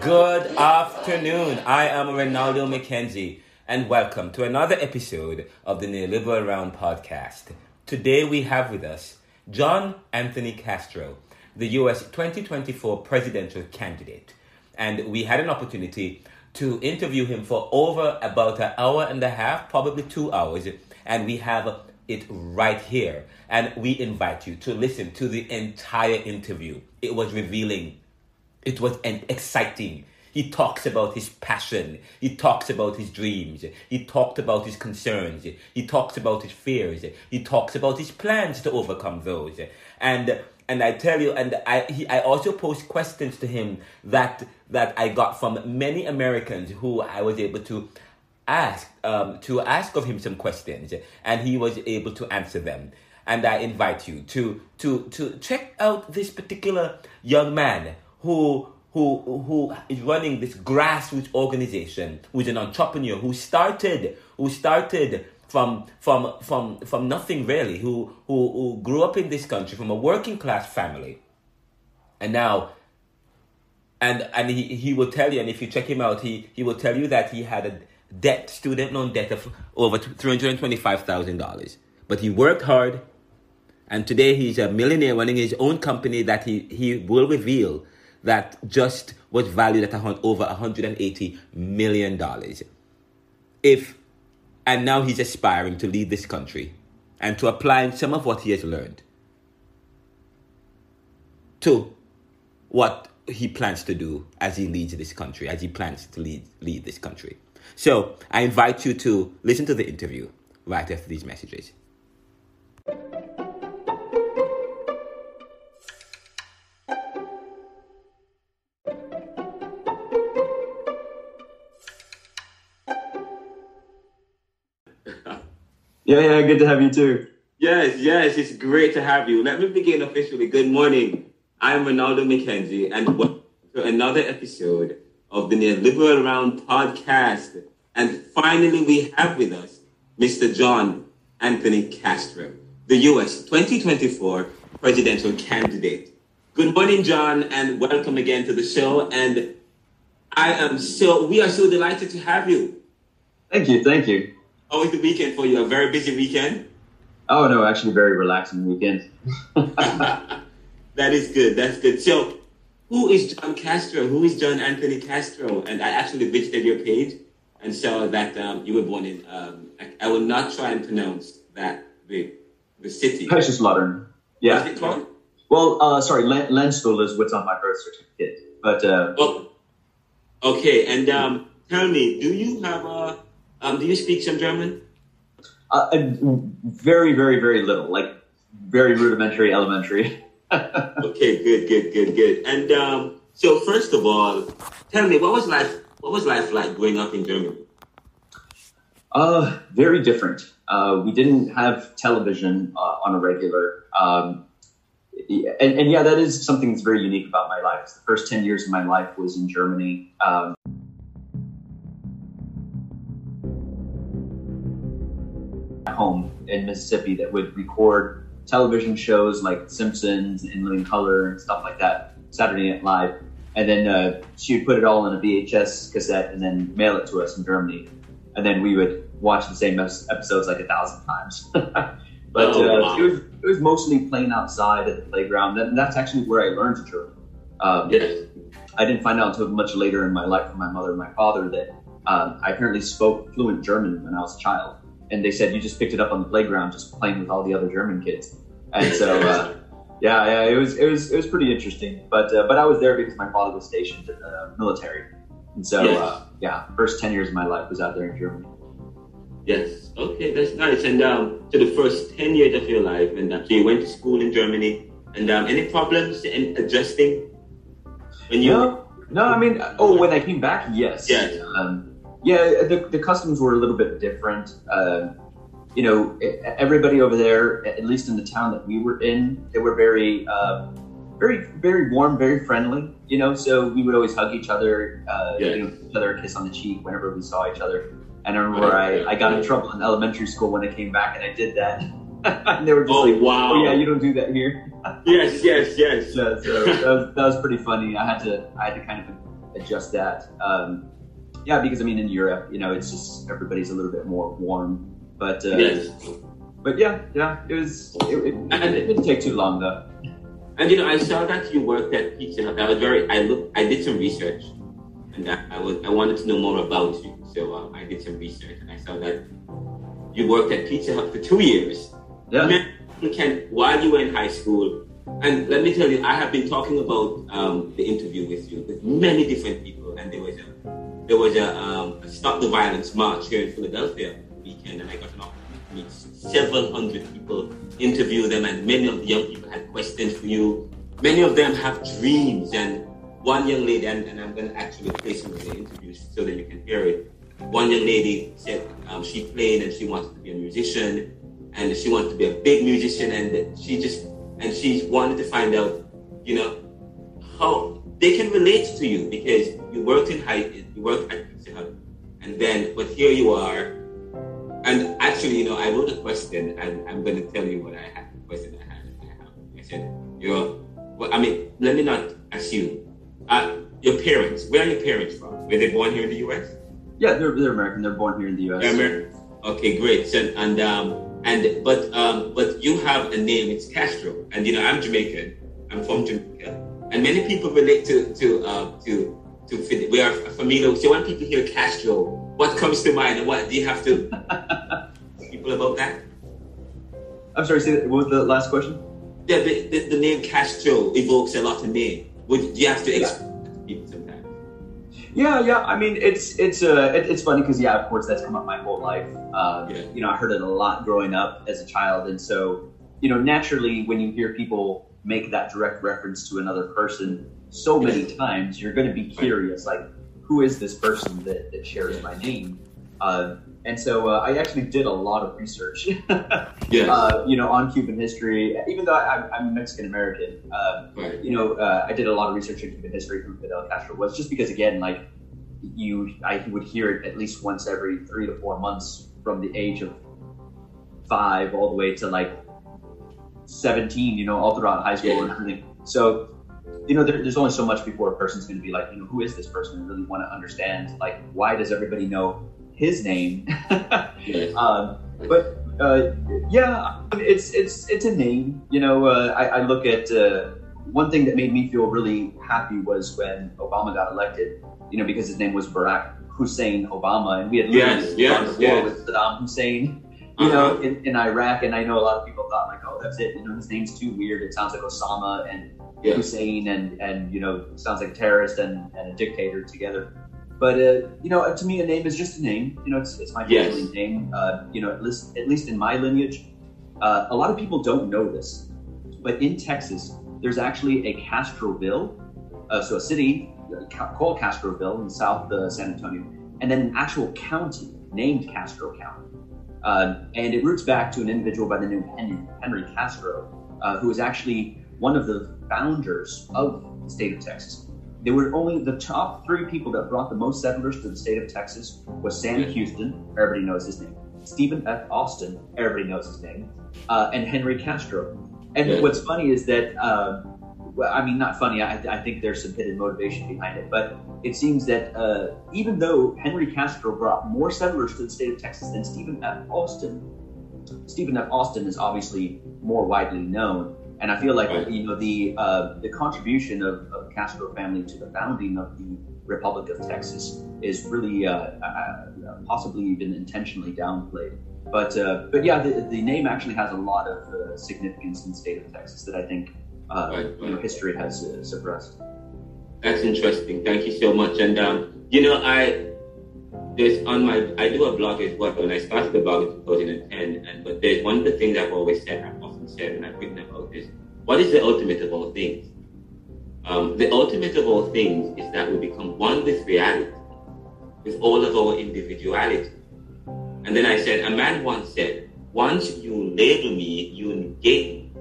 Good afternoon. I am Renaldo McKenzie, and welcome to another episode of the Neoliberal Round podcast. Today we have with us John Anthony Castro, the U.S. 2024 presidential candidate. And we had an opportunity to interview him for over about an hour and a half, probably 2 hours, and we have it right here. And we invite you to listen to the entire interview. It was revealing. It was exciting. He talks about his passion. He talks about his dreams. He talked about his concerns. He talks about his fears. He talks about his plans to overcome those. And I tell you, and I also posed questions to him that I got from many Americans who I was able to ask of him some questions, and he was able to answer them. And I invite you to check out this particular young man who is running this grassroots organization, who's an entrepreneur, who started from nothing really, who grew up in this country from a working class family, and now and he will tell you, and if you check him out, he will tell you that he had a student loan debt of over $325,000, but he worked hard, and today he's a millionaire running his own company that he will reveal that just was valued at over $180 million. And now he's aspiring to lead this country and to apply some of what he has learned to what he plans to do as he leads this country, as he plans to lead this country. So I invite you to listen to the interview right after these messages. Yeah, good to have you too. Yes, it's great to have you. Let me begin officially. Good morning. I'm Renaldo McKenzie, and welcome to another episode of the Neoliberal Round podcast. And finally, we have with us Mr. John Anthony Castro, the U.S. 2024 presidential candidate. Good morning, John, and welcome again to the show. And we are so delighted to have you. Thank you. How was the weekend for you? A very busy weekend? Oh, no, actually a very relaxing weekend. That is good. That's good. So, who is John Castro? Who is John Anthony Castro? And I actually visited your page and saw that you were born in, I will not try and pronounce that, the city. Kaiserslautern. Yeah. What's it called? Well, Landstuhl is what's on my birth certificate. But okay, and tell me, do you have do you speak some German? Very, very, very little, like very rudimentary, elementary. Okay, good. And so first of all, tell me, what was life like growing up in Germany? Very different. We didn't have television on a regular. And yeah, that is something that's very unique about my life. The first 10 years of my life was in Germany. Home in Mississippi that would record television shows like Simpsons and Living Color and stuff like that, Saturday Night Live, and then she would put it all in a VHS cassette and then mail it to us in Germany, and then we would watch the same episodes like 1,000 times. But wow. it was mostly playing outside at the playground, and that's actually where I learned German. Yes. I didn't find out until much later in my life from my mother and my father that I apparently spoke fluent German when I was a child. And they said, you just picked it up on the playground, just playing with all the other German kids. And so Yeah, it was pretty interesting. But I was there because my father was stationed in the military, and so first 10 years of my life was out there in Germany. Yes. Okay, that's nice. And so the first 10 years of your life, and so you went to school in Germany, and any problems in adjusting when you? No. I mean, when I came back, yes. Yes. The customs were a little bit different. Everybody over there, at least in the town that we were in, they were very, very, very warm, very friendly. So we would always hug each other, give each other a kiss on the cheek whenever we saw each other. And I remember I got in trouble in elementary school when I came back, and I did that. And they were just wow. "Oh yeah, you don't do that here." Yes. So that was pretty funny. I had to kind of adjust that. Because I mean, in Europe, it's just everybody's a little bit more warm. But it didn't take too long though. And I saw that you worked at Pizza Hut. I did some research, and I wanted to know more about you. So I did some research, and I saw that you worked at Pizza Hut for 2 years. Yeah. While you were in high school, and let me tell you, I have been talking about the interview with you with many different people, and there was a Stop the Violence march here in Philadelphia weekend, and I got an opportunity to meet several hundred people, interview them, and many of the young people had questions for you. Many of them have dreams, and one young lady, and I'm going to actually play some of the interviews so that you can hear it. One young lady said she played and she wanted to be a musician, and she wanted to be a big musician, and she wanted to find out, how they can relate to you because you worked at Pizza Hut, but here you are. And actually, I wrote a question, and I'm going to tell you what I had. The question I had. I said, let me not assume. Your parents, where are your parents from? Were they born here in the U.S.? Yeah, they're American. They're born here in the U.S. They're American. Okay, great. So, but you have a name. It's Castro, and I'm Jamaican. I'm from Jamaica, and many people relate to we are familiar. So when people hear Castro, what comes to mind, and what do you have to people about that? I'm sorry. What was the last question? Yeah, the name Castro evokes a lot of name. Do you have to explain to people sometimes? Yeah. I mean, it's funny because of course that's come up my whole life. I heard it a lot growing up as a child, and so naturally when you hear people make that direct reference to another person so many times, you're going to be curious, like, who is this person that shares my name? And so I actually did a lot of research, on Cuban history. Even though I'm Mexican American, I did a lot of research on Cuban history, who Fidel Castro was, just because, again, I would hear it at least once every 3 to 4 months from the age of 5 all the way to 17, all throughout high school and everything. So, there's only so much before a person's going to be like, who is this person? And really want to understand, why does everybody know his name? It's a name. I look at one thing that made me feel really happy was when Obama got elected. Because his name was Barack Hussein Obama, and we had gone to war with Saddam Hussein. In Iraq, and I know a lot of people thought that's it. His name's too weird. It sounds like Osama and Hussein, and sounds like a terrorist and a dictator together. But to me, a name is just a name. It's my family name. At least in my lineage, a lot of people don't know this, but in Texas, there's actually a Castroville, so a city called Castroville in South San Antonio, and then an actual county named Castro County. And it roots back to an individual by the name of Henry Castro, who was actually one of the founders of the state of Texas. They were only the top 3 people that brought the most settlers to the state of Texas was Sam Houston, everybody knows his name, Stephen F. Austin, everybody knows his name, and Henry Castro. And what's funny is that, not funny, I think there's some hidden motivation behind it, but it seems that even though Henry Castro brought more settlers to the state of Texas than Stephen F. Austin is obviously more widely known. And I feel like the contribution of the Castro family to the founding of the Republic of Texas is really possibly even intentionally downplayed. But the name actually has a lot of significance in the state of Texas that I think history has suppressed. That's interesting. Thank you so much. And I do a blog as well. When I started the blog in 2010, but there's one of the things I've often said, and I've written about is, what is the ultimate of all things? The ultimate of all things is that we become one with reality, with all of our individuality. And then I said, a man once said, once you label me, you negate me.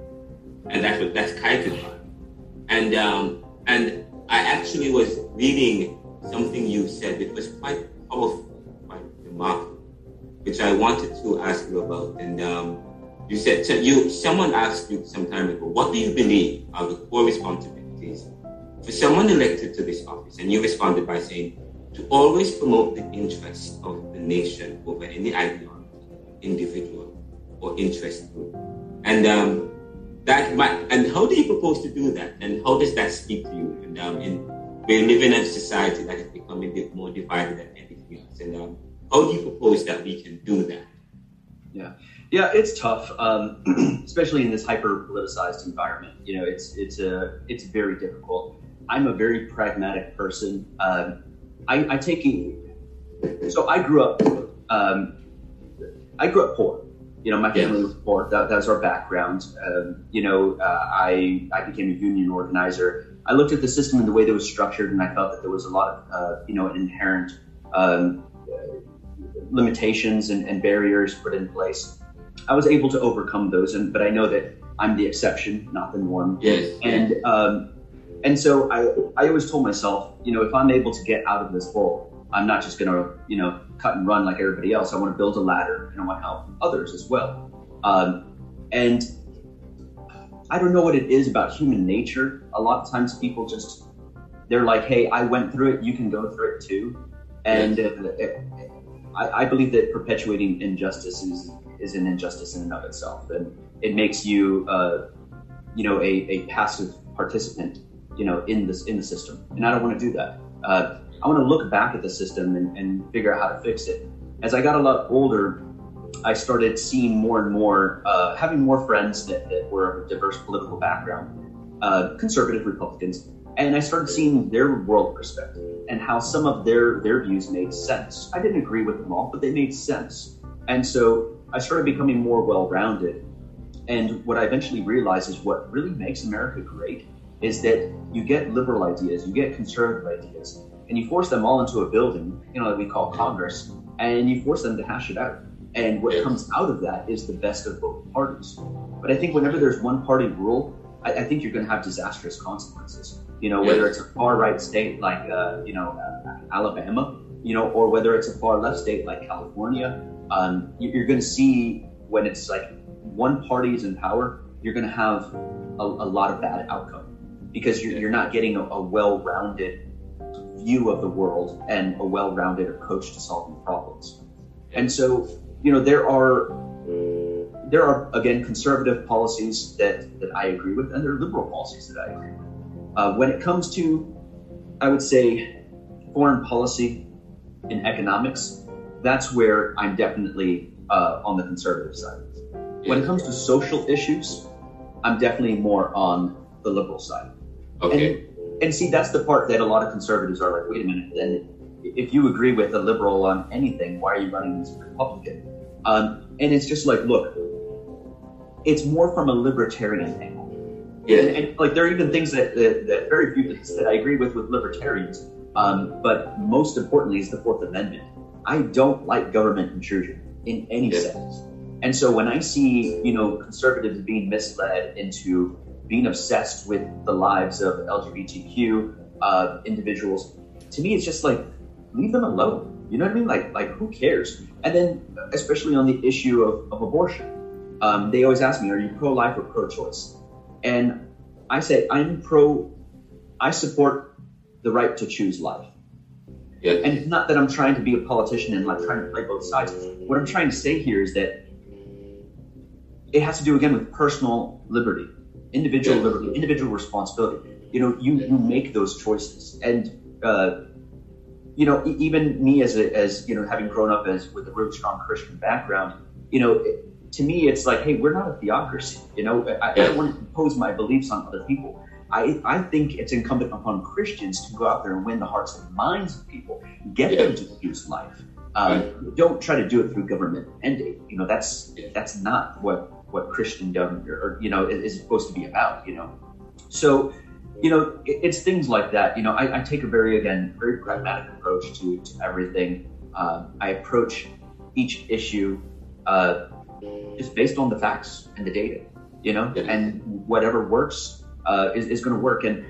And that's Kaizen. And I actually was reading something you said that was quite powerful, quite remarkable, which I wanted to ask you about. And you said, someone asked you some time ago, what do you believe are the core responsibilities for someone elected to this office? And you responded by saying, to always promote the interests of the nation over any ideology, individual, or interest group. And and how do you propose to do that? And how does that speak to you? And we're living in a society that is becoming a bit more divided than anything else. And how do you propose that we can do that? Yeah, it's tough, especially in this hyper politicized environment. It's very difficult. I'm a very pragmatic person. So I grew up poor. My family was poor. That was our background. I became a union organizer. I looked at the system and the way that it was structured, and I felt that there was a lot of, inherent limitations and barriers put in place. I was able to overcome those, but I know that I'm the exception, not the norm. Yes. And so I always told myself, if I'm able to get out of this hole, I'm not just going to, cut and run like everybody else. I want to build a ladder, and I want to help others as well. And I don't know what it is about human nature. A lot of times people they're like, hey, I went through it, you can go through it too. And I believe that perpetuating injustice is an injustice in and of itself. And it makes you, a passive participant, in the system. And I don't want to do that. I want to look back at the system and figure out how to fix it. As I got a lot older, I started seeing more and more, having more friends that were of a diverse political background, conservative Republicans, and I started seeing their world perspective and how some of their views made sense. I didn't agree with them all, but they made sense. And so I started becoming more well-rounded. And what I eventually realized is what really makes America great is that you get liberal ideas, you get conservative ideas, and you force them all into a building, that we call Congress, and you force them to hash it out. And what comes out of that is the best of both parties. But I think whenever there's one party rule, I think you're going to have disastrous consequences. Whether it's a far right state like, Alabama, or whether it's a far left state like California, you're going to see when it's like one party is in power, you're going to have a lot of bad outcome because you're not getting a well-rounded view of the world and a well-rounded approach to solving problems. And so, there are again conservative policies that I agree with, and there are liberal policies that I agree with. When it comes to, I would say, foreign policy and economics, that's where I'm definitely on the conservative side. When it comes to social issues, I'm definitely more on the liberal side. Okay. And see, that's the part that a lot of conservatives are like, wait a minute, then if you agree with a liberal on anything, why are you running as a Republican? And it's just like, look, it's more from a libertarian angle. Yeah. And like, there are even things that very few things that I agree with libertarians. But most importantly is the Fourth Amendment. I don't like government intrusion in any sense. And so when I see, conservatives being misled into being obsessed with the lives of LGBTQ individuals, to me, it's just like, leave them alone. You know what I mean? Like who cares? And then, especially on the issue of abortion, they always ask me, are you pro-life or pro-choice? And I say, I support the right to choose life. Yeah. And it's not that I'm trying to be a politician and like trying to play both sides. What I'm trying to say here is that it has to do again with personal liberty, individual liberty, individual responsibility. You make those choices, and even me as having grown up with a really strong Christian background, to me, it's like, hey, we're not a theocracy. You know, I don't want to impose my beliefs on other people. I think it's incumbent upon Christians to go out there and win the hearts and minds of people, get them to choose life. Don't try to do it through government mandate. You know, that's not what Christendom or you know is supposed to be about. You know, so you know it's things like that. You know, I take a very pragmatic approach to everything. I approach each issue just based on the facts and the data. You know, and whatever works is going to work. And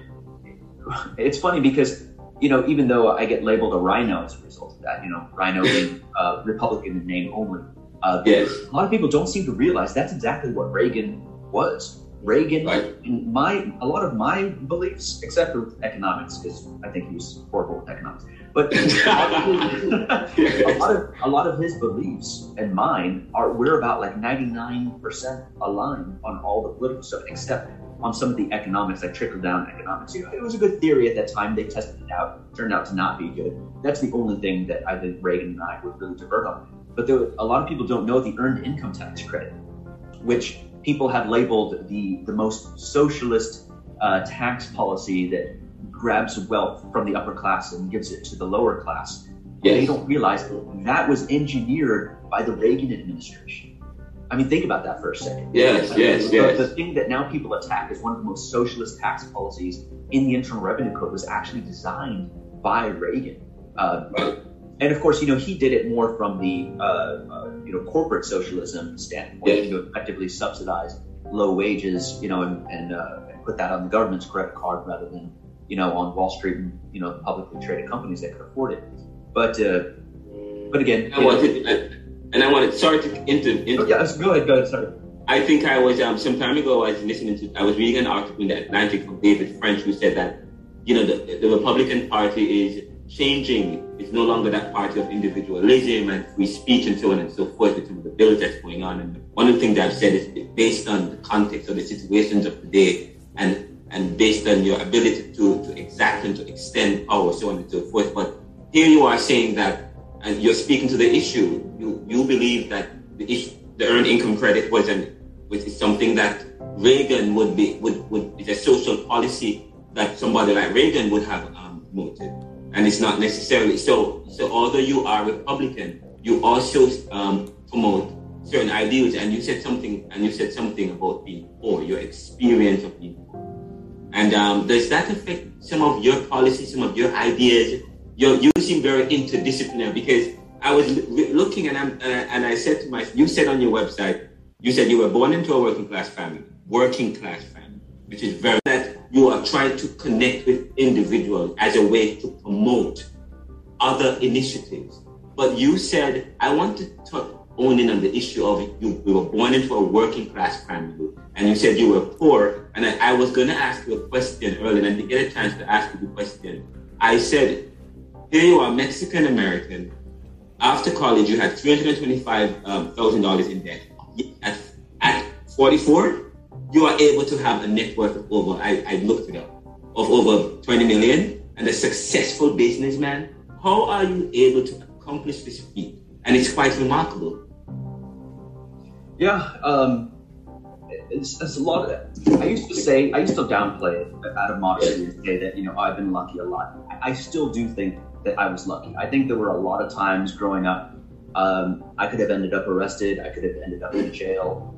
it's funny because, you know, even though I get labeled a rhino as a result of that, you know, rhino being Republican in name only, a lot of people don't seem to realize that's exactly what Reagan was. Reagan, in a lot of my beliefs, except for economics, because I think he was horrible with economics, but a lot of his beliefs and mine we're about like 99% aligned on all the political stuff, except on some of the economics, like trickle-down economics. You know, it was a good theory at that time. They tested it out. Turned out to not be good. That's the only thing that I think Reagan and I would really divert on. But a lot of people don't know the earned income tax credit, which people have labeled the most socialist tax policy that grabs wealth from the upper class and gives it to the lower class. Yes. They don't realize that was engineered by the Reagan administration. I mean, think about that for a second. Yes. The thing that now people attack as one of the most socialist tax policies in the Internal Revenue Code was actually designed by Reagan. And of course, you know, he did it more from the, corporate socialism standpoint, to effectively subsidize low wages, you know, and put that on the government's credit card rather than, you know, on Wall Street and, you know, publicly traded companies that could afford it. But again, I wanted, sorry to interrupt. Go ahead, sorry. I think I was, some time ago, I was reading an article in the Atlantic from David French, who said that, you know, the Republican Party is changing. It's no longer that party of individualism and free speech and so on and so forth with some of the bills that's going on. And one of the things I've said is based on the context of the situations of the day and based on your ability to exact and to extend power, so on and so forth. But here you are saying that, and you're speaking to the issue. You believe that the earned income credit is something that Reagan is a social policy that somebody like Reagan would have promoted, and it's not necessarily so. So although you are Republican, you also promote certain ideals, and you said something about being poor, your experience of being poor, and does that affect some of your policies, some of your ideas? You seem very interdisciplinary, because I was looking and I said to myself, you said on your website, you said you were born into a working class family, which is very that you are trying to connect with individuals as a way to promote other initiatives. But you said, I want to own in on the issue of you were born into a working class family, and you said you were poor, and I was going to ask you a question earlier, and to get a chance to ask you the question, I said, here you are, Mexican American. After college, you had $325,000 in debt. At 44, you are able to have a net worth of over, I looked it up, of over 20 million, and a successful businessman. How are you able to accomplish this feat? And it's quite remarkable. Yeah, it's a lot of that. I used to downplay it out of modesty and say that, you know, I've been lucky a lot. I still do think that I was lucky. I think there were a lot of times growing up, I could have ended up arrested. I could have ended up in jail.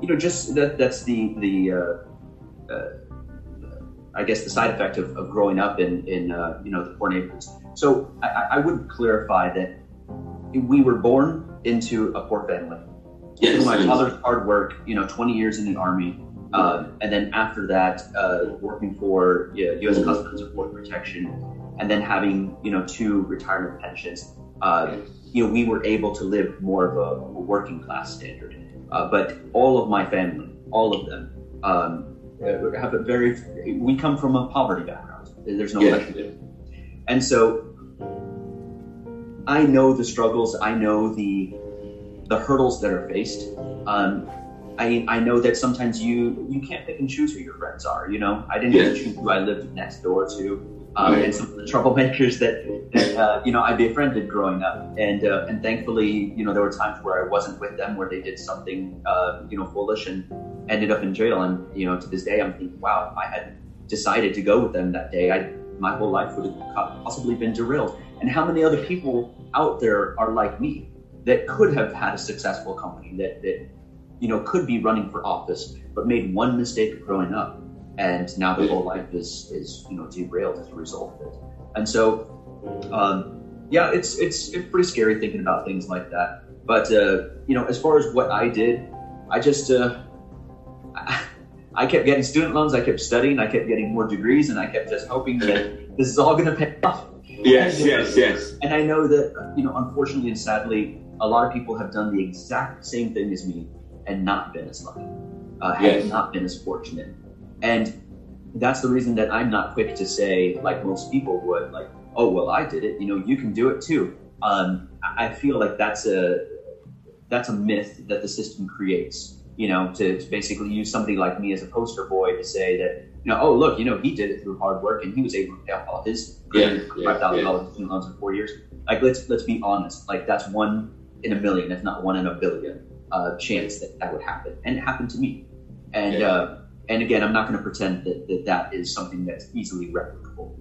You know, just that's I guess the side effect of growing up in you know, the poor neighborhoods. So I would clarify that we were born into a poor family. Yes. Through my father's hard work, you know, 20 years in the Army, and then after that, working for U.S. Customs and Border Protection, and then having, you know, 2 retirement pensions, you know, we were able to live more of a working class standard. But all of my family, all of them, have we come from a poverty background. There's no question. And so I know the struggles, I know the hurdles that are faced. I know that sometimes you can't pick and choose who your friends are, you know. I didn't get to choose who I lived next door to. and some of the troublemakers that I befriended growing up. And thankfully, there were times where I wasn't with them, where they did something, foolish and ended up in jail. And, to this day, I'm thinking, wow, if I had decided to go with them that day, my whole life would have possibly been derailed. And how many other people out there are like me that could have had a successful company, that could be running for office, but made one mistake growing up, and now their whole life is derailed as a result of it. And so, it's pretty scary thinking about things like that. But as far as what I did, I just I kept getting student loans, I kept studying, I kept getting more degrees, and I kept just hoping that this is all going to pay off. Yes. And I know that, unfortunately and sadly, a lot of people have done the exact same thing as me and not been as lucky, have not been as fortunate. And that's the reason that I'm not quick to say, like most people would, like, oh, well, I did it, you can do it too. I feel like that's a myth that the system creates, to basically use somebody like me as a poster boy to say that, oh, look, he did it through hard work and he was able to pay off all his $5,000 student loans in 4 years. Like, let's be honest. Like, that's 1 in a million, if not 1 in a billion, chance that would happen. And it happened to me. And again, I'm not going to pretend that is something that's easily replicable.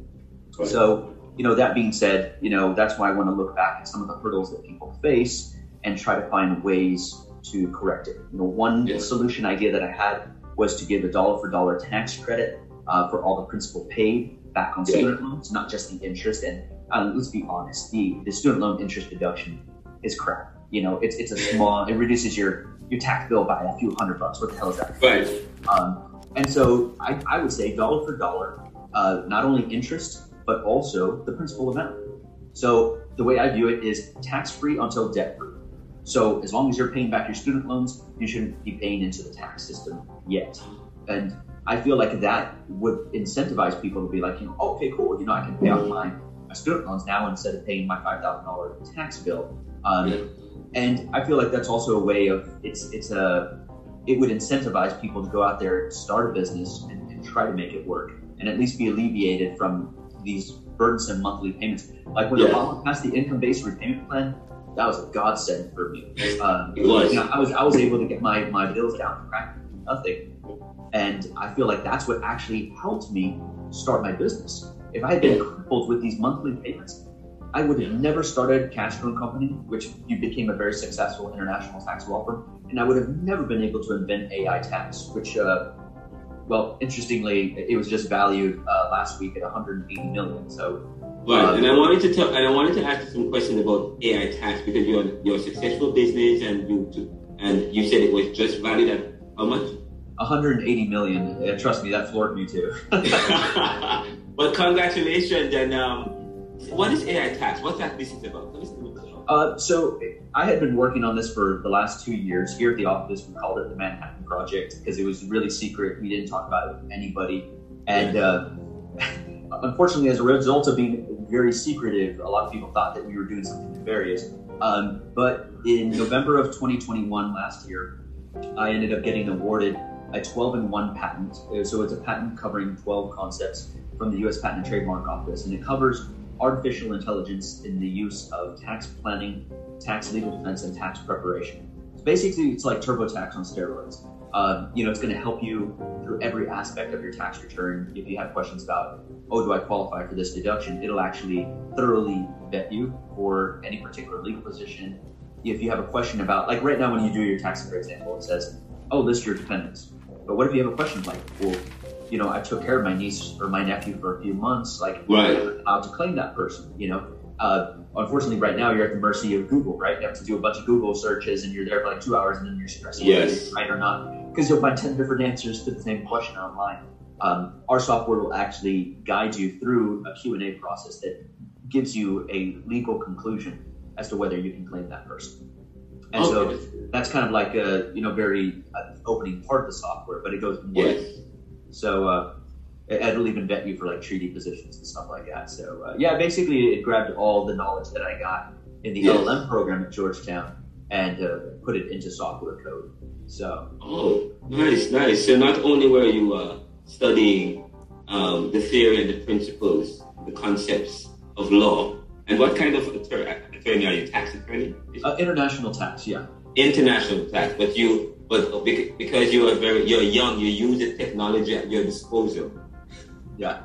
Right. So, that being said, that's why I want to look back at some of the hurdles that people face and try to find ways to correct it. One solution idea that I had was to give a dollar for dollar tax credit for all the principal paid back on student loans, not just the interest. And let's be honest, the student loan interest deduction is crap. It's a small, it reduces your tax bill by a few $100. What the hell is that? Right. And so I would say dollar for dollar, not only interest, but also the principal amount. So the way I view it is tax-free until debt-free. So as long as you're paying back your student loans, you shouldn't be paying into the tax system yet. And I feel like that would incentivize people to be like, okay, cool, I can pay off my student loans now instead of paying my $5,000 tax bill. And I feel like that's also a way of, it would incentivize people to go out there, start a business, and try to make it work, and at least be alleviated from these burdensome monthly payments. Like when Obama passed the income-based repayment plan, that was a godsend for me. It was. I was able to get my bills down to practically nothing, and I feel like that's what actually helped me start my business. If I had been crippled with these monthly payments, I would have never started Castro & Company, which became a very successful international tax law firm, and I would have never been able to invent AI tax, which, interestingly, it was just valued last week at $180 million. So, right, and I wanted to ask you some questions about AI tax, because you're a successful business, and you said it was just valued at how much? $180 million. Trust me, that floored me too. Well, congratulations, and what is AI tax? What's that business about? So I had been working on this for the last 2 years. Here at the office, we called it the Manhattan Project because it was really secret. We didn't talk about it with anybody. And unfortunately, as a result of being very secretive, a lot of people thought that we were doing something nefarious. But in November of 2021, last year, I ended up getting awarded a 12-in-1 patent. So it's a patent covering 12 concepts from the U.S. Patent and Trademark Office, and it covers artificial intelligence in the use of tax planning, tax legal defense, and tax preparation. So basically, it's like TurboTax on steroids. It's going to help you through every aspect of your tax return. If you have questions about, do I qualify for this deduction? It'll actually thoroughly vet you for any particular legal position. If you have a question about, like right now when you do your tax, for example, it says, list your dependents. But what if you have a question like, I took care of my niece or my nephew for a few months, how to claim that person, unfortunately right now you're at the mercy of Google, right? You have to do a bunch of Google searches and you're there for like 2 hours and then you're stressing whether it's right or not, because you'll find 10 different answers to the same question online. Our software will actually guide you through a Q&A process that gives you a legal conclusion as to whether you can claim that person. And so that's kind of like a, very opening part of the software, but it goes more. Yes. So it'll even vet you for like treaty positions and stuff like that. So basically it grabbed all the knowledge that I got in the LLM program at Georgetown and put it into software code. So. Oh, nice. So not only were you studying the theory and the principles the concepts of law. And what kind of attorney are you? Tax attorney? International tax, yeah. International tax, but because you're young, you use the technology at your disposal. Yeah.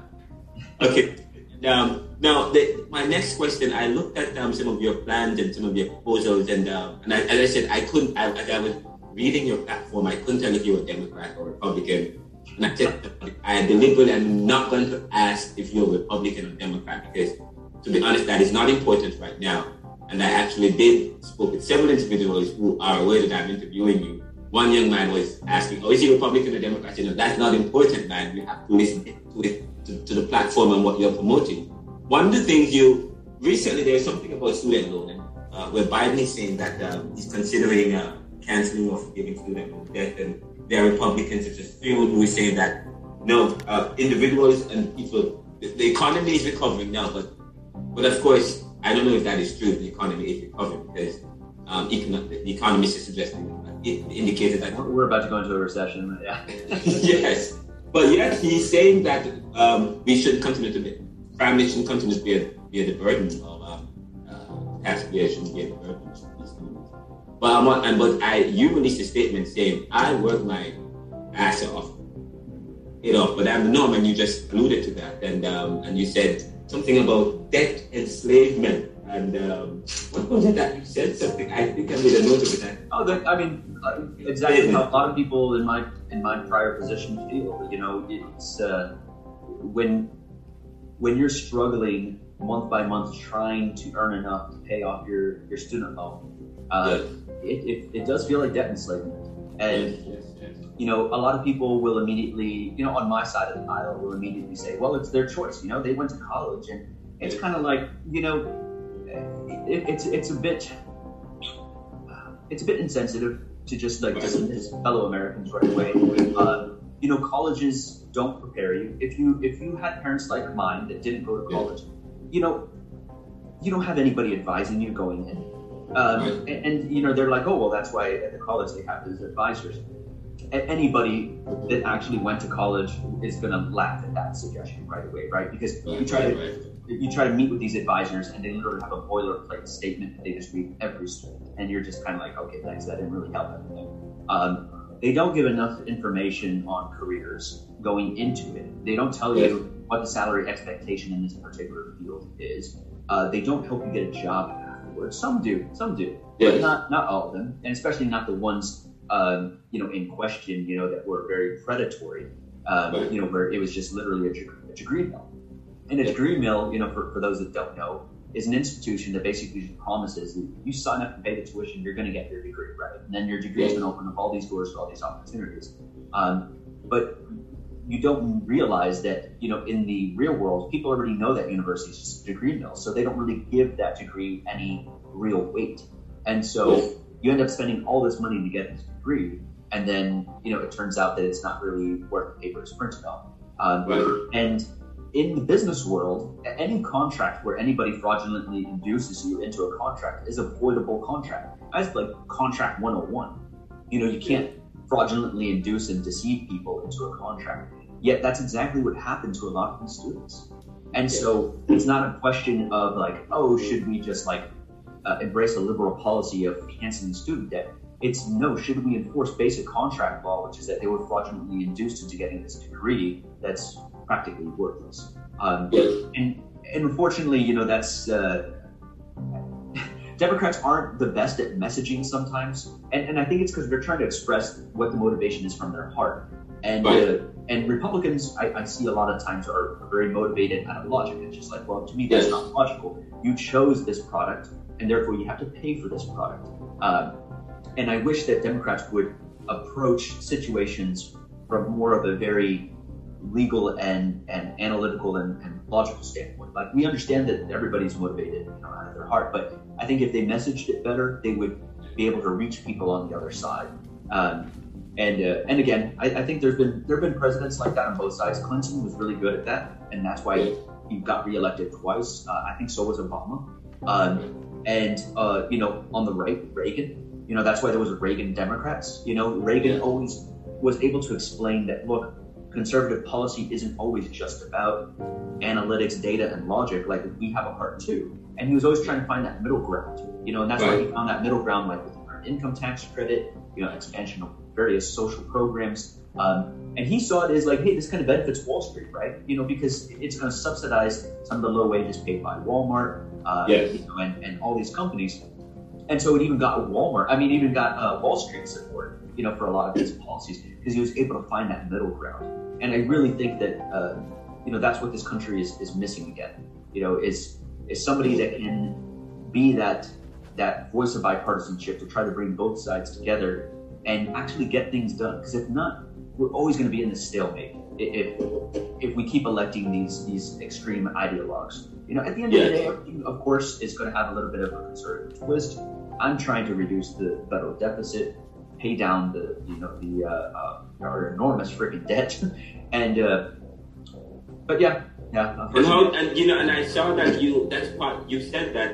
Okay. Now, my next question. I looked at some of your plans and some of your proposals, and as I said, as I was reading your platform, I couldn't tell if you were Democrat or Republican. And I said, I deliberately am not going to ask if you're Republican or Democrat because, to be honest, that is not important right now. And I actually spoke with several individuals who are aware that I'm interviewing you. One young man was asking, "Oh, is he Republican or Democrat?" I said, "No, that's not important, man. You have to listen to the platform and what you're promoting." One of the things recently, there's something about student loan, where Biden is saying that he's considering canceling or forgiving student loan debt, and there are Republicans such as Field who is saying that no, individuals and people, the economy is recovering now, but of course, I don't know if that is true. The economy is recovering because the economists are suggesting it indicated that we're about to go into a recession. Yeah. Yes, but yet he's saying that we should continue to be families shouldn't continue to bear the burden of taxpayers shouldn't bear the burden of these students. But you released a statement saying I work my ass off, but I'm the norm, and you just alluded to that, and you said something about debt enslavement. And what was it that you said something? I think I made a note of it. Exactly how a lot of people in my prior position feel. It's when you're struggling month by month trying to earn enough to pay off your student loan, it does feel like debt enslavement. And a lot of people will immediately, on my side of the aisle, will immediately say, well, it's their choice. They went to college, and it's kind of like, it's a bit insensitive to just like listen to his fellow Americans right away. Colleges don't prepare you. If you had parents like mine that didn't go to college, you don't have anybody advising you going in. And they're like, oh well, that's why at the college they have these advisors. Anybody that actually went to college is going to laugh at that suggestion right away, right? Because you try to meet with these advisors, and they literally have a boilerplate statement that they just read every student, and you're just kind of like, okay, thanks, that didn't really help anything. They don't give enough information on careers going into it. They don't tell you what the salary expectation in this particular field is. They don't help you get a job afterwards. Some do, but not all of them, and especially not the ones in question, that were very predatory, where it was just literally a degree mill. And a degree mill, for those that don't know, is an institution that basically just promises that you sign up and pay the tuition, you're going to get your degree, right? And then your degree is going to open up all these doors to all these opportunities. But you don't realize that, in the real world, people already know that university is just a degree mill, so they don't really give that degree any real weight. And so you end up spending all this money to get this degree, and then, it turns out that it's not really worth the paper it's printed on. And in the business world, any contract where anybody fraudulently induces you into a contract is a voidable contract. That's like contract 101. You can't fraudulently induce and deceive people into a contract. Yet that's exactly what happened to a lot of these students. And so it's not a question of like, oh, should we just embrace a liberal policy of canceling student debt? It's no, should we enforce basic contract law, which is that they were fraudulently induced into getting this degree that's practically worthless. And unfortunately, that's Democrats aren't the best at messaging sometimes, and I think it's because they're trying to express what the motivation is from their heart. And Republicans, I see a lot of times are very motivated out of logic. It's just like, well, to me, that's not logical. You chose this product, and therefore you have to pay for this product. And I wish that Democrats would approach situations from more of a very legal and analytical and logical standpoint. Like, we understand that everybody's motivated, out of their heart, but I think if they messaged it better, they would be able to reach people on the other side. And again, I think there have been presidents like that on both sides. Clinton was really good at that, and that's why he got reelected twice. I think so was Obama. And on the right, Reagan. That's why there was Reagan Democrats. Reagan always was able to explain that, look, conservative policy isn't always just about analytics, data, and logic. Like, we have a heart too. And he was always trying to find that middle ground, and that's why he found that middle ground, like with the earned income tax credit, expansion of various social programs. And he saw it as like, hey, this kind of benefits Wall Street, right? Because it's going to subsidize some of the low wages paid by Walmart, and all these companies. And so it even got Wall Street support, for a lot of these policies, because he was able to find that middle ground. And I really think that, that's what this country is missing again, is somebody that can be that voice of bipartisanship to try to bring both sides together and actually get things done. Because if not, we're always going to be in this stalemate if we keep electing these extreme ideologues. At the end of the day, everything, of course, is going to have a little bit of a conservative twist. I'm trying to reduce the federal deficit, pay down our enormous freaking debt, and but yeah. And I saw that you said that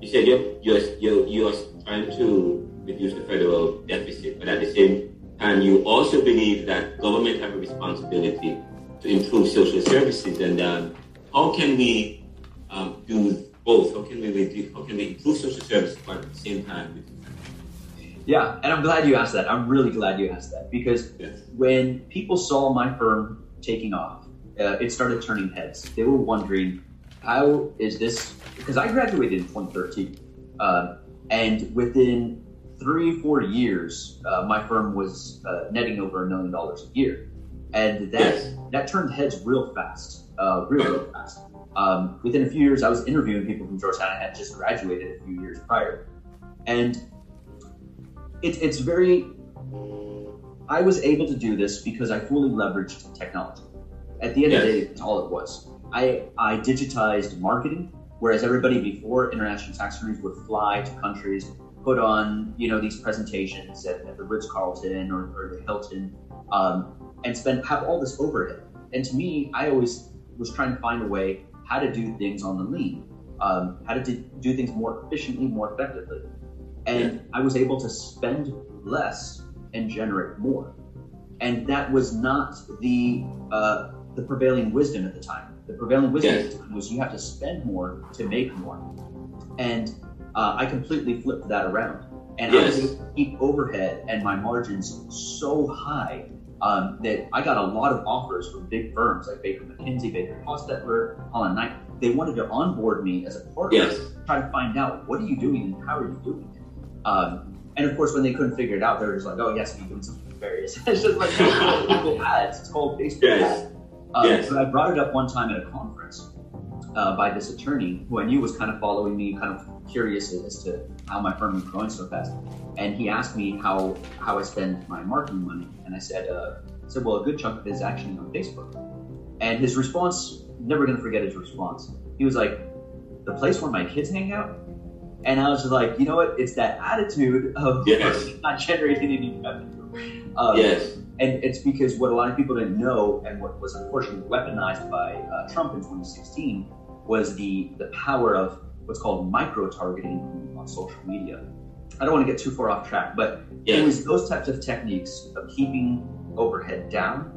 you said you're trying to reduce the federal deficit, but at the same time you also believe that government have a responsibility to improve social services. And how can we do both? How can we improve social services, but at the same time? Yeah, and I'm glad you asked that. I'm really glad you asked that, because when people saw my firm taking off, it started turning heads. They were wondering, how is this? Because I graduated in 2013, and within 3-4 years, my firm was netting over $1 million a year, and that turned heads real fast, real fast. Within a few years, I was interviewing people from Georgetown. I had just graduated a few years prior, and it's very. I was able to do this because I fully leveraged technology. At the end of the day, that's all it was. I digitized marketing, whereas everybody before, international tax attorneys would fly to countries, put on these presentations at the Ritz-Carlton or the Hilton, and have all this overhead. And to me, I always was trying to find a way how to do things on the lean, how to do things more efficiently, more effectively. And I was able to spend less and generate more. And that was not the prevailing wisdom at the time. The prevailing wisdom at the time was you have to spend more to make more. And I completely flipped that around. And I was able to keep overhead and my margins so high that I got a lot of offers from big firms like Baker McKenzie, Baker Hostetler, Holland Knight. They wanted to onboard me as a partner, try to find out, what are you doing and how are you doing it? And of course, when they couldn't figure it out, they were just like, oh, yes, you're doing something nefarious. It's just like Google ads. It's called Facebook ads. But I brought it up one time at a conference by this attorney who I knew was kind of following me, kind of curious as to how my firm was growing so fast. And he asked me how I spend my marketing money. And I said, well, a good chunk of it is actually on Facebook. And his response, never going to forget his response. He was like, the place where my kids hang out? And I was just like, you know what? It's that attitude of not generating any revenue. And it's because what a lot of people didn't know, and what was unfortunately weaponized by Trump in 2016, was the power of what's called micro-targeting on social media. I don't want to get too far off track, but it was those types of techniques of keeping overhead down,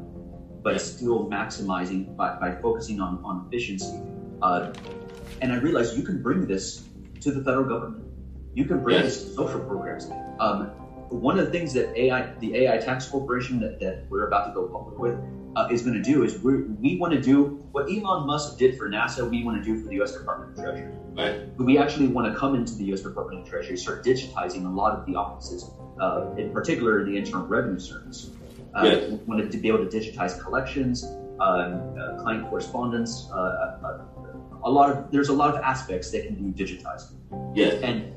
but still maximizing by focusing on efficiency. And I realized you can bring this to the federal government. You can bring this to social programs. One of the things that the AI Tax Corporation that we're about to go public with is going to do is we want to do what Elon Musk did for NASA. We want to do for the U.S. Department of Treasury. We actually want to come into the U.S. Department of Treasury, start digitizing a lot of the offices, in particular the Internal Revenue Service. We wanted to be able to digitize collections, client correspondence. There's a lot of aspects that can be digitized. And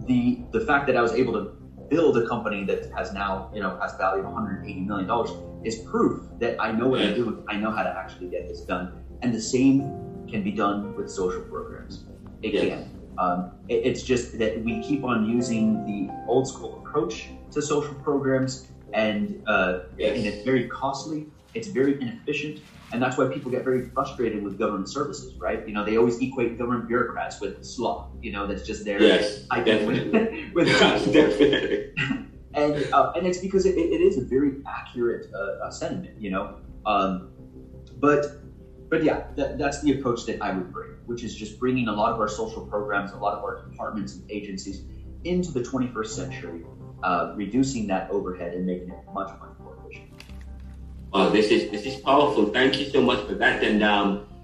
the fact that I was able to build a company that has now, has value of $180 million is proof that I know what I'm doing. I know how to actually get this done. And the same can be done with social programs. It can. It's just that we keep on using the old school approach to social programs, and it's very costly. It's very inefficient. And that's why people get very frustrated with government services, right? They always equate government bureaucrats with slop, that's just there. Definitely. Definitely. And it's because it is a very accurate sentiment, But yeah, that's the approach that I would bring, which is just bringing a lot of our social programs, a lot of our departments and agencies into the 21st century, reducing that overhead and making it much, much more efficient. Wow, this is powerful. Thank you so much for that. And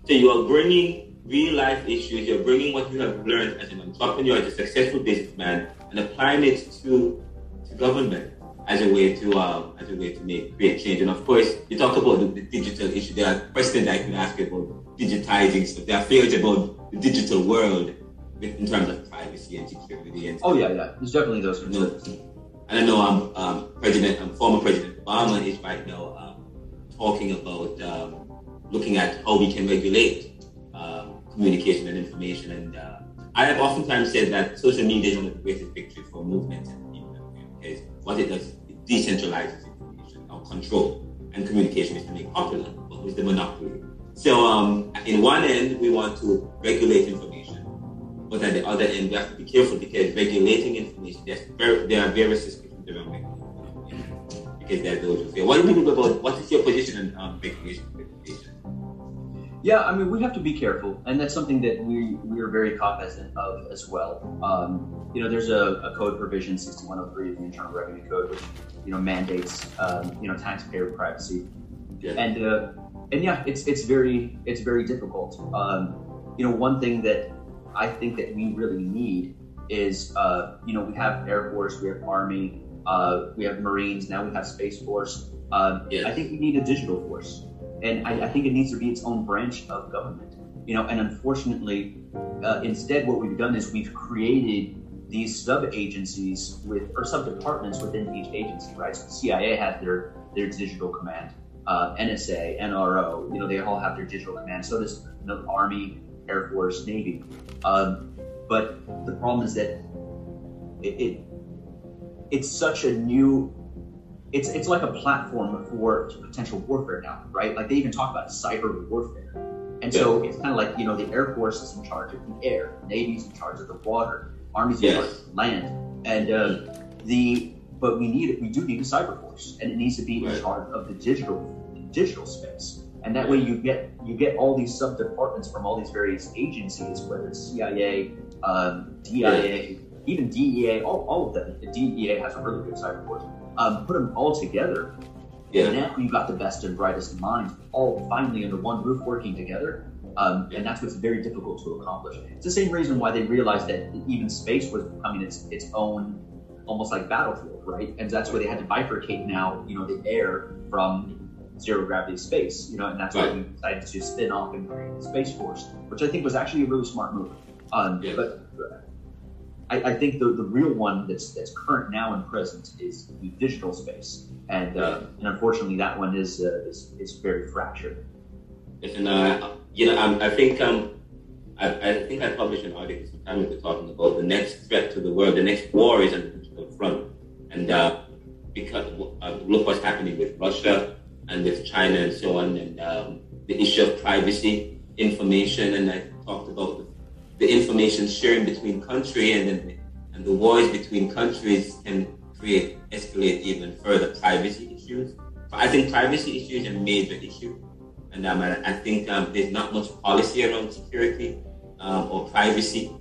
so you are bringing real life issues. You're bringing what you have learned as an entrepreneur, as a successful businessman, and applying it to government as a way to create change. And of course, you talk about the digital issue. There are questions I can ask about digitizing stuff. There are fears about the digital world in terms of privacy and security. And oh yeah, there's definitely those concerns. And I know former President Obama is right now talking about looking at how we can regulate communication and information. And I have oftentimes said that social media is one of the greatest victories for movements and people. Because what it does, it decentralizes information or control, and communication is to make popular, but with the monopoly. So in one end, we want to regulate information, but at the other end, we have to be careful because regulating information, there are various suspicions around regulation. Because there are those who say, what do you think about, what is your position on regulation? Yeah, I mean, we have to be careful, and that's something that we are very cognizant of as well. There's a code provision, 6103 of the Internal Revenue Code, which mandates taxpayer privacy, and yeah, it's very difficult. One thing that I think that we really need is we have Air Force, we have Army, we have Marines, now we have Space Force. I think we need a digital force. And I think it needs to be its own branch of government, and unfortunately, instead what we've done is we've created these sub-agencies or sub-departments within each agency, right? So the CIA has their digital command, NSA, NRO, they all have their digital command. So does the Army, Air Force, Navy. But the problem is that it's such a new... It's like a platform for potential warfare now, right? Like they even talk about cyber warfare. And so it's kind of like, the Air Force is in charge of the air, Navy's in charge of the water, Army's in charge of the land. And but we do need a cyber force, and it needs to be in charge of the digital space. And that way you get all these sub-departments from all these various agencies, whether it's CIA, DIA, even DEA, all of them. The DEA has a really good cyber force. Put them all together, and now you've got the best and brightest minds all finally under one roof working together, and that's what's very difficult to accomplish. It's the same reason why they realized that even space was becoming its own, almost like battlefield, right? And that's why they had to bifurcate now, the air from zero gravity space, and that's why we decided to spin off and create the Space Force, which I think was actually a really smart move. But I think the real one that's current now and present is the digital space, and unfortunately that one is very fractured. And I think I published an article some time ago talking about the next threat to the world, the next war is on the digital front, and because look what's happening with Russia and with China and so on, and the issue of privacy, information, and I talked about the information sharing between countries, and the wars between countries can escalate even further privacy issues. So I think privacy issues are a major issue, and I think there's not much policy around security or privacy.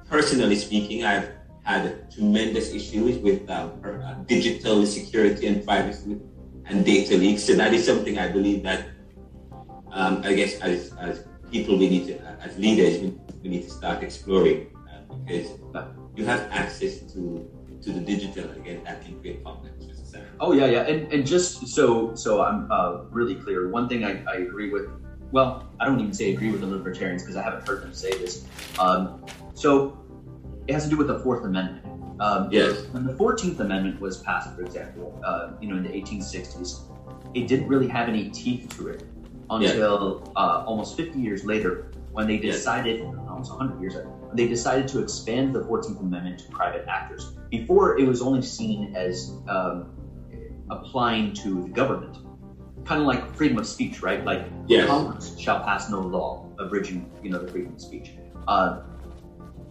Personally speaking, I've had tremendous issues with digital security and privacy and data leaks. So that is something I believe that I guess as people as leaders, we need to start exploring because you have access to the digital, again, that can create conflicts for society. Oh yeah, and just so I'm really clear, one thing I agree with. Well, I don't even say agree with the libertarians because I haven't heard them say this. So it has to do with the Fourth Amendment. When the 14th Amendment was passed, for example, in the 1860s, it didn't really have any teeth to it until almost 50 years later, when they decided, almost 100 years ago, they decided to expand the 14th Amendment to private actors. Before, it was only seen as applying to the government, kind of like freedom of speech, right? Like Congress shall pass no law abridging, the freedom of speech.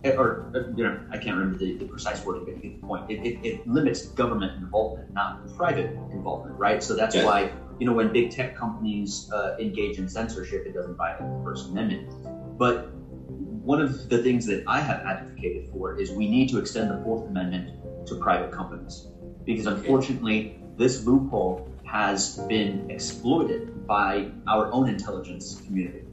I can't remember the precise wording, but you get the point. It limits government involvement, not private involvement, right? So that's why, when big tech companies engage in censorship, it doesn't violate the First Amendment. But one of the things that I have advocated for is we need to extend the Fourth Amendment to private companies, because unfortunately, this loophole has been exploited by our own intelligence community.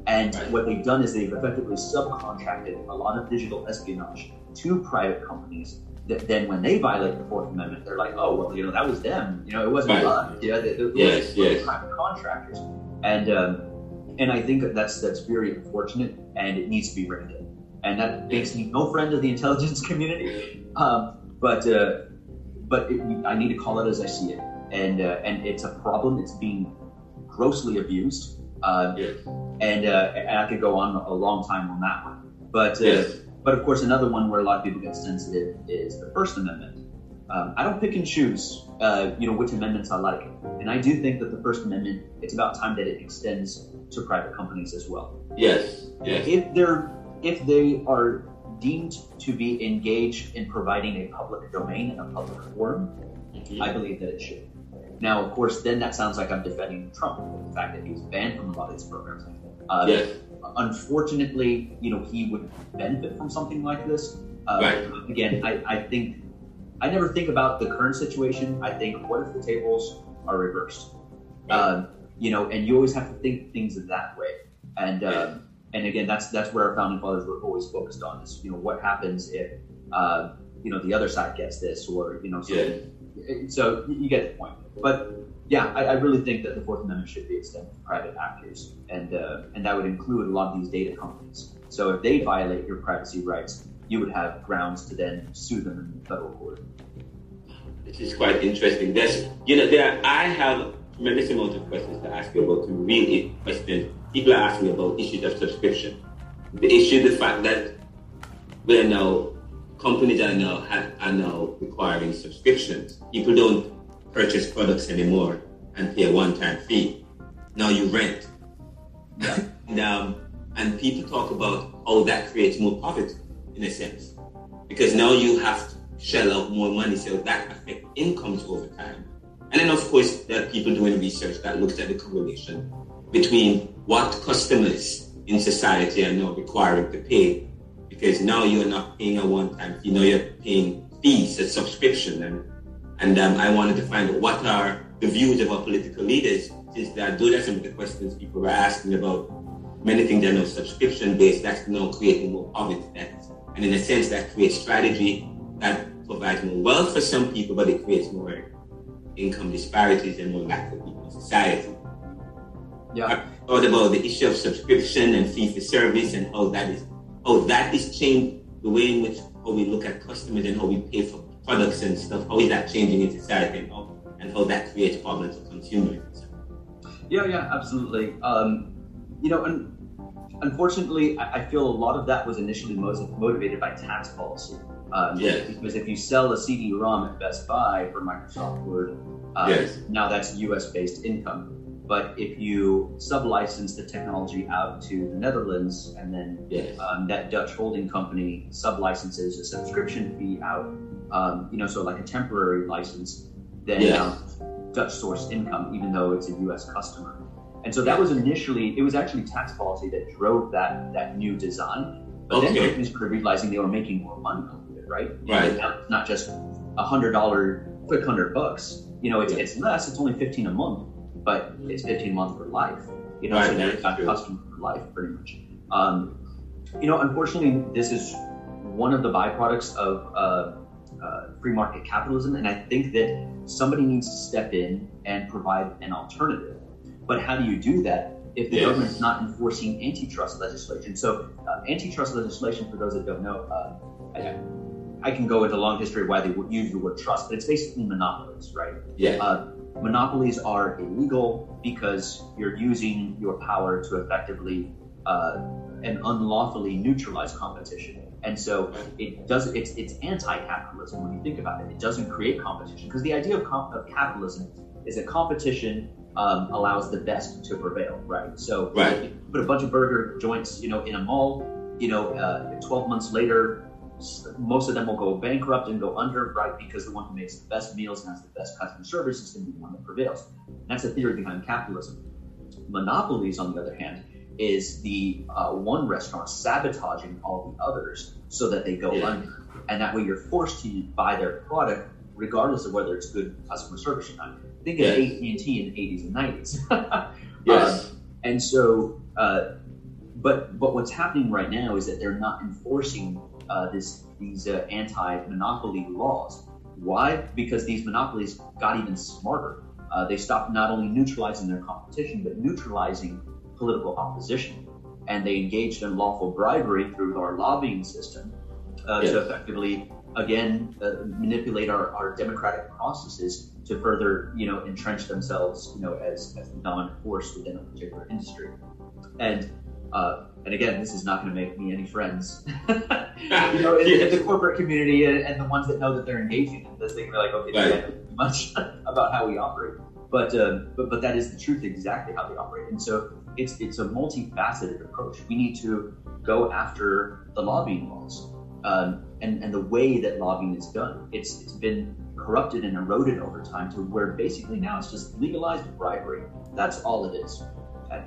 And what they've done is they've effectively subcontracted a lot of digital espionage to private companies that then when they violate the Fourth Amendment, they're like, oh, well, that was them. It wasn't us. They're private contractors. And I think that's very unfortunate, and it needs to be reined in. And that makes me no friend of the intelligence community. But I need to call it as I see it. And it's a problem. It's being grossly abused. And I could go on a long time on that one. But of course, another one where a lot of people get sensitive is the First Amendment. I don't pick and choose, which amendments I like. And I do think that the First Amendment, it's about time that it extends to private companies as well. Yes. If they are deemed to be engaged in providing a public domain and a public forum, I believe that it should. Now, of course, then that sounds like I'm defending Trump, the fact that he was banned from a lot of these programs. Unfortunately, he would benefit from something like this. Again, I never think about the current situation. I think, what if the tables are reversed? And you always have to think things that way. And again, that's where our founding fathers were always focused on is, what happens if, the other side gets this, or, so you get the point. But yeah, I really think that the Fourth Amendment should be extended to private actors, and that would include a lot of these data companies. So if they violate your privacy rights, you would have grounds to then sue them in federal court. This is quite interesting. I have a tremendous amount of questions to ask you about, some real questions. People are asking about issues of subscription. The fact that companies are now requiring subscriptions. People don't purchase products anymore and pay a one-time fee. Now you rent. And people talk about how that creates more profit in a sense, because now you have to shell out more money, so that affects incomes over time. And then of course there are people doing research that looks at the correlation between what customers in society are now requiring to pay, because now you're not paying a one-time fee, now you're paying fees, a subscription. And I wanted to find out what are the views of our political leaders, since those are some of the questions people were asking about. Many things are now subscription-based, that's now creating more poverty. And in a sense, that creates strategy that provides more wealth for some people, but it creates more income disparities and more lack of people in society. I thought about the issue of subscription and fee for service and how that is changed the way in which how we look at customers and how we pay for products and stuff. How is that changing in society, and how that creates problems for consumers? Yeah, absolutely. Unfortunately, I feel a lot of that was initially motivated by tax policy. Because if you sell a CD-ROM at Best Buy for Microsoft Word, now that's US-based income. But if you sub-license the technology out to the Netherlands, and then that Dutch holding company sub-licenses a subscription fee out, so like a temporary license, then Dutch sourced income, even though it's a US customer. And so that was it was actually tax policy that drove that new design. But then companies started realizing they were making more money off of it, right? And now it's not just $100, quick $100. It's less. It's only $15 a month, but it's $15 a month for life. So now you've got a customer for life, pretty much. Unfortunately, this is one of the byproducts of free market capitalism, and I think that somebody needs to step in and provide an alternative. But how do you do that if the government's not enforcing antitrust legislation? So antitrust legislation, for those that don't know, I can go into a long history of why they would use the word trust, but it's basically monopolies, right? Monopolies are illegal because you're using your power to effectively and unlawfully neutralize competition. And so it's anti-capitalism when you think about it. It doesn't create competition, because the idea of capitalism is that competition allows the best to prevail, right? So if you put a bunch of burger joints, in a mall, 12 months later, most of them will go bankrupt and go under, right? Because the one who makes the best meals and has the best customer service is going to be the one that prevails. And that's the theory behind capitalism. Monopolies, on the other hand, is the one restaurant sabotaging all the others so that they go under. And that way you're forced to buy their product regardless of whether it's good customer service or not. Think of AT&T in the 80s and 90s. Yes. And so, but what's happening right now is that they're not enforcing these anti-monopoly laws. Why? Because these monopolies got even smarter. They stopped not only neutralizing their competition, but neutralizing political opposition. And they engaged in lawful bribery through our lobbying system to effectively, again, manipulate our democratic processes to further, entrench themselves, as the dominant force within a particular industry. And again, this is not going to make me any friends, in the corporate community and the ones that know that they're engaging in this. They can be like, okay, they don't know too much about how we operate, but that is the truth, exactly how they operate. And so it's a multifaceted approach. We need to go after the lobbying laws, and the way that lobbying is done. It's been corrupted and eroded over time to where basically now it's just legalized bribery. That's all it is.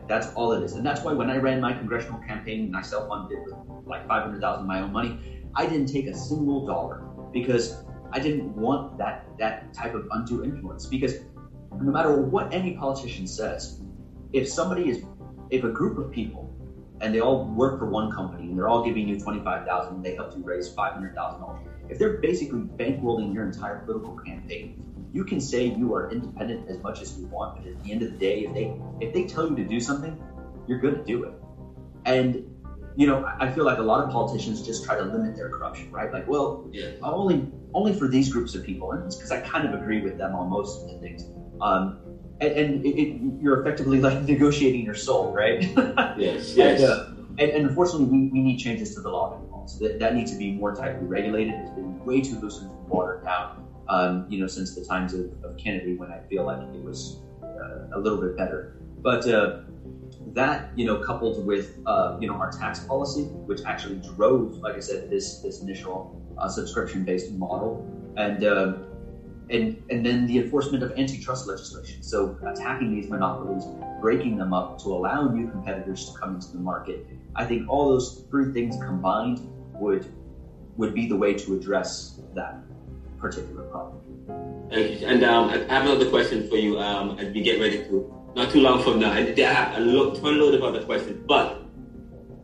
That's all it is. And that's why when I ran my congressional campaign and I self-funded with like $500,000 of my own money, I didn't take a single dollar because I didn't want that type of undue influence. Because no matter what any politician says, if a group of people and they all work for one company and they're all giving you $25,000 and they help you raise $500,000, if they're basically bankrolling your entire political campaign, you can say you are independent as much as you want, but at the end of the day, if they tell you to do something, you're going to do it. And I feel like a lot of politicians just try to limit their corruption, right? Like, well, only for these groups of people, and it's because I kind of agree with them on most of the things. You're effectively like negotiating your soul, right? Yes. And unfortunately, we need changes to the lobbying laws. That needs to be more tightly regulated. It's been way too loose and watered down. Since the times of Kennedy, when I feel like it was a little bit better. But that, coupled with, our tax policy, which actually drove, like I said, this initial subscription-based model, and then the enforcement of antitrust legislation. So attacking these monopolies, breaking them up to allow new competitors to come into the market. I think all those three things combined would be the way to address that particular problem. Thank you. And I have another question for you as we get ready to, not too long from now. I have a ton load of other questions, but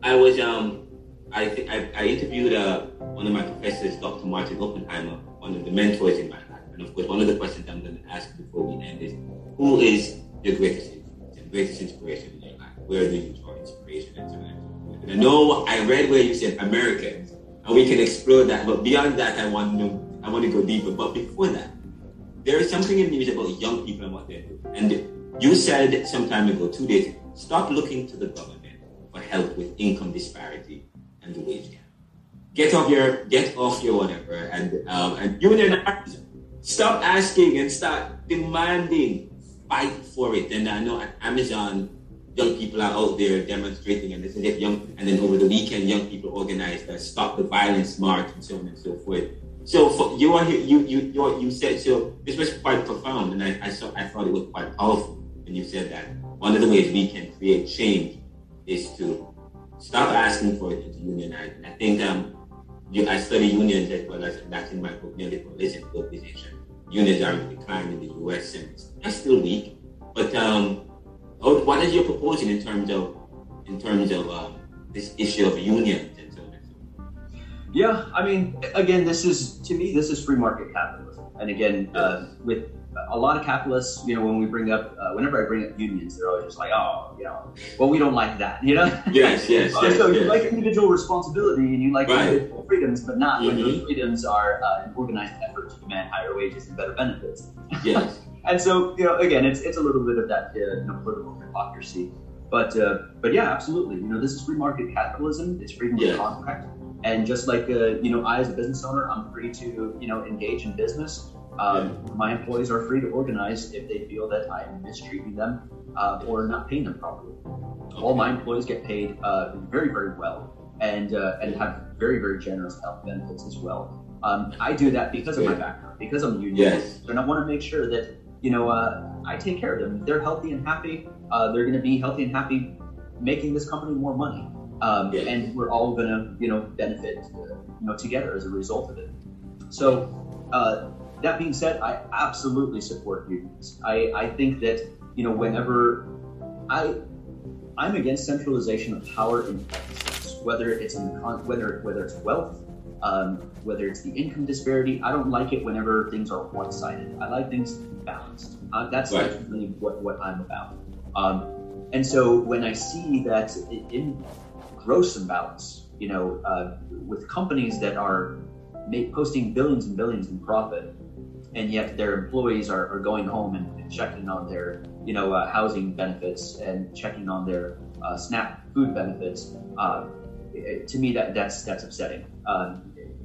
I was I interviewed one of my professors, Dr. Martin Oppenheimer, one of the mentors in my life. And of course, one of the questions I'm going to ask before we end is, who is your greatest influence and greatest inspiration in your life? Where do you draw inspiration and so on? And I know I read where you said Americans, and we can explore that. But beyond that, I want to go deeper. But before that, there is something in news about young people and what they do. And you said some time ago, 2 days ago, stop looking to the government for help with income disparity and the wage gap. Get off your whatever and unionize. Stop asking and start demanding. Fight for it. And I know at Amazon, young people are out there demonstrating, and and then over the weekend, young people organized a Stop the Violence March and so on and so forth. So for you said, so this was quite profound, and I thought it was quite powerful when you said that one of the ways we can create change is to stop asking for it and to unionize. And I think I study unions as well as that's in my book, Neoliberalism, Globalization. Unions are in decline in the U.S. and they're still weak. But what is your proposal in terms of this issue of unions and so on and so on? Yeah, I mean, again, this is free market capitalism. And again, with a lot of capitalists, when we bring up, whenever I bring up unions, they're always just like, well, we don't like that, Yes. So you like individual responsibility and you like individual freedoms, but not when those freedoms are an organized effort to demand higher wages and better benefits. Yes. And so, again, it's a little bit of that political hypocrisy. But yeah, absolutely. This is free market capitalism. It's freedom of contract. And just like, I as a business owner, I'm free to, engage in business. My employees are free to organize if they feel that I am mistreating them or not paying them properly. All my employees get paid very, very well. and have very, very generous health benefits as well. I do that because of my background, because I'm a union, and I want to make sure that I take care of them. If they're healthy and happy, they're going to be healthy and happy, making this company more money, and we're all going to benefit together as a result of it. So that being said, I absolutely support unions. I think that whenever I'm against centralization of power in business, whether it's whether it's wealth, whether it's the income disparity. I don't like it whenever things are one-sided. I like things to be balanced. That's really what I'm about. And so when I see that in gross imbalance, with companies that are posting billions and billions in profit, and yet their employees are going home and checking on their housing benefits and checking on their SNAP food benefits, to me that's upsetting.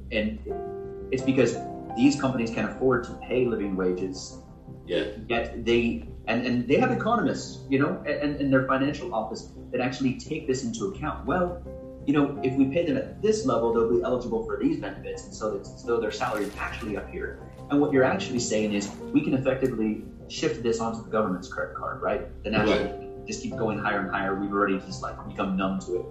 And it's because these companies can afford to pay living wages. Yet they have economists, and their financial office that actually take this into account. Well, if we pay them at this level, they'll be eligible for these benefits, and so their salary is actually up here. And what you're actually saying is we can effectively shift this onto the government's credit card, right? The national just keep going higher and higher. We've already just become numb to it.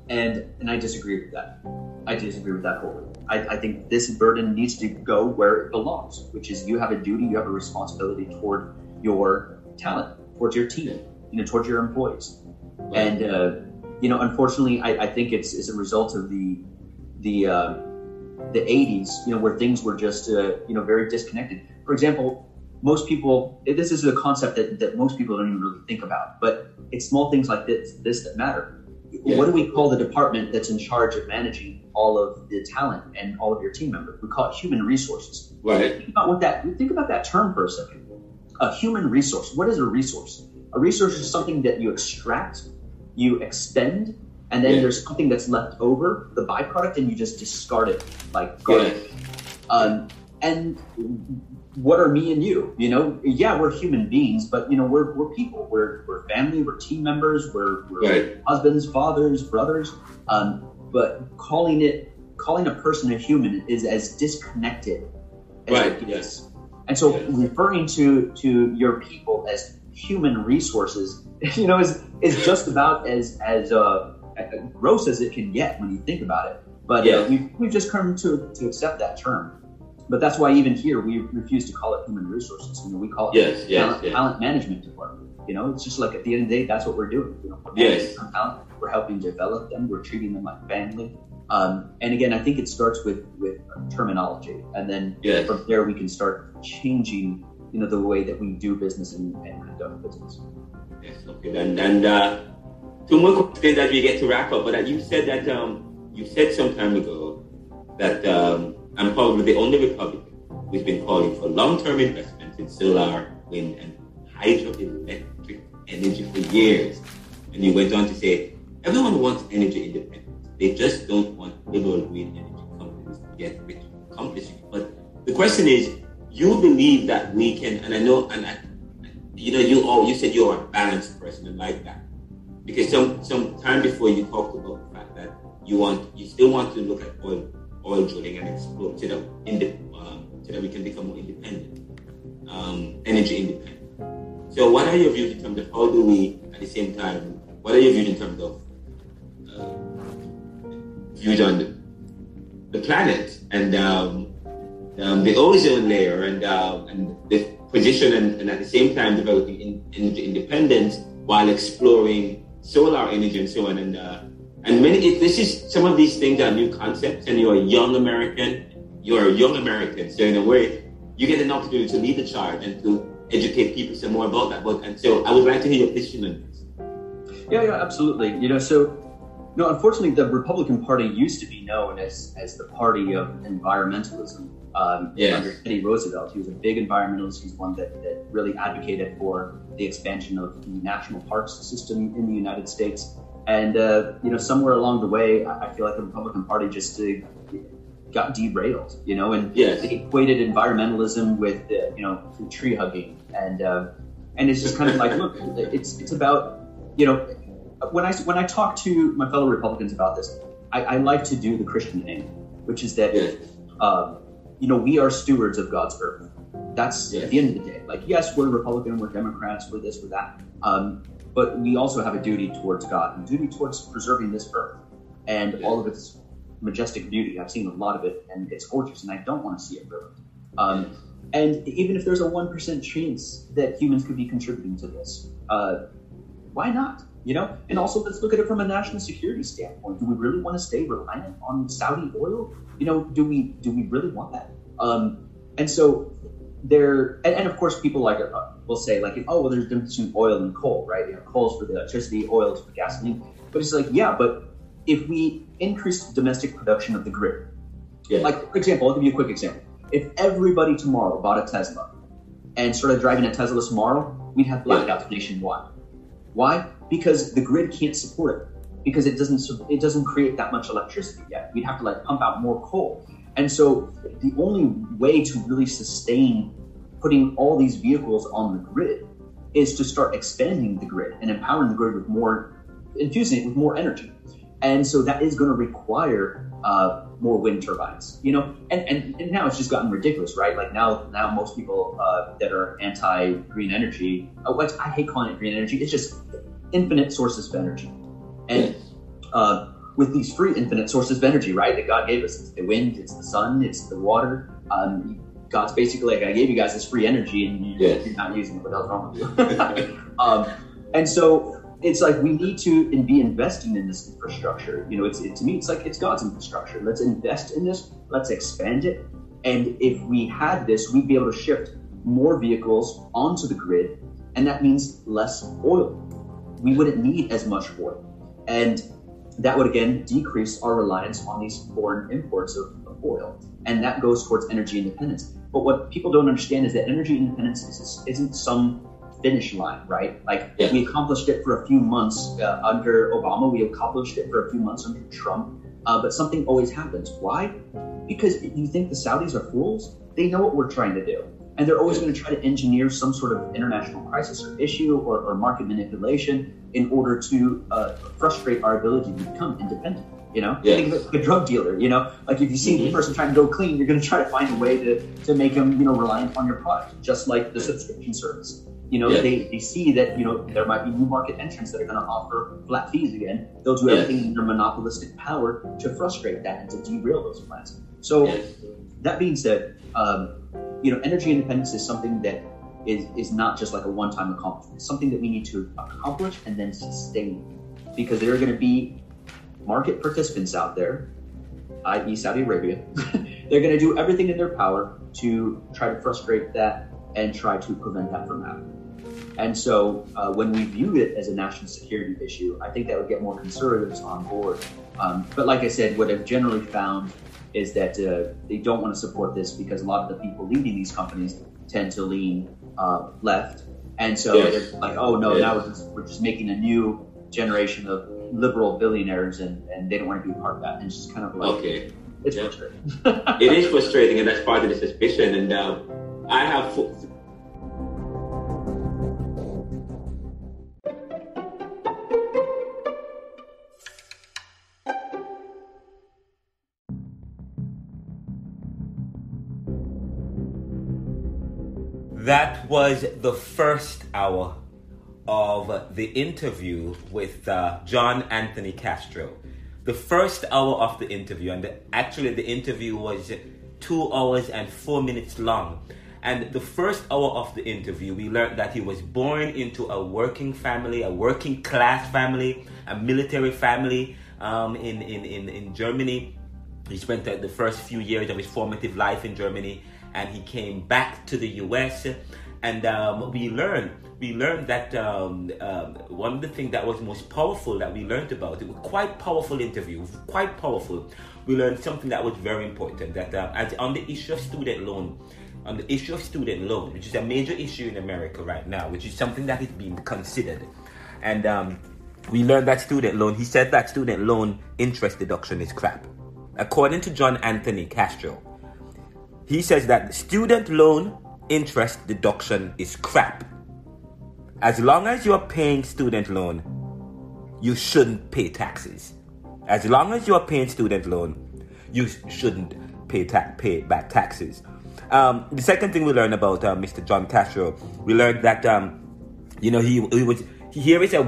And I disagree with that. I disagree with that wholly. I think this burden needs to go where it belongs, which is you have a duty, you have a responsibility toward your talent, towards your team, towards your employees. And unfortunately, I think it's a result of the 80s, where things were just very disconnected. For example, most people, this is a concept that most people don't even really think about, but it's small things like this that matter. What do we call the department that's in charge of managing all of the talent and all of your team members? We call it human resources. Right. Think about that term for a second. A human resource. What is a resource? A resource is something that you extract, you expend, and then there's something that's left over, the byproduct, and you just discard it like garbage. And what are me and you? We're human beings, but we're people. We're family. We're team members. We're husbands, fathers, brothers. But calling a person a human is as disconnected as it is. And so referring to your people as human resources, is just about as gross as it can get when you think about it. But we've just come to accept that term. But that's why even here we refuse to call it human resources. We call it talent management department. It's just like at the end of the day, that's what we're doing. We're managing talent, we're helping develop them, we're treating them like family. And again, I think it starts with terminology, and then from there we can start changing, the way that we do business and conduct business. Yes, okay. And two more questions as we get to wrap up. But you said that you said some time ago that I'm probably the only Republican who's been calling for long-term investments in solar, wind, and hydroelectric energy for years. And you went on to say, everyone wants energy independence. They just don't want liberal green energy companies to get rich and accomplish it. But the question is, you believe that we can, and I know, you said you're a balanced person and like that. Because some time before you talked about the fact that you still want to look at oil drilling and explore so that we can become more independent, energy independent. So what are your views in terms of how do we, at the same time, what are your views in terms of views on the planet and the ozone layer and the position and at the same time developing energy independence while exploring solar energy and so on and many, this is some of these things are new concepts, and you're a young American, so in a way, you get an opportunity to lead the charge and to educate people some more about that. And so I would like to hear your position on this. Yeah, absolutely. Unfortunately, the Republican Party used to be known as the party of environmentalism. Under Teddy Roosevelt, he was a big environmentalist. He's one that really advocated for the expansion of the national parks system in the United States. And, somewhere along the way, I feel like the Republican Party just got derailed, and they equated environmentalism with, tree hugging. And it's just kind of like, look, it's about, when I talk to my fellow Republicans about this, I like to do the Christian angle, which is that we are stewards of God's earth. That's at the end of the day. Like, yes, we're Republican, we're Democrats, we're this, we're that, but we also have a duty towards God and a duty towards preserving this earth and all of its majestic beauty. I've seen a lot of it, and it's gorgeous, and I don't want to see it ruined. And even if there's a 1% chance that humans could be contributing to this, why not? And also let's look at it from a national security standpoint. Do we really want to stay reliant on Saudi oil? Do we really want that? And so and of course people will say there's a difference between oil and coal, right? Coal's for the electricity, oil's for gasoline. But it's but if we increase domestic production of the grid, for example, I'll give you a quick example. If everybody tomorrow bought a Tesla and started driving a Tesla tomorrow, we'd have blackouts nationwide. Why? Because the grid can't support it. Because it doesn't create that much electricity yet. We'd have to pump out more coal. And so the only way to really sustain putting all these vehicles on the grid is to start expanding the grid and empowering the grid infusing it with more energy. And so that is going to require more wind turbines, and now it's just gotten ridiculous, right? Now most people that are anti-green energy, I hate calling it green energy. It's just infinite sources of energy. And with these free infinite sources of energy, right, that God gave us, it's the wind, it's the sun, it's the water. God's basically I gave you guys this free energy and you're not using it. What the hell's wrong with you? And so it's we need to be investing in this infrastructure. To me, it's God's infrastructure. Let's invest in this. Let's expand it. And if we had this, we'd be able to shift more vehicles onto the grid. And that means less oil. We wouldn't need as much oil. And that would, again, decrease our reliance on these foreign imports of oil. And that goes towards energy independence. But what people don't understand is that energy independence isn't some finish line, right? We accomplished it for a few months under Obama. We accomplished it for a few months under Trump. But something always happens. Why? Because you think the Saudis are fools? They know what we're trying to do. And they're always going to try to engineer some sort of international crisis or issue or market manipulation in order to frustrate our ability to become independent. Think of it like a drug dealer. If you see the person trying to go clean, you're going to try to find a way to make them, reliant on your product, just like the subscription service. They see that, there might be new market entrants that are going to offer flat fees again. They'll do everything in their monopolistic power to frustrate that and to derail those plans. So that being said, energy independence is something that is not just a one-time accomplishment. It's something that we need to accomplish and then sustain, because there are going to be market participants out there, i.e. Saudi Arabia. They're going to do everything in their power to try to frustrate that and try to prevent that from happening. And so when we view it as a national security issue, I think that would get more conservatives on board. But like I said, what I've generally found is that they don't want to support this because a lot of the people leading these companies tend to lean left. And so they're now we're just making a new generation of liberal billionaires, and they don't want to be a part of that. And it's just kind of it's frustrating. It is frustrating, and that's part of the suspicion. And I have... That was the first hour of the interview with John Anthony Castro. The first hour of the interview, and actually the interview was 2 hours and 4 minutes long. And the first hour of the interview, we learned that he was born into a working family, a working class family, a military family in Germany. He spent the first few years of his formative life in Germany, and he came back to the U.S. And we learned that one of the things that was most powerful that we learned about, it was quite powerful interview, quite powerful. We learned something that was very important, that as on the issue of student loan, which is a major issue in America right now, which is something that is being considered. And we learned that student loan, he said that student loan interest deduction is crap. According to John Anthony Castro, he says that student loan interest deduction is crap. As long as you're paying student loan, you shouldn't pay taxes. As long as you're paying student loan, you shouldn't pay back taxes. The second thing we learned about Mr. John Castro, we learned that here is a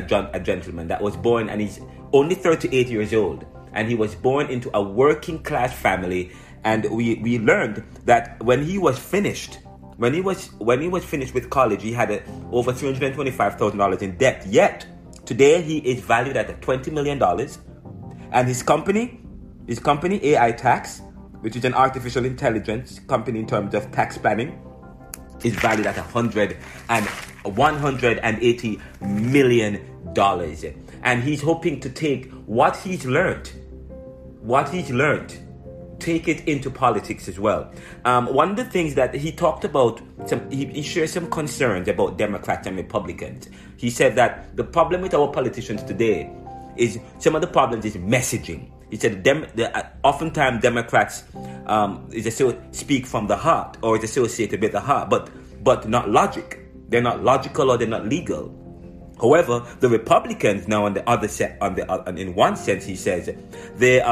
gentleman that was born, and he's only 38 years old, and he was born into a working class family. And we learned that when he was finished with college, he had over $325,000 in debt. Yet today he is valued at $20 million, and his company AI Tax, which is an artificial intelligence company in terms of tax planning, is valued at $180 million. And he's hoping to take what he's learned, take it into politics as well. One of the things that he talked about, he shared some concerns about Democrats and Republicans. He said that the problem with our politicians today is some of the problems is messaging. He said oftentimes Democrats speak from the heart, or is associated with the heart, but not logic. They're not logical, or they're not legal. However, the Republicans now in one sense, he says, they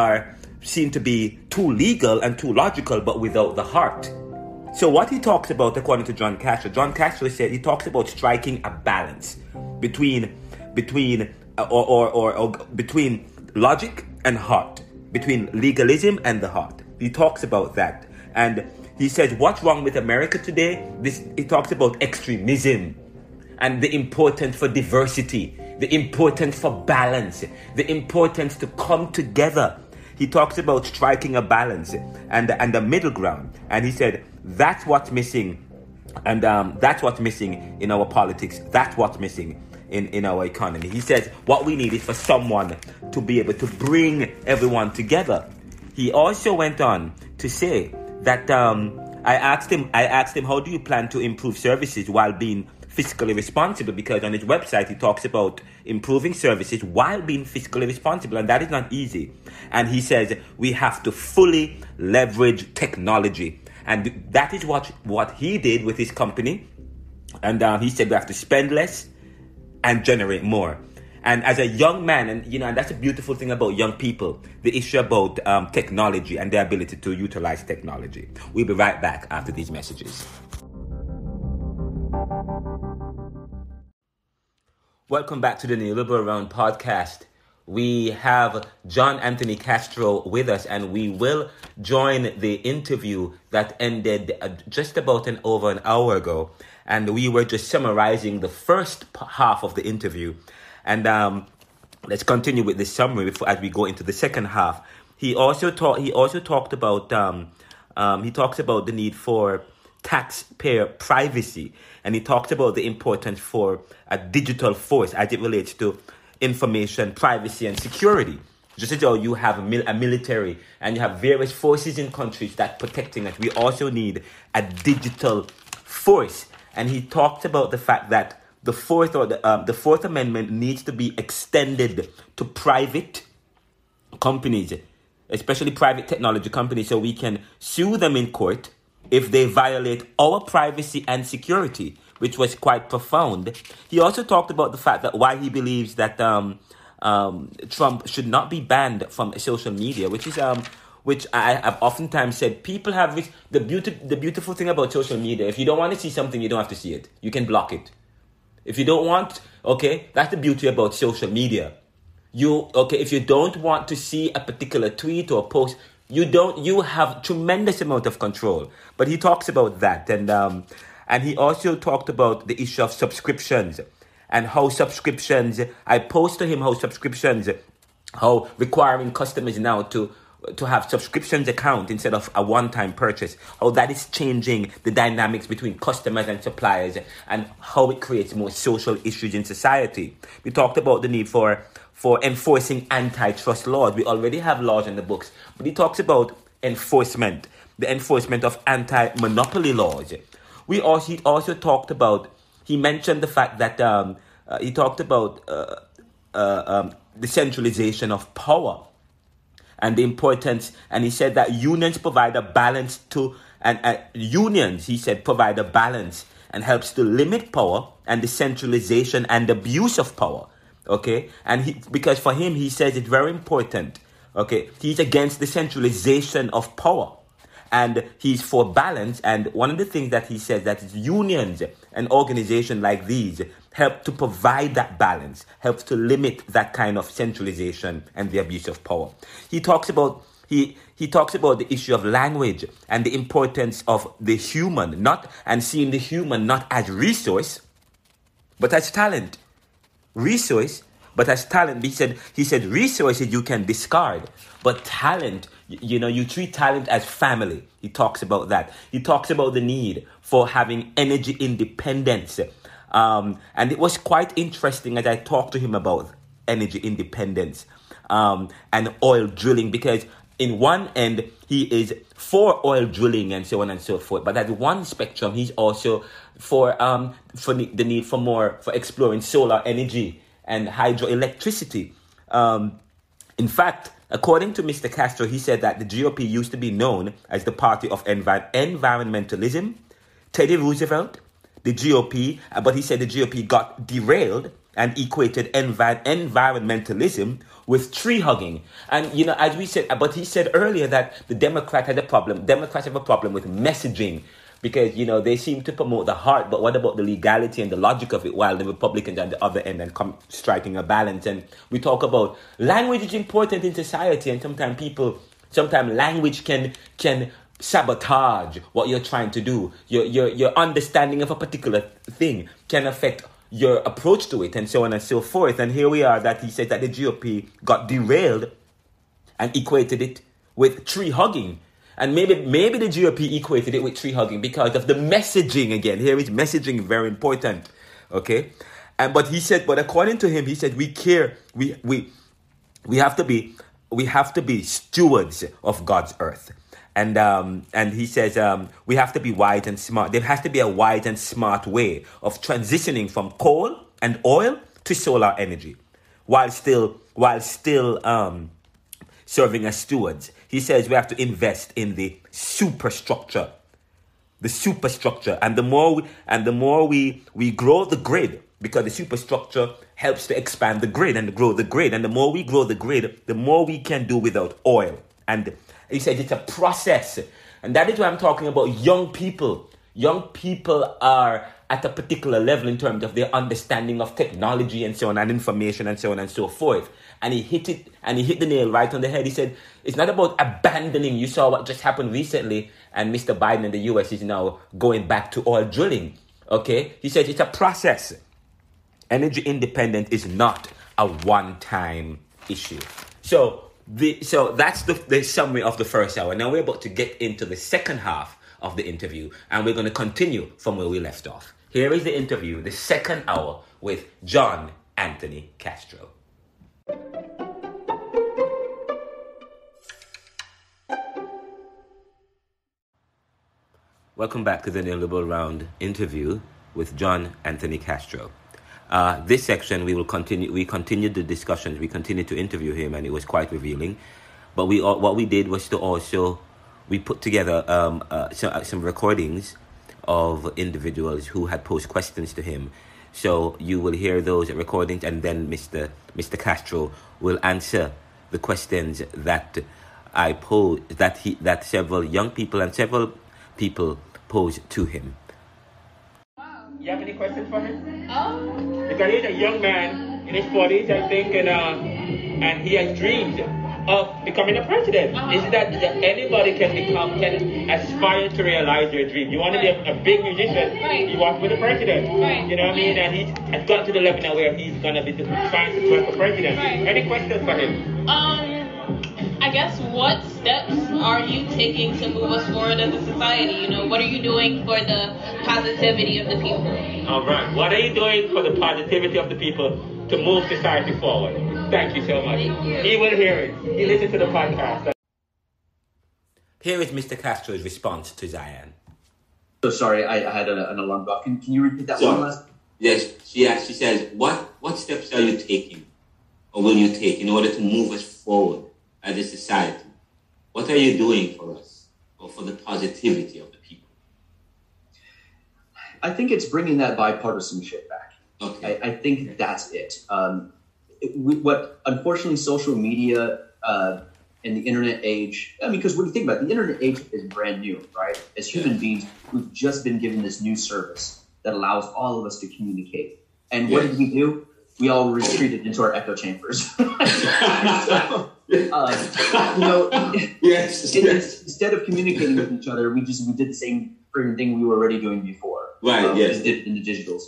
seem to be too legal and too logical, but without the heart. So what he talks about, according to John Castro said he talks about striking a balance between logic and heart, between legalism and the heart. He talks about that, and he says, what's wrong with America today? He talks about extremism and the importance for diversity, the importance for balance, the importance to come together. He talks about striking a balance and the middle ground. And he said, that's what's missing. And that's what's missing in our politics. That's what's missing in our economy. He says, what we need is for someone to be able to bring everyone together. He also went on to say that I asked him, how do you plan to improve services while being fiscally responsible? Because on his website, he talks about improving services while being fiscally responsible, and that is not easy. And he says we have to fully leverage technology, and that is what he did with his company. And he said we have to spend less and generate more. And as a young man, and that's a beautiful thing about young people, the issue about technology and their ability to utilize technology. We'll be right back after these messages. Welcome back to the Neoliberal Round podcast. We have John Anthony Castro with us, and we will join the interview that ended just about over an hour ago. And we were just summarizing the first half of the interview. And let's continue with this summary as we go into the second half. He also talked about he talks about the need for taxpayer privacy, and he talks about the importance for a digital force as it relates to information privacy and security. Just as though you have a military and you have various forces in countries that protecting us, we also need a digital force. And he talked about the fact that the Fourth Amendment needs to be extended to private companies, especially private technology companies, so we can sue them in court if they violate our privacy and security, which was quite profound. He also talked about the fact that why he believes that Trump should not be banned from social media, which I have oftentimes said, people have the beautiful thing about social media. If you don't want to see something, you don't have to see it. You can block it. If you don't want, that's the beauty about social media. If you don't want to see a particular tweet or post, you have tremendous amount of control. But he talks about that, and he also talked about the issue of subscriptions and how subscriptions. I posed to him how requiring customers now to have subscriptions account instead of a one-time purchase, how that is changing the dynamics between customers and suppliers, and how it creates more social issues in society. We talked about the need for enforcing antitrust laws. We already have laws in the books, but he talks about the enforcement of anti-monopoly laws. He also talked about, he mentioned the fact that he talked about the centralization of power and the importance, and he said that unions provide a balance provide a balance and helps to limit power and the centralization and abuse of power. Okay, and because for him, he says it's very important. Okay, he's against the centralization of power, and he's for balance. And one of the things that he says that is unions and organizations like these help to provide that balance, helps to limit that kind of centralization and the abuse of power. He talks about the issue of language and the importance of the human, and seeing the human not as resource, but as talent. Resource, but as talent. He said resources you can discard, but talent, you treat talent as family. He talks about that. He talks about the need for having energy independence. And it was quite interesting as I talked to him about energy independence and oil drilling, because in one end, he is for oil drilling and so on and so forth. But at one spectrum, he's also for the need for exploring solar energy and hydroelectricity. In fact, according to Mr. Castro, he said that the GOP used to be known as the party of environmentalism. Teddy Roosevelt, the GOP, but he said the GOP got derailed and equated environmentalism with tree hugging. And, as we said, but he said earlier that the Democrats have a problem with messaging, because, they seem to promote the heart, but what about the legality and the logic of it, while the Republicans at the other end and come striking a balance. And we talk about language is important in society, and sometimes language can sabotage what you're trying to do. Your understanding of a particular thing can affect your approach to it, and so on and so forth. And here we are, that he said that the GOP got derailed and equated it with tree hugging. And maybe the GOP equated it with tree hugging because of the messaging again. Here is messaging very important. Okay? But according to him, he said we care, we have to be stewards of God's earth. And he says we have to be wise and smart. There has to be a wise and smart way of transitioning from coal and oil to solar energy, while still serving as stewards. He says we have to invest in the superstructure, and the more we grow the grid, because the superstructure helps to expand the grid and grow the grid, and the more we grow the grid, the more we can do without oil. And he said it's a process. And that is why I'm talking about young people. Young people are at a particular level in terms of their understanding of technology and so on, and information and so on and so forth. And he hit the nail right on the head. He said it's not about abandoning. You saw what just happened recently, and Mr. Biden in the US is now going back to oil drilling. Okay? He said it's a process. Energy independence is not a one-time issue. So that's the summary of the first hour. Now we're about to get into the second half of the interview, and we're going to continue from where we left off. Here is the interview, the second hour, with John Anthony Castro. Welcome back to the Neoliberal Round interview with John Anthony Castro. This section we continued the discussions. We continued to interview him, and it was quite revealing. But what we did was we put together some recordings of individuals who had posed questions to him. So you will hear those recordings, and then Mr. Castro will answer the questions that I posed, that several young people and several people posed to him. You have any questions for him? Because he's a young man in his 40s, I think, and he has dreams of becoming a president. Is it that anybody can aspire to realize your dream? You want to be a big musician, you want to be the president. You know what I mean? And he's has got to the level now where he's going to be trying to run for president. Any questions for him? I guess, what steps are you taking to move us forward as a society? What are you doing for the positivity of the people? All right. What are you doing for the positivity of the people to move society forward? Thank you so much. Thank you. He will hear it. He listened to the podcast. Here is Mr. Castro's response to Zion. So sorry, I had an alarm bell. Can you repeat that one last? Yes, she says, what steps are you taking, or will you take, in order to move us forward as a society? What are you doing for us, or for the positivity of the people? I think it's bringing that bipartisanship back. Okay. I think that's it. what unfortunately social media and the internet age, I mean, because when you think about it, the internet age is brand new, right? As human beings, we've just been given this new service that allows all of us to communicate. And what did we do? We all retreated into our echo chambers. Instead of communicating with each other, we did the same freaking thing we were already doing before. Right. Just did in the digital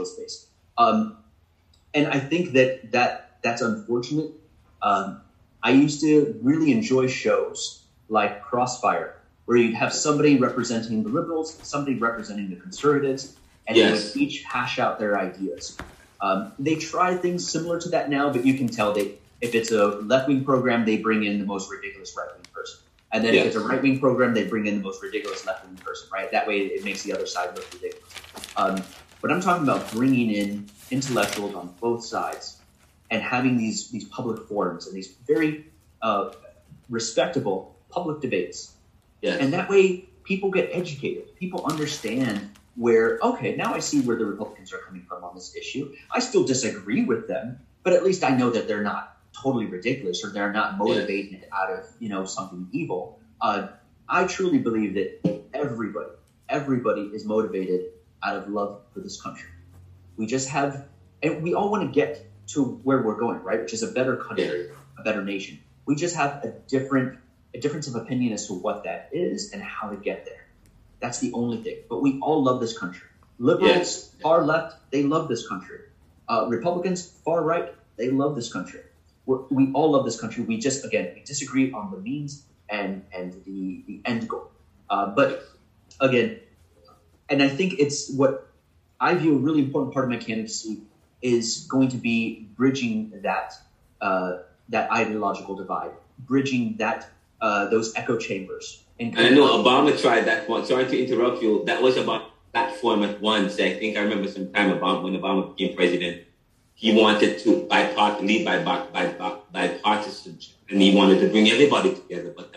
space. And I think that's unfortunate. I used to really enjoy shows like Crossfire, where you'd have somebody representing the liberals, somebody representing the conservatives, and they would each hash out their ideas. They try things similar to that now, but you can tell if it's a left-wing program, they bring in the most ridiculous right-wing person. And then if it's a right-wing program, they bring in the most ridiculous left-wing person, right? That way it makes the other side look ridiculous. But I'm talking about bringing in intellectuals on both sides and having these public forums and these very respectable public debates. Yes. And that way people get educated. People understand where, okay, now I see where the Republicans are coming from on this issue. I still disagree with them, but at least I know that they're not totally ridiculous or they're not motivated out of, something evil. I truly believe that everybody is motivated out of love for this country. We just have, and we all want to get to where we're going, right? Which is a better country, a better nation. We just have a difference of opinion as to what that is and how to get there. That's the only thing. But we all love this country. Liberals, far left, they love this country. Republicans, far right, they love this country. We all love this country. We just, again, we disagree on the means and the end goal. But again, and I think it's what I view a really important part of my candidacy is going to be bridging that ideological divide, bridging those echo chambers. And I know Obama tried that one. Sorry to interrupt you. That was about platform at once. I think I remember some time when Obama became president, he wanted to lead by bipartisanship, and he wanted to bring everybody together. But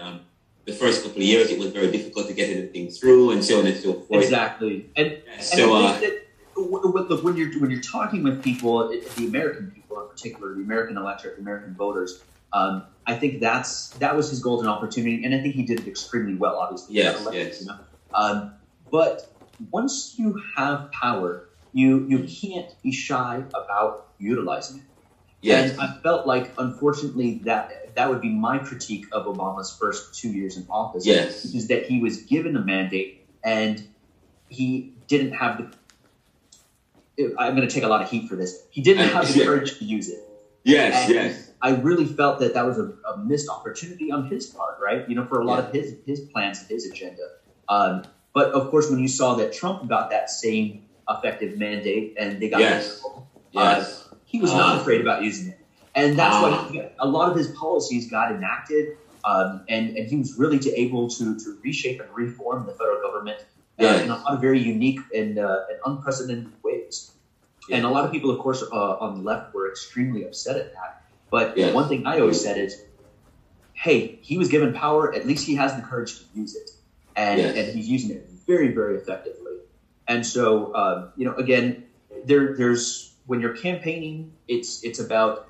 the first couple of years, it was very difficult to get anything through, and so on and so forth. Exactly. And I think that when you're talking with people, the American people in particular, the American electorate, the American voters, I think that was his golden opportunity, and I think he did it extremely well. Obviously, but once you have power, you can't be shy about utilizing it. Yes. And I felt like, unfortunately, that would be my critique of Obama's first 2 years in office. Yes. Which is that he was given a mandate and he didn't have I'm going to take a lot of heat for this. He didn't have the courage to use it. Yes, and yes. I really felt that was a missed opportunity on his part, right? For a lot of his plans and his agenda. But of course, when you saw that Trump got that same effective mandate and they got he was not afraid about using it. And that's why a lot of his policies got enacted. And he was really able to reshape and reform the federal government in a lot of very unique and unprecedented ways. Yeah. And a lot of people, of course, on the left were extremely upset at that. But one thing I always said is, hey, he was given power. At least he has the courage to use it. And he's using it very, very effectively. And so, again, there's when you're campaigning, it's about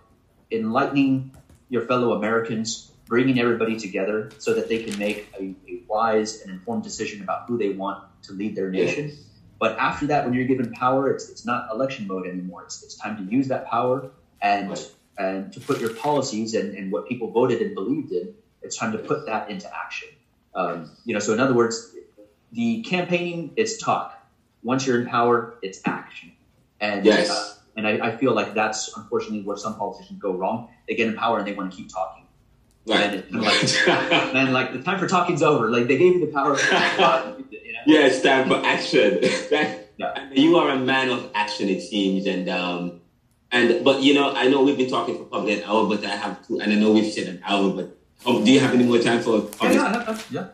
enlightening your fellow Americans, bringing everybody together so that they can make a wise and informed decision about who they want to lead their nation. Yes. But after that, when you're given power, it's not election mode anymore. It's time to use that power and to put your policies and what people voted and believed in. It's time to put that into action. So in other words, the campaigning is talk. Once you're in power, it's action. And and I feel like that's unfortunately where some politicians go wrong. They get in power and they want to keep talking. Right. And it's like the time for talking's over. Like they gave you the power. Yeah, it's time for action. You are a man of action, it seems, but I know we've been talking for probably an hour, but I have to, and I know we've said an hour, but do you have any more time for? Yeah.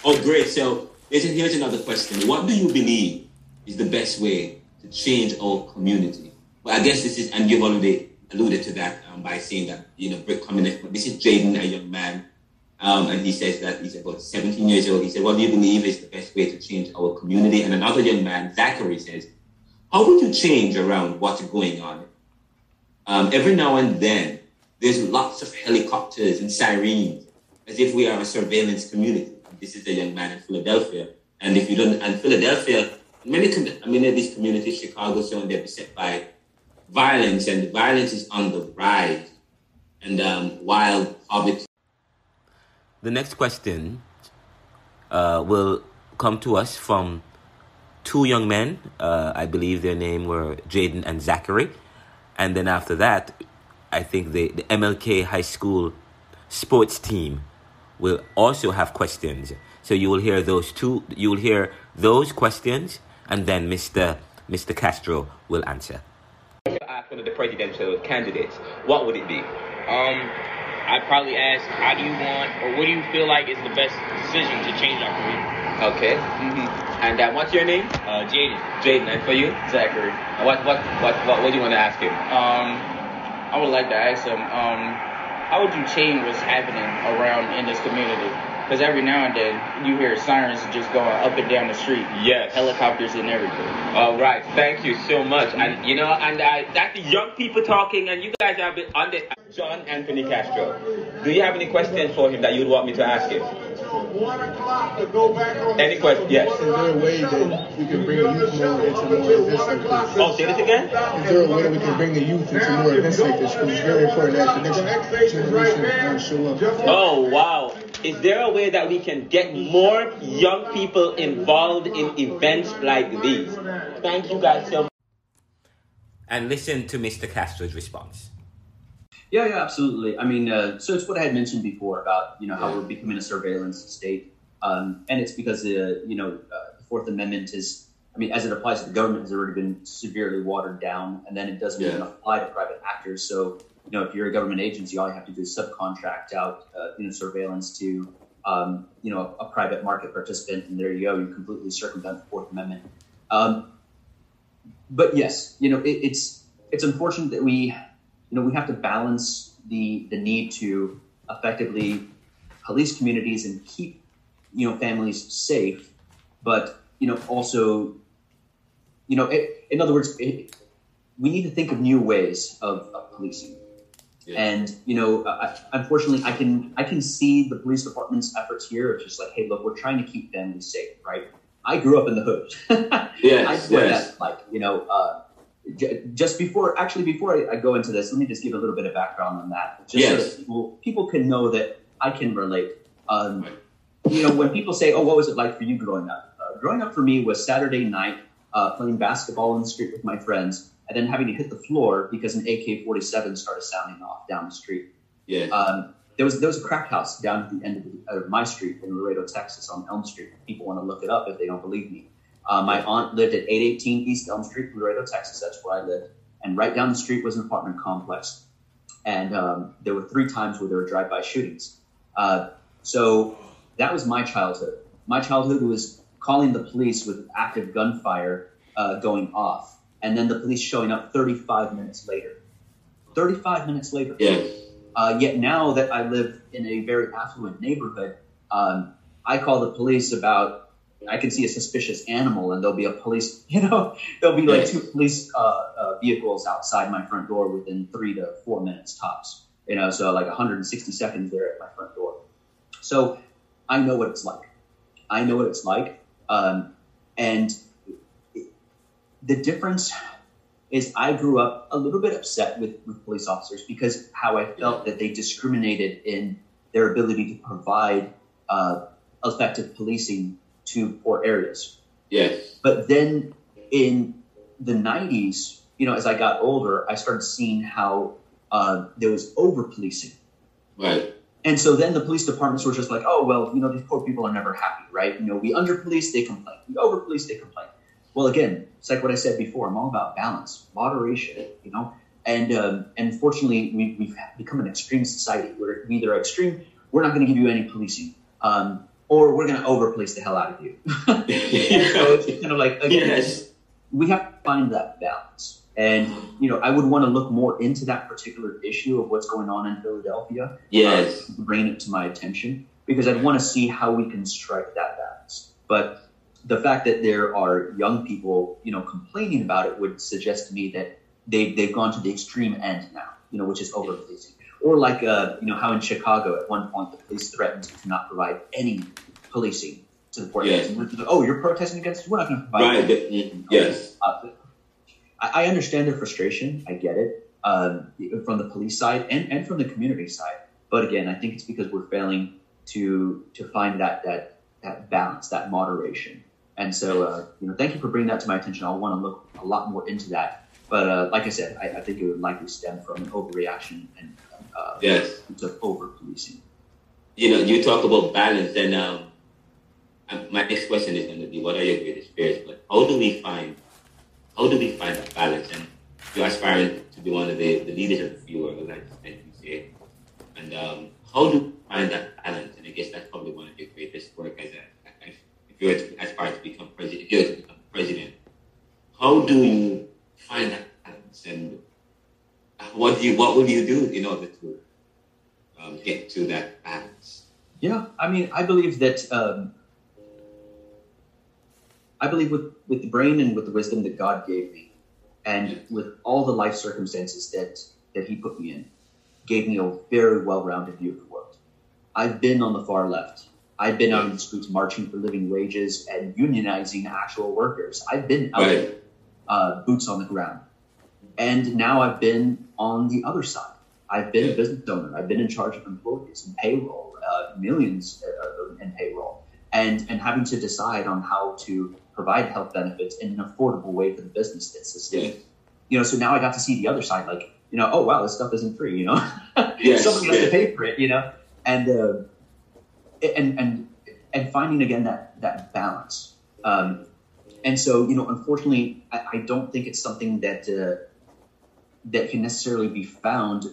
Oh, great. So here's another question. What do you believe is the best way to change our community? Well, I guess this is, and you've already alluded to that by saying that, Brick communist, but this is Jaden, a young man, and he says that he's about 17 years old. He said, what do you believe is the best way to change our community? And another young man, Zachary, says, how would you change around what's going on every now and then, there's lots of helicopters and sirens, as if we are a surveillance community. This is a young man in Philadelphia. And if you don't, and Philadelphia, many of these communities, Chicago, so on, they're beset by violence, and the violence is on the rise. And while poverty. The next question will come to us from two young men. I believe their name were Jaden and Zachary. And then after that, I think the MLK High School sports team will also have questions. So you will hear those questions, and then Mr. Castro will answer. Ask one of the presidential candidates, what would it be? I'd probably ask, how do you want, or what do you feel like is the best decision to change our community? Okay. Mm-hmm. And what's your name? Jaden. Jaden, and for you? Zachary. What do you want to ask him? I would like to ask him, how would you change what's happening around in this community? Because every now and then you hear sirens just going up and down the street. Yes. Helicopters and everything. All right. Thank you so much. And that's the young people talking, and you guys have been on the John Anthony Castro. Do you have any questions for him that you'd want me to ask him? 1 o'clock to go back on. Any question? Yes. Is there a way that we can bring the youth more into more events like this? Oh, say this again? Is there a way that we can bring the youth into more events like this? Because it's very important that the next generation show up. Oh, wow. Is there a way that we can get more young people involved in events like these? Thank you guys so much. And listen to Mr. Castro's response. Yeah, absolutely. I mean, so it's what I had mentioned before about, how we're becoming a surveillance state. And it's because, the Fourth Amendment is, as it applies to the government, has already been severely watered down. And then it doesn't even apply to private actors. So, if you're a government agency, all you have to do is subcontract out, surveillance to, a private market participant. And there you go. You completely circumvent the Fourth Amendment. But yes, it's unfortunate that we have to balance the need to effectively police communities and keep, families safe, but, also, in other words, we need to think of new ways of policing. Yeah. And, unfortunately, I can see the police department's efforts here. It's just like, hey, look, we're trying to keep families safe, right? I grew up in the hood. Yes, I know what that's like, just before I go into this, let me just give a little bit of background on that, just so that people can know that I can relate. When people say, "Oh, what was it like for you growing up?" Growing up for me was Saturday night playing basketball in the street with my friends, and then having to hit the floor because an AK-47 started sounding off down the street. Yeah. There was a crack house down at the end of my street in Laredo, Texas, on Elm Street. People want to look it up if they don't believe me. My aunt lived at 818 East Elm Street, Laredo, Texas. That's where I lived. And right down the street was an apartment complex. And there were 3 times where there were drive-by shootings. So that was my childhood. My childhood was calling the police with active gunfire going off. And then the police showing up 35 minutes later. 35 minutes later. Yeah. Yet now that I live in a very affluent neighborhood, I call the police about, I can see a suspicious animal and there'll be a police, there'll be like 2 police vehicles outside my front door within 3 to 4 minutes tops, so like 160 seconds there at my front door. So I know what it's like. And the difference is I grew up a little bit upset with police officers because how I felt that they discriminated in their ability to provide effective policing to poor areas. Yes. But then in the 90s, as I got older, I started seeing how there was over-policing. Right. And so then the police departments were just like, oh, well, these poor people are never happy, right? We under-police, they complain. We over-police, they complain. Well, again, it's like what I said before. I'm all about balance, moderation, And unfortunately, we've become an extreme society. We're either extreme, we're not going to give you any policing, or we're going to over-police the hell out of you. And so it's kind of like, again, we have to find that balance. And, I would want to look more into that particular issue of what's going on in Philadelphia. Yes. Bringing it to my attention, because I'd want to see how we can strike that balance. But the fact that there are young people, complaining about it would suggest to me that they've gone to the extreme end now, which is over policing. Or like how in Chicago at one point the police threatened to not provide any policing to the protesters. Yes. Oh, you're protesting against? We're not going to provide. Right. Yes. I understand their frustration. I get it from the police side and from the community side. But again, I think it's because we're failing to find that balance, that moderation. And so, thank you for bringing that to my attention. I'll want to look a lot more into that. But like I said, I think it would likely stem from an overreaction and to over-policing. You talk about balance, and my next question is going to be, what are your greatest fears? But how do we find that balance? And you're aspiring to be one of the leaders of the free world, like you say. And how do we find that balance? And I guess that's probably one of your greatest work if you're to aspire to become president. If you're to become president, how do you find that balance? And what will you do in order to get to that balance? Yeah, I mean, I believe that with the brain and with the wisdom that God gave me, and with all the life circumstances that He put me in, gave me a very well-rounded view of the world. I've been on the far left. I've been out in the streets marching for living wages and unionizing actual workers. I've been out boots on the ground. And now I've been on the other side. I've been a business owner. I've been in charge of employees and payroll, millions in payroll, and having to decide on how to provide health benefits in an affordable way for the business that's sustained. So now I got to see the other side, like, oh wow, this stuff isn't free, somebody has to pay for it, and finding again that balance. And so, unfortunately, I don't think it's something that can necessarily be found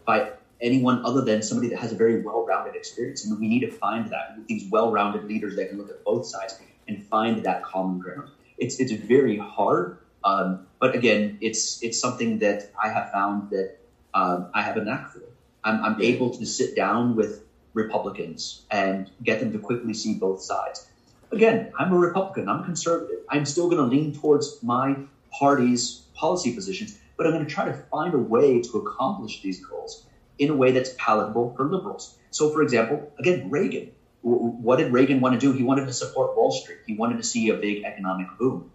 by anyone other than somebody that has a very well-rounded experience. And we need to find that with these well-rounded leaders that can look at both sides and find that common ground. It's very hard, but again, it's something that I have found that I have a knack for. I'm able to sit down with Republicans and get them to quickly see both sides. Again, I'm a Republican. I'm conservative. I'm still going to lean towards my party's policy positions, but I'm going to try to find a way to accomplish these goals in a way that's palatable for liberals. So, for example, again, Reagan. What did Reagan want to do? He wanted to support Wall Street. He wanted to see a big economic boom.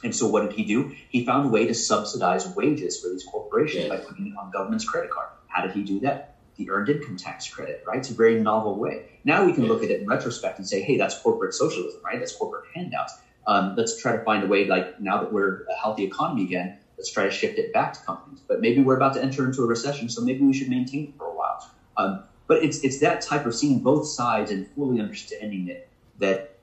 And so what did he do? He found a way to subsidize wages for these corporations by putting it on government's credit card. How did he do that? The earned income tax credit, right? It's a very novel way. Now we can look at it in retrospect and say, hey, that's corporate socialism, right? That's corporate handouts. Let's try to find a way, like now that we're a healthy economy again, let's try to shift it back to companies. But maybe we're about to enter into a recession, so maybe we should maintain it for a while. But it's that type of seeing both sides and fully understanding it that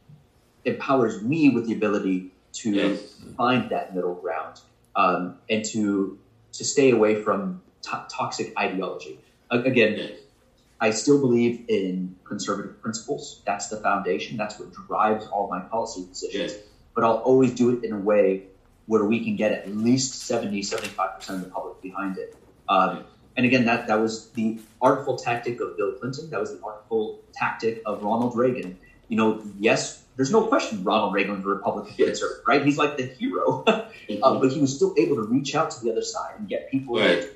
empowers me with the ability to find that middle ground and to stay away from toxic ideology. Again, I still believe in conservative principles. That's the foundation. That's what drives all my policy decisions. But I'll always do it in a way where we can get at least 70, 75% of the public behind it. And again, that was the artful tactic of Bill Clinton. That was the artful tactic of Ronald Reagan. Yes, there's no question Ronald Reagan was a Republican conservative, right? He's like the hero. But he was still able to reach out to the other side and get people. Right.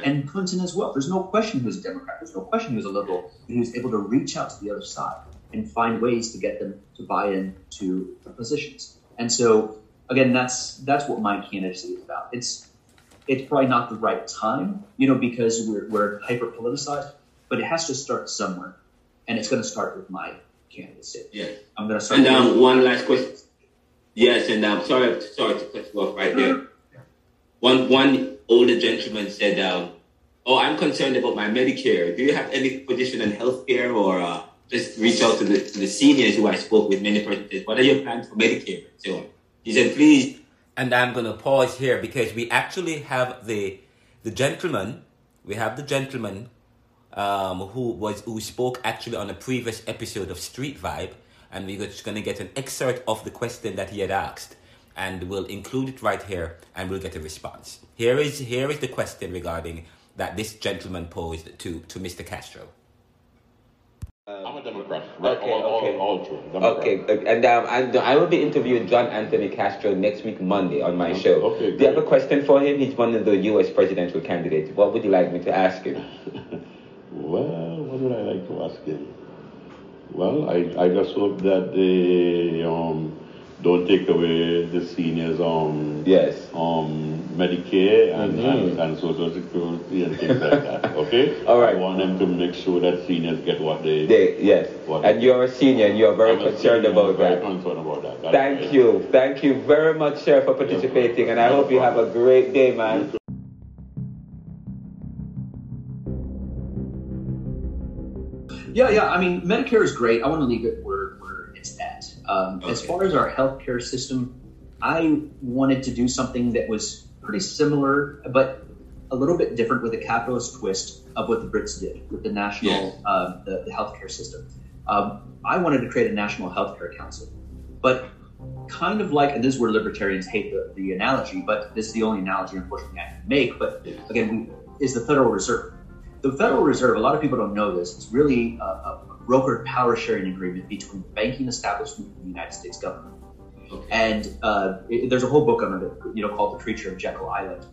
And Clinton as well. There's no question he was a Democrat. There's no question he was a liberal. But he was able to reach out to the other side and find ways to get them to buy into the positions. And so, again, that's what my candidacy is about. It's probably not the right time, because we're hyper-politicized, but it has to start somewhere. And it's going to start with my candidacy. I'm going to start. And one last question. Yes, and sorry to cut you off right there. One older gentleman said, I'm concerned about my Medicare. Do you have any position on healthcare, or just reach out to the seniors who I spoke with? Many persons, what are your plans for Medicare? So he said, please. And I'm going to pause here because we actually have the gentleman. We have the gentleman who spoke actually on a previous episode of Street Vibe, and we're just going to get an excerpt of the question that he had asked, and we'll include it right here, and we'll get a response. Here is the question regarding that this gentleman posed to Mr. Castro. I'm a Democrat. Okay, all true. Democrat. Okay, and I will be interviewing John Anthony Castro next week, Monday, on my show. Okay, do you have a question for him? He's one of the U.S. presidential candidates. What would you like me to ask him? Well, what would I like to ask him? Well, I just hope that they don't take away the seniors Medicare and Social Security and things like that. Okay? All right. I want them to make sure that seniors get what they and you're a senior and you're very concerned about that. Very concerned about that. Thank you very much, sir, for participating, and I hope you have a great day, man. Yeah. I mean, Medicare is great. I want to leave it where it's at. As far as our healthcare system, I wanted to do something that was pretty similar, but a little bit different with a capitalist twist of what the Brits did with the national, the healthcare system. I wanted to create a national healthcare council, but kind of like, and this is where libertarians hate the analogy, but this is the only analogy, unfortunately, I can make. But again, is the Federal Reserve. The Federal Reserve, a lot of people don't know this, it's really a brokered power sharing agreement between the banking establishment and the United States government. Okay. And there's a whole book on it, called The Creature of Jekyll Island.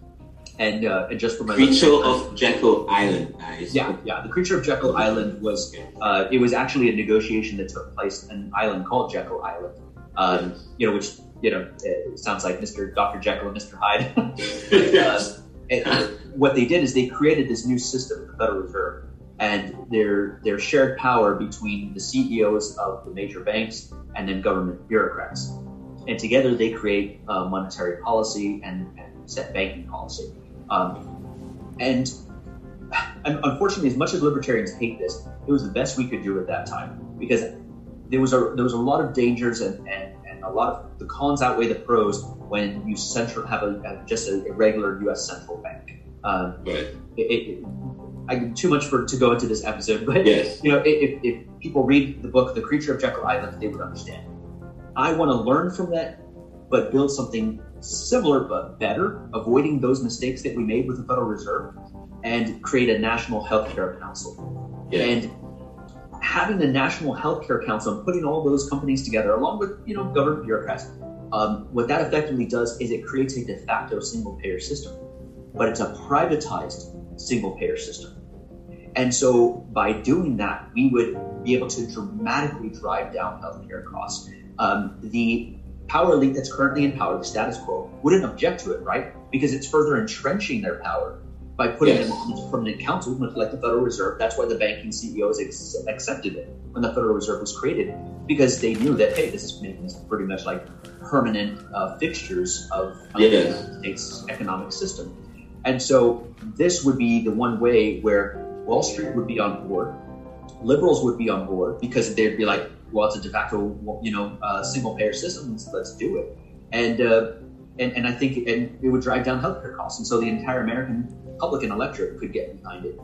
And just for my Creature of Jekyll Island, guys. Yeah. The Creature of Jekyll Island was it was actually a negotiation that took place on an island called Jekyll Island. Which it sounds like Dr. Jekyll and Mr. Hyde. What they did is they created this new system, the Federal Reserve, and their shared power between the CEOs of the major banks and then government bureaucrats. And together they create monetary policy and set banking policy. And unfortunately, as much as libertarians hate this, it was the best we could do at that time, because there was a lot of dangers and a lot of the cons outweigh the pros when you have just a regular U.S. central bank. Right. Too much to go into this episode, but yes. If people read the book The Creature of Jekyll Island, they would understand. I want to learn from that, but build something similar but better, avoiding those mistakes that we made with the Federal Reserve, and create a national healthcare council. Yeah. And having the National Healthcare Council and putting all those companies together, along with government bureaucrats, what that effectively does is it creates a de facto single-payer system, but it's a privatized single-payer system. And so by doing that, we would be able to dramatically drive down healthcare costs. The power elite that's currently in power, the status quo, wouldn't object to it, right? Because it's further entrenching their power by putting them on this permanent council, much like the Federal Reserve. That's why the banking CEOs accepted it when the Federal Reserve was created, because they knew that, hey, this is making this pretty much like permanent fixtures of the United States economic system. And so this would be the one way where Wall Street would be on board, liberals would be on board, because they'd be like, well, it's a de facto, single-payer system. Let's do it, and I think it would drive down healthcare costs, and so the entire American public and electorate could get behind it.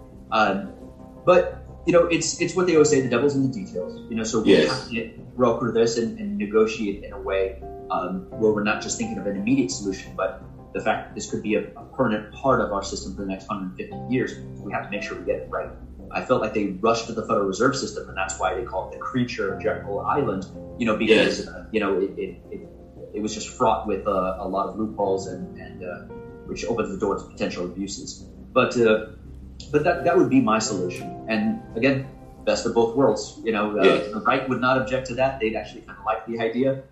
But it's what they always say: the devil's in the details. So we have to broker this and negotiate in a way where we're not just thinking of an immediate solution, but the fact that this could be a permanent part of our system for the next 150 years. We have to make sure we get it right. I felt like they rushed to the Federal Reserve System, and that's why they call it the Creature of Jekyll Island. Because it was just fraught with a lot of loopholes and which opens the door to potential abuses. But that would be my solution. And again, best of both worlds. The right would not object to that; they'd actually kind of like the idea.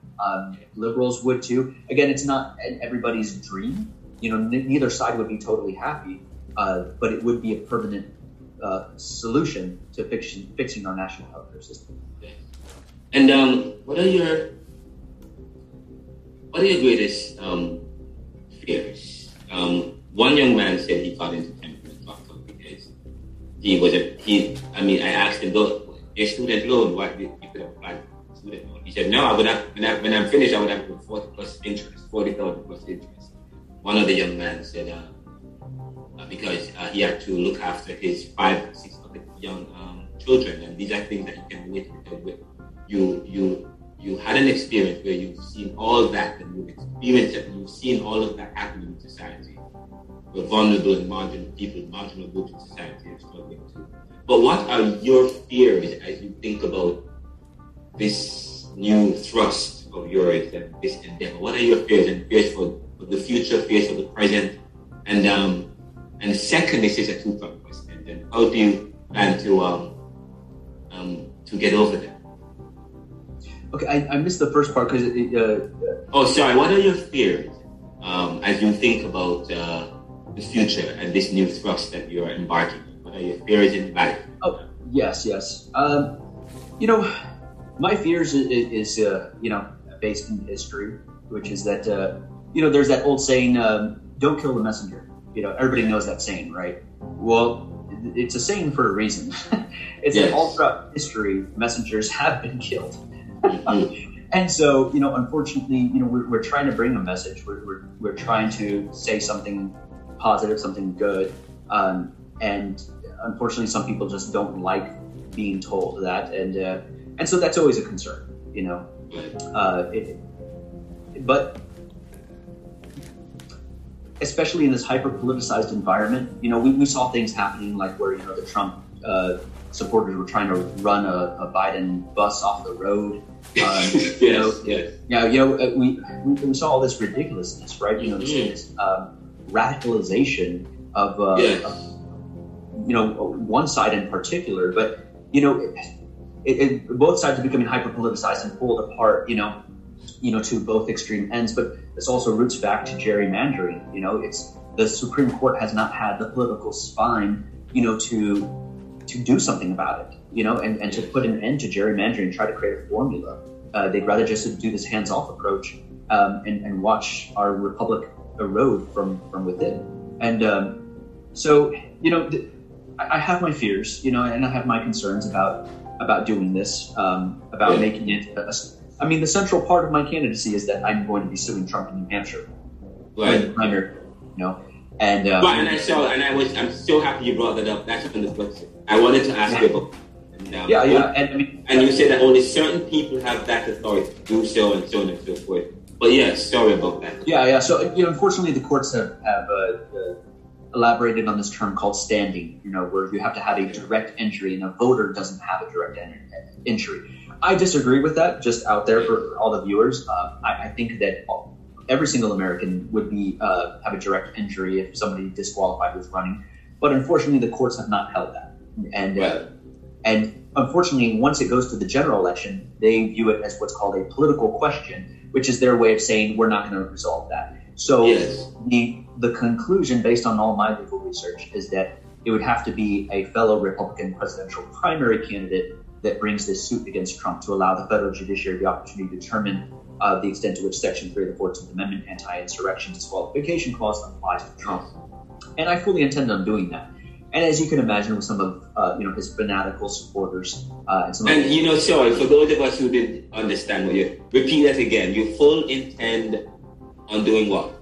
Liberals would too. Again, it's not everybody's dream. Neither side would be totally happy, but it would be a permanent solution to fixing our national healthcare system. And what are your greatest fears? One young man said he got into temperament doctor because I asked him, your student loan, what you could apply for student loan? He said, no, I would have, when I'm finished, I would have 40,000 plus interest. One of the young men said, because he had to look after his 5 or 6 other young children, and these are things that you can wait with. You you had an experience where you've seen all that and you've experienced it and you've seen all of that happening in society. Where vulnerable and marginal people, marginal groups in society are struggling too. But what are your fears as you think about this new thrust of yours and this endeavor? What are your fears and fears for the future, fears for the present? And second, this is a two-part question. And how do you plan to get over that? Okay, I missed the first part because sorry. What are your fears as you think about the future and this new thrust that you are embarking on? What are your fears in life? Oh, yes. My fears is based in history, which is that there's that old saying, "Don't kill the messenger." Everybody knows that saying, right? Well, it's a saying for a reason. It's that all throughout history, messengers have been killed. And so, unfortunately, we're trying to bring a message. We're trying to say something positive, something good. And unfortunately, some people just don't like being told that. And so that's always a concern, but especially in this hyper-politicized environment, we saw things happening like where, the Trump supporters were trying to run a Biden bus off the road. We saw all this ridiculousness, right? This radicalization of one side in particular, but both sides are becoming hyper-politicized and pulled apart, to both extreme ends. But this also roots back to gerrymandering. It's the Supreme Court has not had the political spine, to do something about it, and to put an end to gerrymandering and try to create a formula. They'd rather just do this hands-off approach and watch our republic erode from within. And so, I have my fears, and I have my concerns about doing this, about making it. The central part of my candidacy is that I'm going to be suing Trump in New Hampshire, right? Primary, And I'm so happy you brought that up. That's on the question. I wanted to ask you about. And you said that only certain people have that authority to do so, and so on and so forth. But sorry about that. Yeah. So unfortunately, the courts have elaborated on this term called standing. Where you have to have a direct injury, and a voter doesn't have a direct injury. I disagree with that. Just out there for all the viewers, I think that every single American would have a direct injury if somebody disqualified was running. But unfortunately, the courts have not held that. And unfortunately, once it goes to the general election, they view it as what's called a political question, which is their way of saying we're not going to resolve that. So the conclusion, based on all my legal research, is that it would have to be a fellow Republican presidential primary candidate that brings this suit against Trump to allow the federal judiciary the opportunity to determine the extent to which Section 3 of the 14th Amendment anti-insurrection disqualification clause applies to Trump. And I fully intend on doing that. And as you can imagine, with some of his fanatical supporters sorry for those of us who didn't understand what you repeat that again. You full intend on doing what?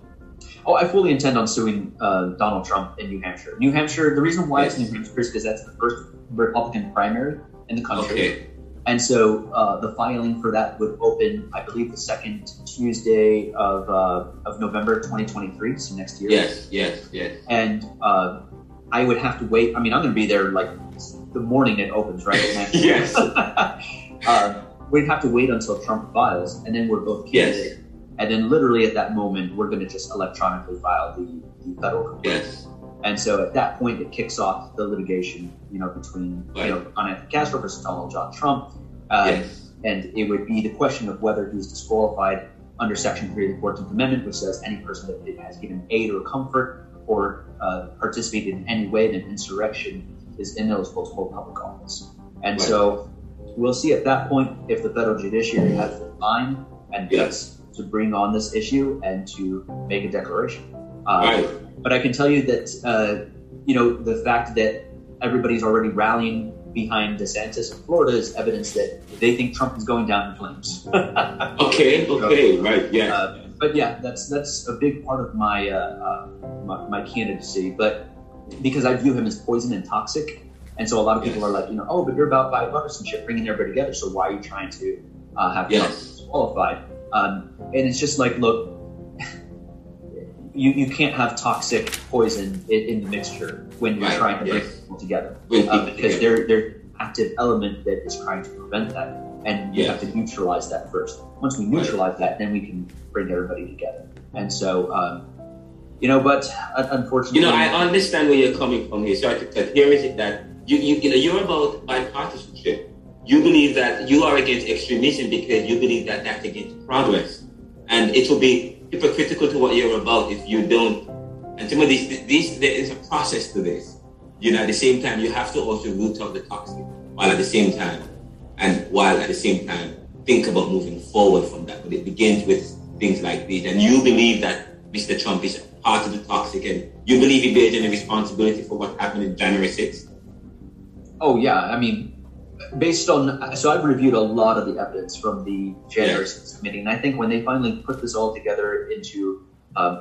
Oh, I fully intend on suing Donald Trump in New Hampshire. New Hampshire. The reason why it's New Hampshire is because that's the first Republican primary in the country. Okay. And so the filing for that would open, I believe, the second Tuesday of November 2023, so next year. Yes. And I would have to wait. I'm going to be there like the morning it opens, right? Yes. We'd have to wait until Trump files, and then we're both candidates. Yes. And then literally at that moment, we're going to just electronically file the federal complaint. Yes. And so at that point, it kicks off the litigation, between Castro versus Donald John Trump. And it would be the question of whether he's disqualified under Section 3 of the 14th Amendment, which says any person that has given aid or comfort or participated in any way in an insurrection is ineligible to hold public office. And so we'll see at that point if the federal judiciary has the time and guts to bring on this issue and to make a declaration. But I can tell you that, the fact that everybody's already rallying behind DeSantis in Florida is evidence that they think Trump is going down in flames. But that's a big part of my candidacy. But because I view him as poison and toxic, and so a lot of people are like, but you're about bipartisanship, bringing everybody together. So why are you trying to have Trump disqualified. And it's just like, look, you can't have toxic poison in the mixture when you're trying to bring people together, because there's an active element that is trying to prevent that, and you have to neutralize that first. Once we neutralize that, then we can bring everybody together. And so, but unfortunately, I understand where you're coming from here. Sorry to cut. Here is it that you're about bipartisanship. You believe that you are against extremism because you believe that that's against progress, and it will be hypocritical to what you're about if you don't. And some of these there is a process to this. At the same time, you have to also root out the toxic, while at the same time think about moving forward from that. But it begins with things like these. And you believe that Mr. Trump is part of the toxic, and you believe he bears any responsibility for what happened in January 6th? Oh yeah, I mean, so I've reviewed a lot of the evidence from the January 6th committee, and I think when they finally put this all together into,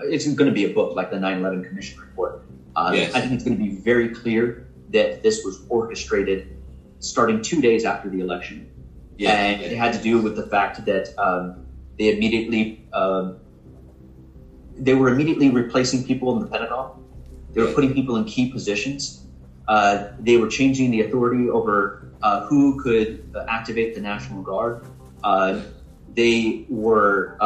it's going to be a book like the 9/11 Commission report. I think it's going to be very clear that this was orchestrated starting 2 days after the election, and it had to do with the fact that they were immediately replacing people in the Pentagon. They were putting people in key positions. They were changing the authority over who could activate the National Guard. They were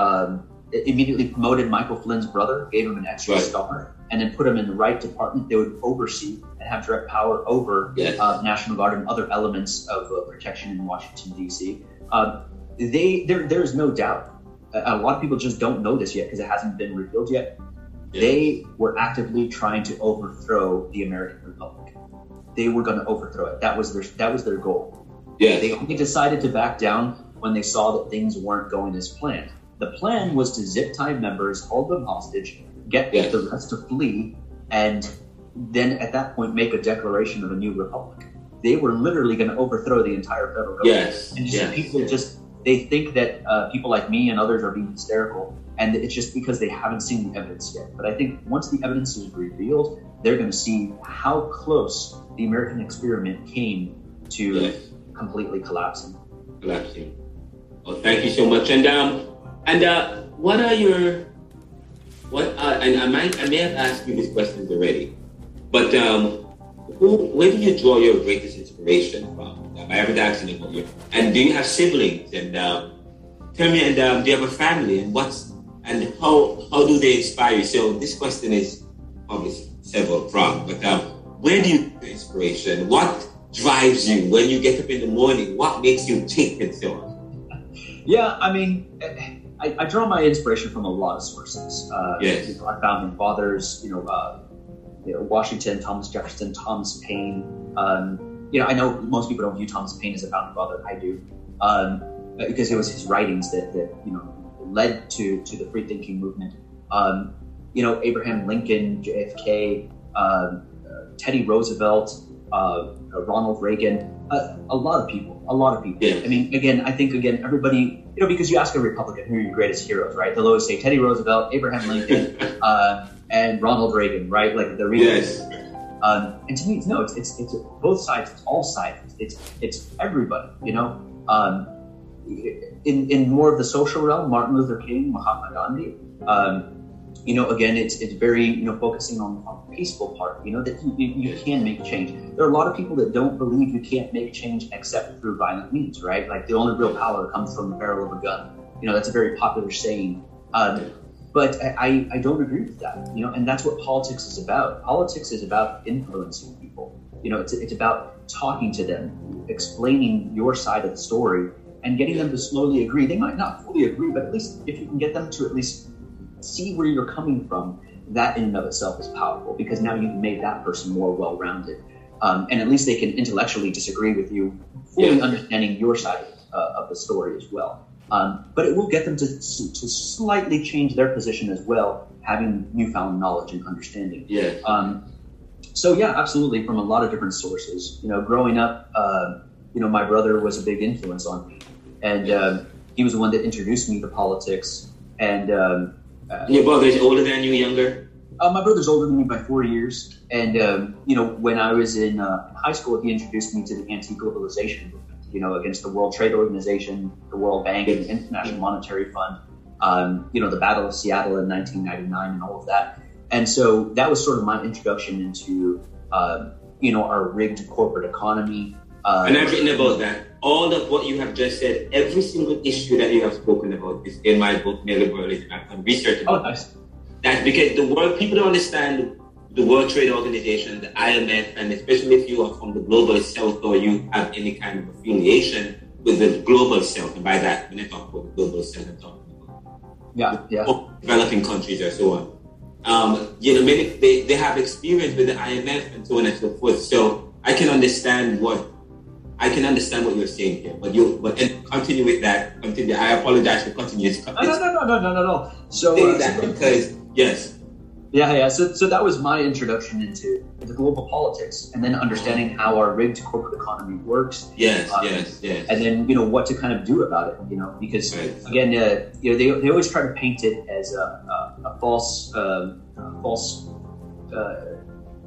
immediately promoted Michael Flynn's brother, gave him an extra star, and then put him in the right department. They would oversee and have direct power over National Guard and other elements of protection in Washington, D.C. There is no doubt. A lot of people just don't know this yet because it hasn't been revealed yet. They were actively trying to overthrow the American Republic. They were going to overthrow it. That was their goal. They only decided to back down when they saw that things weren't going as planned. The plan was to zip tie members, hold them hostage, get the rest to flee, and then at that point make a declaration of a new republic. They were literally going to overthrow the entire federal government. And they think that people like me and others are being hysterical, and it's just because they haven't seen the evidence yet. But I think once the evidence is revealed, they're going to see how close the American experiment came to completely collapsing. Well, thank you so much. And what are your and I may have asked you these questions already, but where do you draw your greatest inspiration from? I haven't asked you about you. And do you have siblings? And tell me, and do you have a family? And how do they inspire you? So this question is obviously several pronged, but where do you get the inspiration? What drives you when you get up in the morning? What makes you think and so on? Yeah, I mean, I draw my inspiration from a lot of sources. Our founding fathers, Washington, Thomas Jefferson, Thomas Paine. I know most people don't view Thomas Paine as a founding father. I do, because it was his writings that led to the free thinking movement. Abraham Lincoln, JFK, Teddy Roosevelt, Ronald Reagan, a lot of people. Yeah. I mean, everybody, because you ask a Republican who are your greatest heroes, right? They'll always say Teddy Roosevelt, Abraham Lincoln, and Ronald Reagan, right? Like the reasons. And to me, it's both sides. It's all sides. It's everybody. In more of the social realm, Martin Luther King, Mahatma Gandhi. Again, it's very focusing on the peaceful part. That you can make change. There are a lot of people that don't believe you can't make change except through violent means, right? Like the only real power comes from the barrel of a gun. That's a very popular saying. But I don't agree with that, and that's what politics is about. Politics is about influencing people. It's about talking to them, explaining your side of the story, and getting them to slowly agree. They might not fully agree, but at least if you can get them to at least see where you're coming from, that in and of itself is powerful, because now you've made that person more well-rounded. And at least they can intellectually disagree with you, fully understanding your side of the story as well. But it will get them to slightly change their position as well, having newfound knowledge and understanding. So yeah, absolutely, from a lot of different sources. Growing up, my brother was a big influence on me, and he was the one that introduced me to politics. And your brother is older than you, younger? My brother's older than me by 4 years, and when I was in high school, he introduced me to the anti-globalization movement. against the World Trade Organization, the World Bank, and the International Monetary Fund. The Battle of Seattle in 1999 and all of that. And so that was sort of my introduction into, our rigged corporate economy. And I've written about that. All of what you have just said, every single issue that you have spoken about is in my book, Neoliberalism. I've done research about nice. That because people don't understand the World Trade Organization, the IMF, and especially if you are from the global south or you have any kind of affiliation with the global south. And by that, when I talk about the global south, I'm talking about developing countries or so on. Many they have experience with the IMF and so on and so forth. So I can understand what you're saying here. But continue with that. Continue. I apologize for continuing. No. So because yes. Yeah. So that was my introduction into global politics, and then understanding how our rigged corporate economy works. Yes. And then what to kind of do about it. Because again, they always try to paint it as a false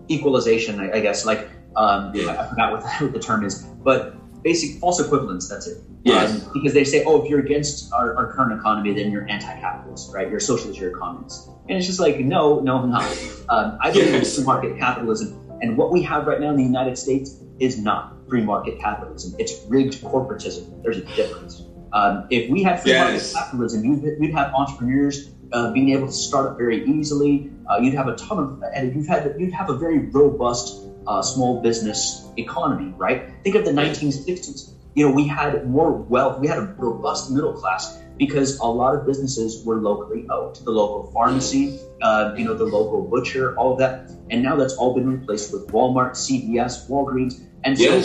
equalization. I guess I forgot what the term is, but basic false equivalence. That's it. Yes. Because they say, if you're against our current economy, then you're anti-capitalist, right? You're socialist, you're a communist. And it's just like, no, I'm not. I believe in free market capitalism. And what we have right now in the United States is not free market capitalism. It's rigged corporatism. There's a difference. If we had free market capitalism, you'd have entrepreneurs being able to start up very easily. You'd have a ton of, and you'd have a very robust small business economy, right? Think of the 1960s. We had more wealth. We had a robust middle class because a lot of businesses were locally owned. The local pharmacy, the local butcher, all of that. And now that's all been replaced with Walmart, CVS, Walgreens. And so,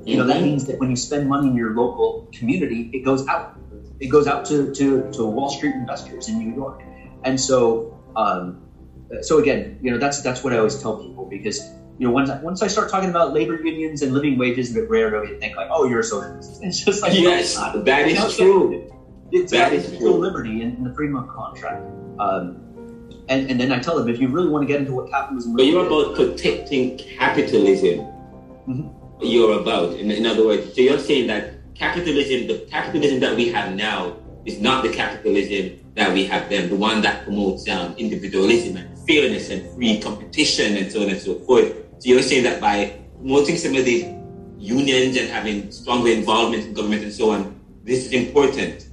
that means that when you spend money in your local community, it goes out. It goes out to Wall Street investors in New York. And so, again, that's what I always tell people, because once I start talking about labor unions and living wages, a bit rare to think like, you're a socialist. It's just like, yes, that is true. It's true liberty in the freedom of contract. And then I tell them, if you really want to get into what capitalism but you're about protecting capitalism. Mm-hmm. You're about, in other words, so you're saying that the capitalism that we have now is not the capitalism that we have then, the one that promotes individualism and fairness and free competition and so on and so forth. So you're saying that by promoting some of these unions and having stronger involvement in government and so on, this is important.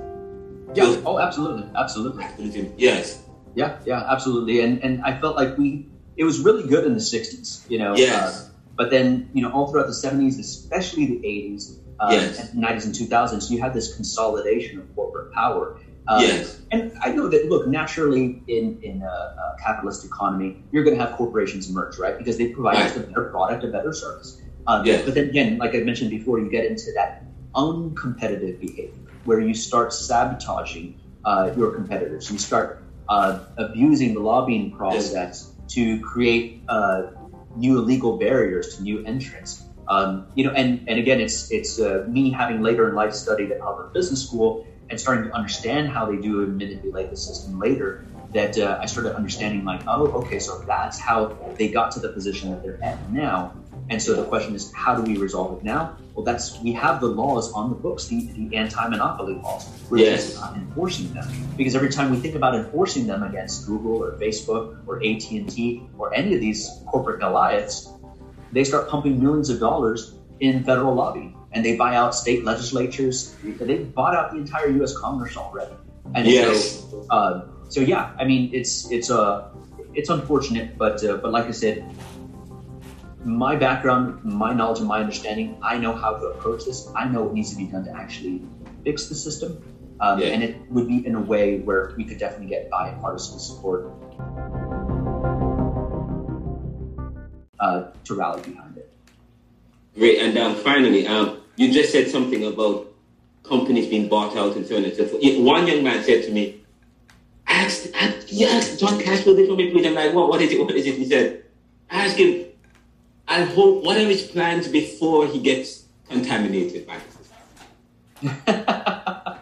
Yeah. Absolutely. Yes. Yeah, absolutely. And I felt like it was really good in the 60s, Yes. But then, all throughout the 70s, especially the 80s, and 90s and 2000s, you had this consolidation of corporate power. Yes. And I know that, look, naturally in a capitalist economy, you're going to have corporations emerge, right? Because they provide us a better product, a better service. But then again, like I mentioned before, you get into that uncompetitive behavior where you start sabotaging your competitors. You start abusing the lobbying process to create new illegal barriers to new entrants. And again, it's me having later in life studied at Harvard Business School and starting to understand how they do manipulate the system later, that I started understanding so that's how they got to the position that they're at now. And so the question is, how do we resolve it now? Well, we have the laws on the books, the anti-monopoly laws. We're just not enforcing them. Because every time we think about enforcing them against Google or Facebook or AT&T or any of these corporate Goliaths, they start pumping millions of dollars in federal lobbying. And they buy out state legislatures. They bought out the entire U.S. Congress already. And so I mean, it's unfortunate, but like I said, my background, my knowledge, and my understanding, I know how to approach this. I know what needs to be done to actually fix the system, and it would be in a way where we could definitely get bipartisan support to rally behind it. Great, and finally, you just said something about companies being bought out and so on and so forth. One young man said to me, ask John Castro this for me, please. I'm like, what is it? He said, ask him, I hope, what are his plans before he gets contaminated by the system?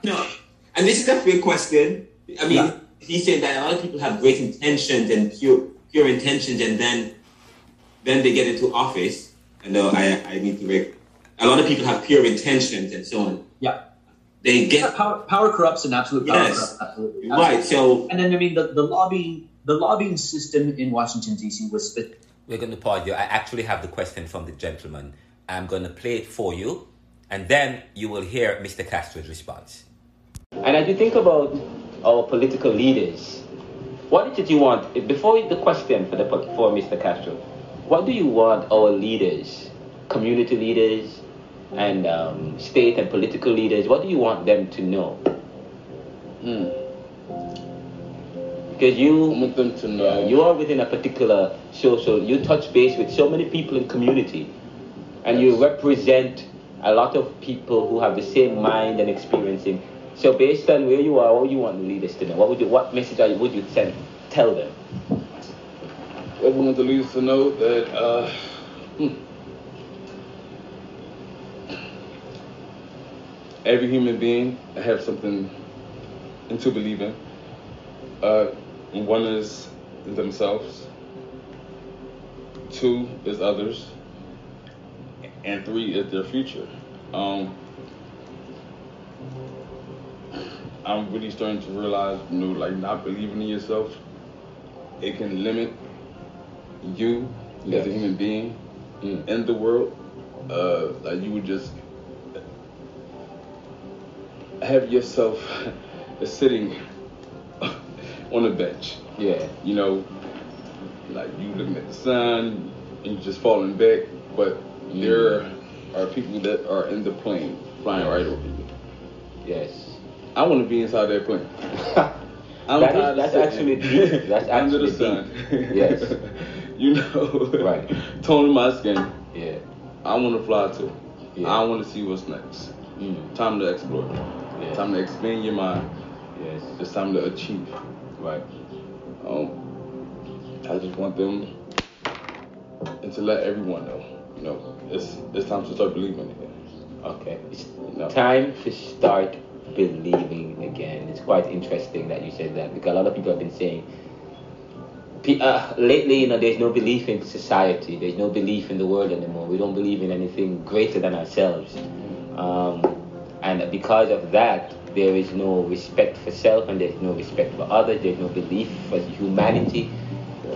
No, and this is a fair question. I mean, he said that a lot of people have great intentions and pure intentions, and then they get into office. And I need to a lot of people have pure intentions and so on. Yeah. They get power corrupts and absolute power corrupts. Absolutely. Right. So, and then the lobbying system in Washington D.C. was. We're going to pause you. I actually have the question from the gentleman. I'm going to play it for you, and then you will hear Mr. Castro's response. And as you think about our political leaders, what did you want, before the question for Mr. Castro, what do you want our leaders, community leaders, and state and political leaders, what do you want them to know? Because you want them to know. You are within a particular social, you touch base with so many people in community, and you represent a lot of people who have the same mind and experiencing. So based on where you are, what would you want the leaders to know? What message would you tell them? I want the leaders to know that every human being have something to believe in. One is themselves, two is others, and three is their future. I'm really starting to realize, like not believing in yourself, it can limit you as a human being in the world. Like you would just have yourself sitting on a bench. Yeah. Like you looking at the sun and you just falling back, but there are people that are in the plane flying right over you. Yes. I want to be inside that plane. That's actually deep. That's under actually the sun. Yes. Right. Toning my skin. Yeah. I want to fly too. Yeah. I want to see what's next. Time to explore. Yeah. Time to expand your mind. Yes. It's time to achieve. Right. I just want them and to let everyone know, it's time to start believing again. Okay. It's time to start believing again. It's quite interesting that you said that, because a lot of people have been saying lately, there's no belief in society, there's no belief in the world anymore. We don't believe in anything greater than ourselves, and because of that, there is no respect for self, and there's no respect for others. There's no belief for humanity,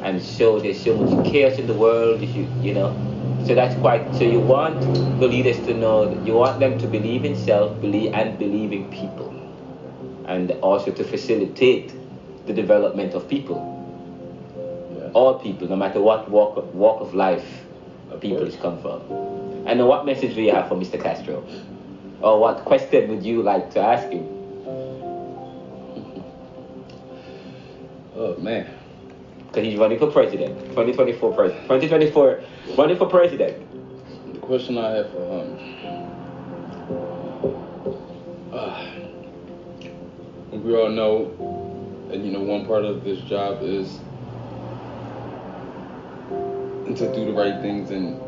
and so there's so much chaos in the world. So that's quite. So you want the leaders to know that you want them to believe in self, believe in people, and also to facilitate the development of people. Yeah. All people, no matter what walk of life people has come from. And what message do you have for Mr. Castro? Or what question would you like to ask him? Oh man. Because he's running for president, 2024 running for president. The question I have for him, we all know, and one part of this job is to do the right things and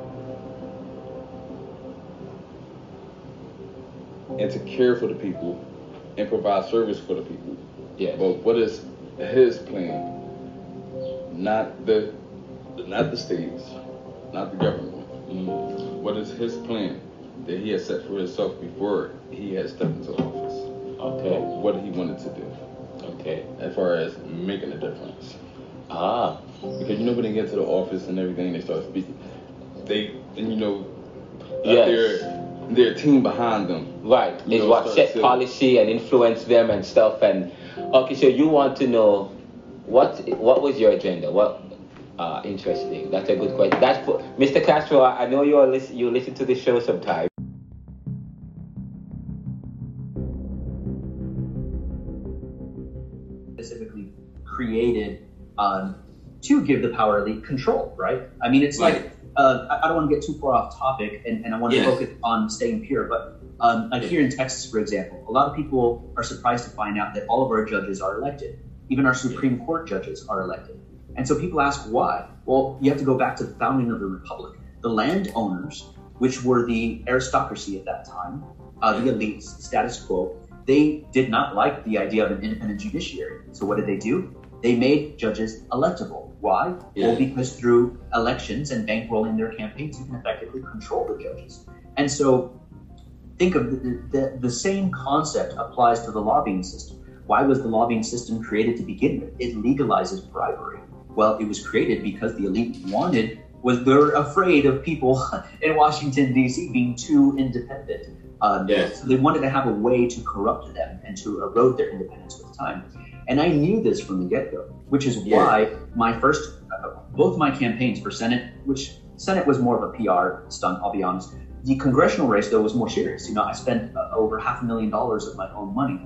to care for the people and provide service for the people. Yeah. But what is his plan? Not the states, not the government. What is his plan that he has set for himself before he has stepped into office? Okay. What he wanted to do. Okay. As far as making a difference. Because when they get to the office and everything, they start speaking. Their team behind them. Right. Is what set policy and influence them and stuff. And okay, so you want to know what was your agenda? What interesting. That's a good question. That's for Mr. Castro. I know you listen to the show sometime. Specifically created to give the power elite control, right? I mean, it's like I don't want to get too far off topic, and I want to focus on staying pure. But like here in Texas, for example, a lot of people are surprised to find out that all of our judges are elected. Even our Supreme Court judges are elected. And so people ask why. Well, you have to go back to the founding of the Republic. The landowners, which were the aristocracy at that time, the elites, status quo, they did not like the idea of an independent judiciary. So what did they do? They made judges electable. Why? Well, because through elections and bankrolling their campaigns, you can effectively control the judges. And so think of the same concept applies to the lobbying system. Why was the lobbying system created to begin with? It legalizes bribery. Well, it was created because the elite they're afraid of people in Washington, D.C. being too independent. So they wanted to have a way to corrupt them and to erode their independence with time. And I knew this from the get-go, which is why both my campaigns for Senate, which Senate was more of a PR stunt, I'll be honest. The congressional race, though, was more serious. You know, I spent over $500,000 of my own money,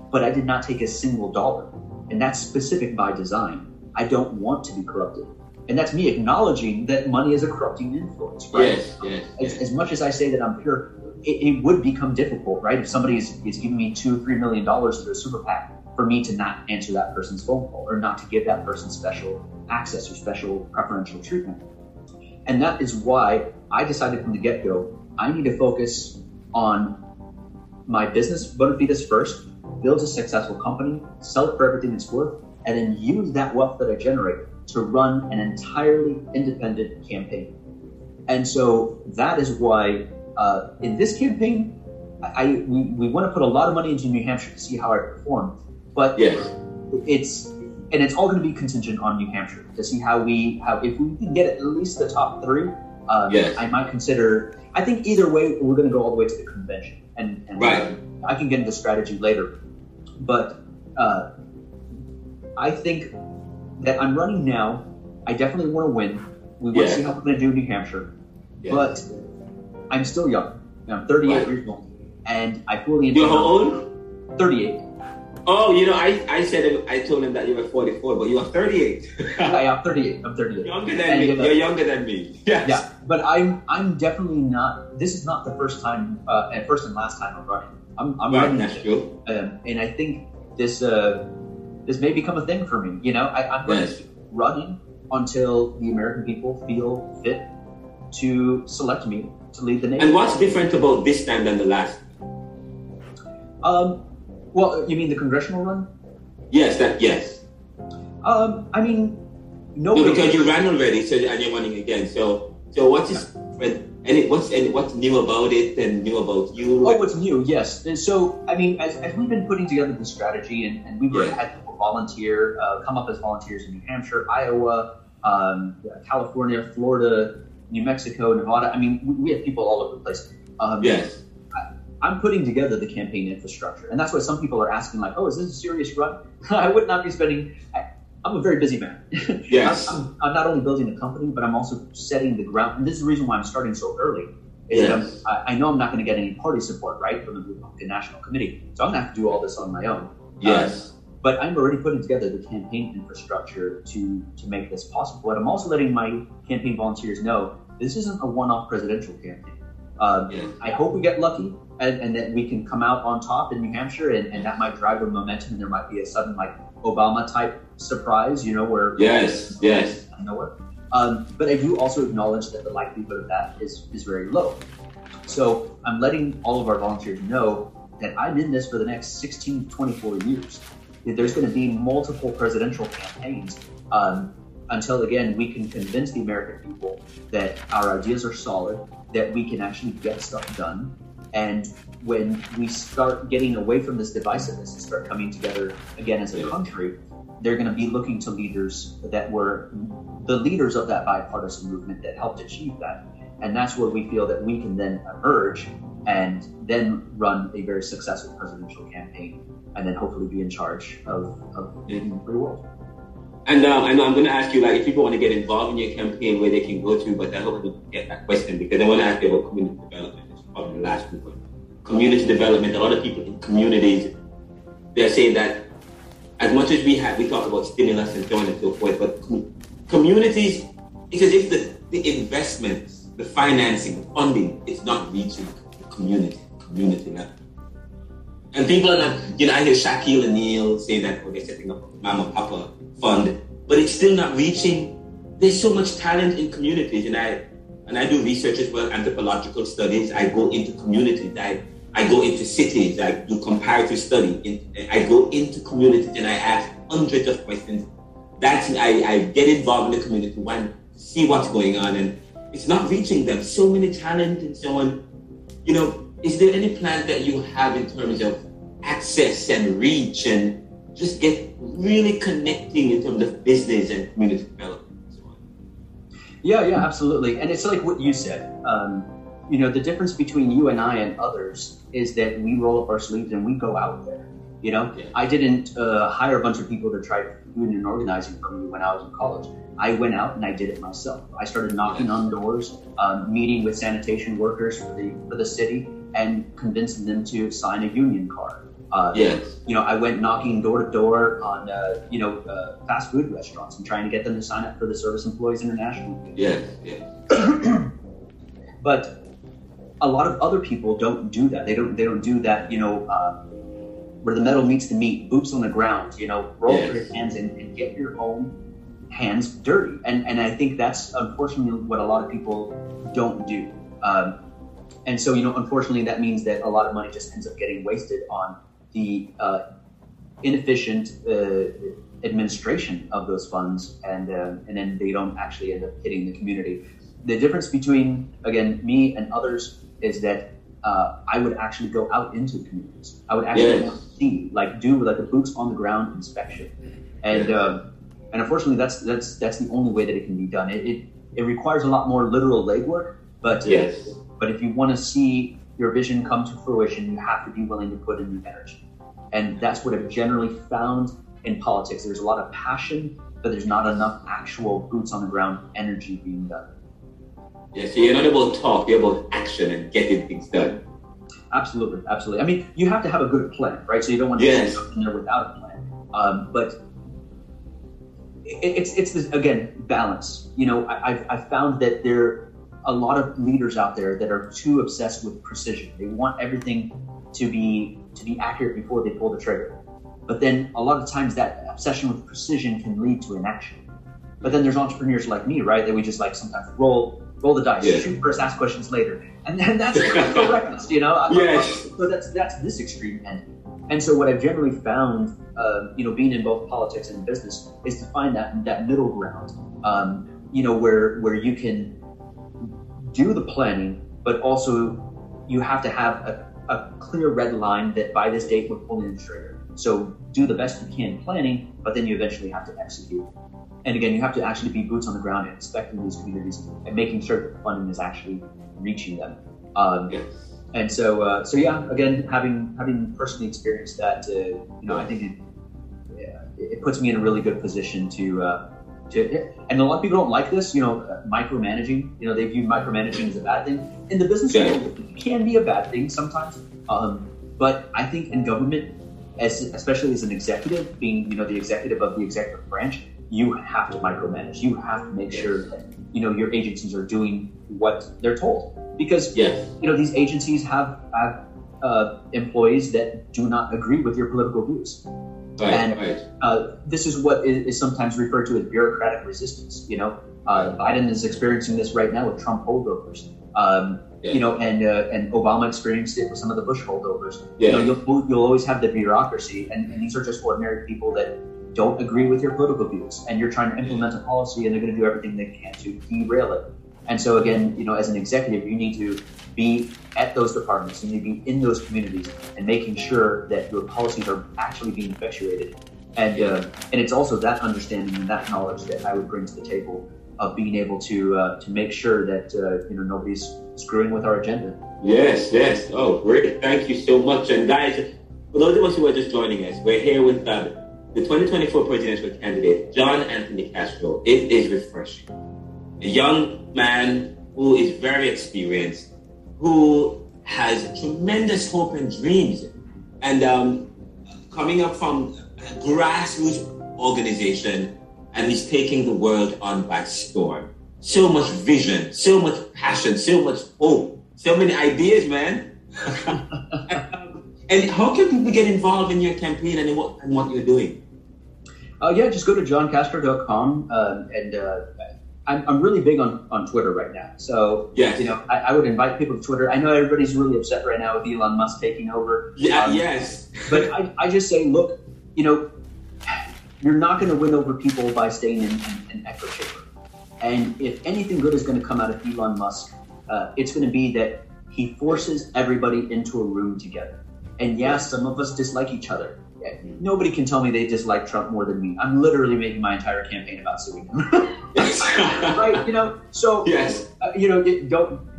but I did not take a single dollar. And that's specific by design. I don't want to be corrupted. And that's me acknowledging that money is a corrupting influence, right? Yes. As much as I say that I'm pure, it would become difficult, right? If somebody is giving me $2-3 million to a super PAC, for me to not answer that person's phone call or not to give that person special access or special preferential treatment. And that is why I decided from the get-go, I need to focus on my business bona fides first, build a successful company, sell it for everything it's worth, and then use that wealth that I generate to run an entirely independent campaign. And so that is why in this campaign, we want to put a lot of money into New Hampshire to see how I perform. But it's all going to be contingent on New Hampshire to see if we can get at least the top 3. I might consider. I think either way we're going to go all the way to the convention, and I can get into strategy later. But I think that I'm running now. I definitely want to win. We want to see how we're going to do in New Hampshire, but I'm still young. I'm 38 years old, and I fully enjoy. You're how old? 38. Oh, you know, I told him that you were 44, but you are 38. I'm 38. I'm 38. Younger than me. You're younger than me. Yes. Yeah, but I'm definitely not. This is not the first and last time I'm running. I'm running. That's true. And I think this may become a thing for me. You know, I'm going to keep running until the American people feel fit to select me to lead the nation. And what's different about this time than the last? Well, you mean the congressional run? Yes. I mean, no, because you ran already, and you're running again. So what is what's new about it and new about you? Oh, what's new? Yes. And so, I mean, as we've been putting together the strategy, and we've had people volunteer, come up as volunteers in New Hampshire, Iowa, California, Florida, New Mexico, Nevada. I mean, we have people all over the place. I'm putting together the campaign infrastructure. And that's why some people are asking, like, oh, is this a serious run? I would not be spending... I'm a very busy man. Yes. I'm not only building a company, but I'm also setting the ground. And this is the reason why I'm starting so early. I know I'm not going to get any party support, right, from the Republican National Committee. So I'm going to have to do all this on my own. Yes. But I'm already putting together the campaign infrastructure to make this possible. And I'm also letting my campaign volunteers know this isn't a one-off presidential campaign. I hope we get lucky and that we can come out on top in New Hampshire, and that might drive the momentum, and there might be a sudden, like, Obama-type surprise, you know, where... Yes. Nowhere. But I do also acknowledge that the likelihood of that is very low. So I'm letting all of our volunteers know that I'm in this for the next 16 to 24 years. There's going to be multiple presidential campaigns until, again, we can convince the American people that our ideas are solid, that we can actually get stuff done. And when we start getting away from this divisiveness and start coming together again as a country, they're going to be looking to leaders that were the leaders of that bipartisan movement that helped achieve that. And that's where we feel that we can then emerge and then run a very successful presidential campaign and then hopefully be in charge of leading the free world. And I know I'm going to ask you, like, if people want to get involved in your campaign, where they can go to, but I hope to get that question because I want to ask you about community development. It's probably the last one. Community development, a lot of people in communities, they're saying that as much as we talk about stimulus and so on and so forth, but communities, it's as if the investments, the financing, the funding, it's not reaching the community level. And people are not, I hear Shaquille O'Neal say that, they're setting up a Mama Papa fund, but it's still not reaching. There's so much talent in communities, and I do research as well, anthropological studies. I go into communities. I go into cities. I do comparative study. I go into communities and I ask hundreds of questions. I get involved in the community, want to see what's going on, and it's not reaching them. So many talent and so on. is there any plan that you have in terms of access and reach and just get really connecting in terms of business and community development and so on? Yeah, absolutely. And it's like what you said. The difference between you and I and others is that we roll up our sleeves and we go out there. I didn't hire a bunch of people to try food and organizing for me when I was in college. I went out and I did it myself. I started knocking on doors, meeting with sanitation workers for the city, and convincing them to sign a union card. I went knocking door to door on fast food restaurants and trying to get them to sign up for the Service Employees International. But a lot of other people don't do that. They don't do that. Where the metal meets the meat, boots on the ground. Roll up your hands and get your own hands dirty. And I think that's unfortunately what a lot of people don't do. And so unfortunately that means that a lot of money just ends up getting wasted on the inefficient administration of those funds, and then they don't actually end up hitting the community. The difference between, again, me and others is that I would actually go out into the communities. I would actually see, do a boots on the ground inspection, and unfortunately that's the only way that it can be done. It requires a lot more literal legwork, but if you want to see your vision come to fruition, you have to be willing to put in the energy. And that's what I've generally found in politics. There's a lot of passion, but there's not enough actual boots on the ground energy being done. Yeah, so you're not about talk, you're about action and getting things done. Absolutely. I mean, you have to have a good plan, right? So you don't want to get in there without a plan. But it's this, again, balance. I've found that there are a lot of leaders out there that are too obsessed with precision. They want everything to be accurate before they pull the trigger. But then a lot of times that obsession with precision can lead to inaction. But then there's entrepreneurs like me, right? That we just sometimes roll the dice, shoot first, ask questions later. And then that's reckless, So that's this extreme end. And so what I've generally found, being in both politics and business, is to find that middle ground, where you can do the planning, but also you have to have a clear red line that by this date we're pulling the trigger. So do the best you can planning, but then you eventually have to execute. And again, you have to actually be boots on the ground and inspecting these communities and making sure that the funding is actually reaching them. And so again, having personally experienced that, I think it puts me in a really good position to and a lot of people don't like this, micromanaging. They view micromanaging as a bad thing. In the business world, it can be a bad thing sometimes. But I think in government, especially as an executive, being the executive of the executive branch, you have to micromanage. You have to make sure that your agencies are doing what they're told, because these agencies have employees that do not agree with your political views. This is what is sometimes referred to as bureaucratic resistance. Biden is experiencing this right now with Trump holdovers. And Obama experienced it with some of the Bush holdovers. You'll always have the bureaucracy, and these are just ordinary people that don't agree with your political views, and you're trying to implement a policy, and they're going to do everything they can to derail it. And so again, as an executive, you need to be at those departments, you need to be in those communities and making sure that your policies are actually being effectuated. And it's also that understanding and that knowledge that I would bring to the table of being able to make sure that nobody's screwing with our agenda. Yes. Oh, great. Thank you so much. And guys, for those of us who are just joining us, we're here with the 2024 presidential candidate, John Anthony Castro. It is refreshing. A young man who is very experienced, who has tremendous hope and dreams, and coming up from a grassroots organization, and he's taking the world on by storm. So much vision, so much passion, so much hope, so many ideas, man. And how can people get involved in your campaign and what you're doing? Just go to johncastro.com, and I'm really big on Twitter right now. So, I would invite people to Twitter. I know everybody's really upset right now with Elon Musk taking over. But I just say, look, you're not going to win over people by staying in an echo chamber. And if anything good is going to come out of Elon Musk, it's going to be that he forces everybody into a room together. And yeah, some of us dislike each other. Nobody can tell me they dislike Trump more than me. I'm literally making my entire campaign about suing him. Right? So Yes.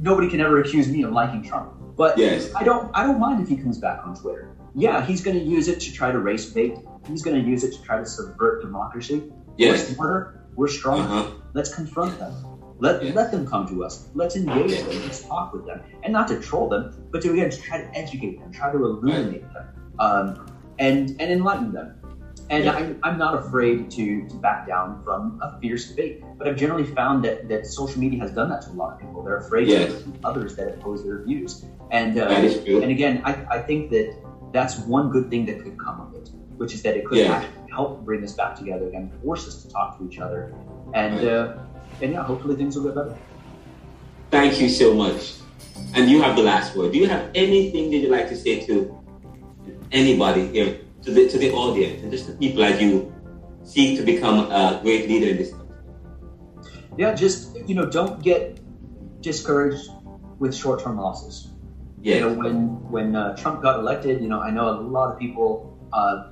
Nobody can ever accuse me of liking Trump. But Yes. I don't mind if he comes back on Twitter. Yeah, he's going to use it to try to race bait. He's going to use it to try to subvert democracy. Yes. We're smarter. We're stronger. Let's confront them. Let them come to us. Let's engage them. Let's talk with them, and not to troll them, but to try to educate them, try to illuminate them, and enlighten them. And I'm not afraid to back down from a fierce debate. But I've generally found that social media has done that to a lot of people. They're afraid to others that oppose their views. And and again, I think that's one good thing that could come of it, which is that it could actually help bring us back together again, force us to talk to each other, and hopefully things will get better. Thank you so much. And you have the last word. Do you have anything that you'd like to say to anybody here, to the audience, and just the people as you seek to become a great leader in this country? Yeah, just don't get discouraged with short-term losses. Yes. When Trump got elected, I know a lot of people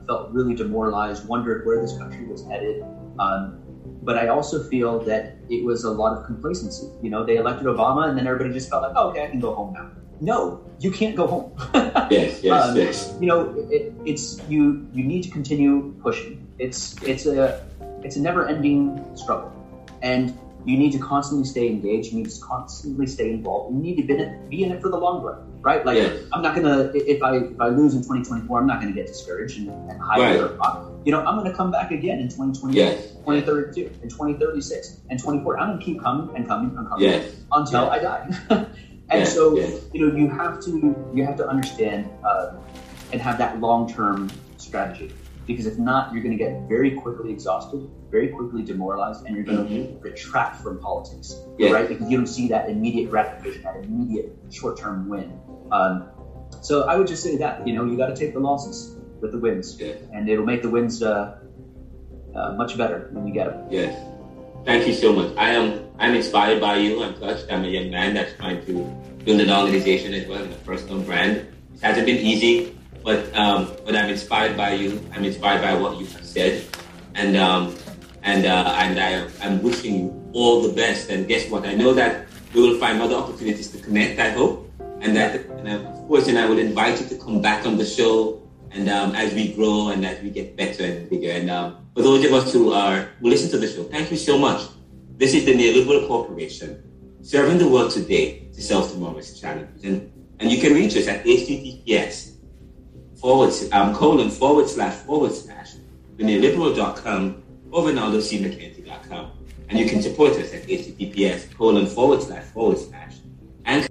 felt really demoralized, wondered where this country was headed. But I also feel that it was a lot of complacency. They elected Obama, and then everybody just felt like, oh, okay, I can go home now. No, you can't go home. Yes. It's you need to continue pushing. It's a never-ending struggle, and you need to constantly stay engaged. You need to constantly stay involved. You need to be in it for the long run, right? Like I'm not gonna if I lose in 2024, I'm not gonna get discouraged and hide or I'm gonna come back again in 2028, 2032, and 2036, and 24. I'm gonna keep coming and coming and coming until I die. And so you have to understand and have that long-term strategy, because if not, you're going to get very quickly exhausted, very quickly demoralized, and you're going to retract from politics, right? Because you don't see that immediate gratification, that immediate short-term win. So I would just say that you got to take the losses with the wins, and it'll make the wins much better when you get them. Yes. Thank you so much. I'm inspired by you. I'm touched. I'm a young man that's trying to build an organization as well, and a personal brand. It hasn't been easy, but I'm inspired by you. I'm inspired by what you have said, and I'm wishing you all the best. And guess what? I know that we will find other opportunities to connect. I hope, and of course, I would invite you to come back on the show. And as we grow and as we get better and bigger, and for those of us who listen to the show, thank you so much. This is the Neoliberal Corporation, serving the world today to solve tomorrow's challenges. And you can reach us at https://theneoliberal.com or RenaldoCMcKenzie.com. And you can support us at https:// and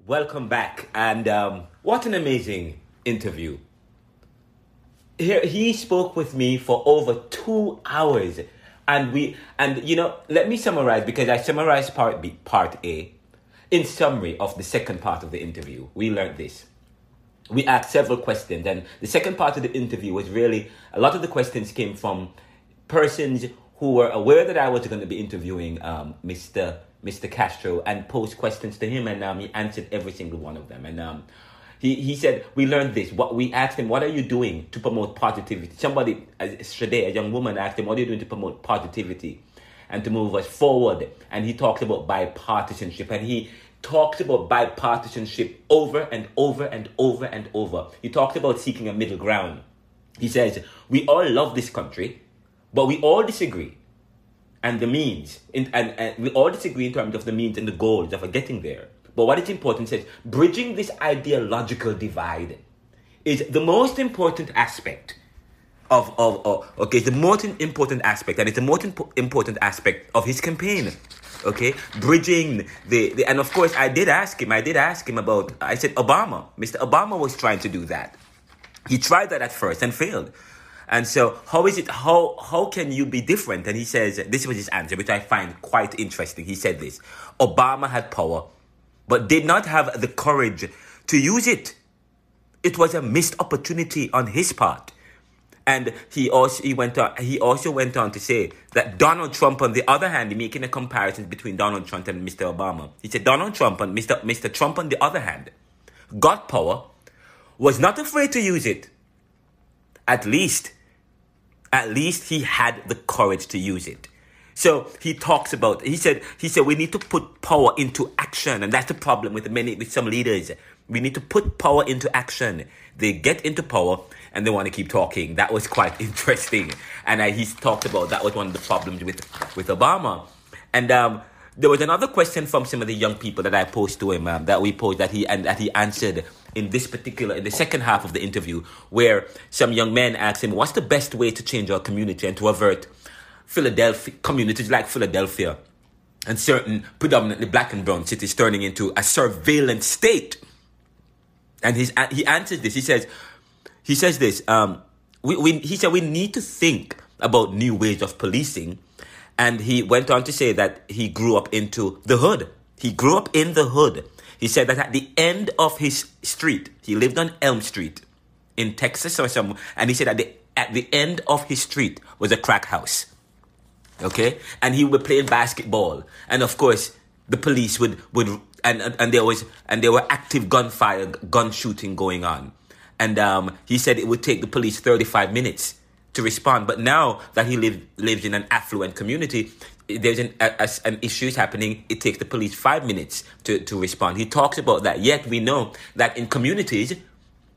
Welcome back, and what an amazing interview. He spoke with me for over 2 hours, and let me summarize, because I summarized part A. In summary of the second part of the interview, we learned this. We asked several questions, and the second part of the interview was really, a lot of the questions came from persons who were aware that I was going to be interviewing Mr. Castro, and posed questions to him, and he answered every single one of them. And he said, we learned this. We asked him, what are you doing to promote positivity? Somebody, Shade, a young woman, asked him, what are you doing to promote positivity and to move us forward? And he talks about bipartisanship, and he talks about bipartisanship over and over and over and over. He talks about seeking a middle ground. He says, we all love this country, but we all disagree. And the means, and we all disagree in terms of the means and the goals of getting there. But what is important is bridging this ideological divide is the most important aspect the most important aspect, and it's the most important aspect of his campaign. Okay, bridging the and of course I did ask him about, I said Obama. Mr. Obama was trying to do that. He tried that at first and failed. And so how can you be different? And he says, this was his answer, which I find quite interesting. He said this: Obama had power, but did not have the courage to use it. It was a missed opportunity on his part. And he also went on to say that Donald Trump, on the other hand, making a comparison between Donald Trump and Mr. Obama. He said Donald Trump and Mr. Trump, on the other hand, got power, was not afraid to use it. At least he had the courage to use it. So he talks about, he said we need to put power into action, and that's the problem with some leaders. We need to put power into action. They get into power and they want to keep talking. That was quite interesting, and he's talked about that was one of the problems with Obama. And there was another question from some of the young people that I posed to him that he answered in the second half of the interview, where some young men asked him, what's the best way to change our community and to avert communities like Philadelphia and certain predominantly black and brown cities turning into a surveillance state? And he answers this. He says this. He said we need to think about new ways of policing. And he went on to say that he grew up into the hood. He grew up in the hood. He said that at the end of his street, he lived on Elm Street in Texas or somewhere, and he said at the end of his street was a crack house. Okay? And he would be playing basketball. And of course, the police would there were active gun shooting going on. And he said it would take the police 35 minutes to respond. But now that he lives in an affluent community, there's an issue is happening. It takes the police 5 minutes to respond. He talks about that. Yet we know that in communities,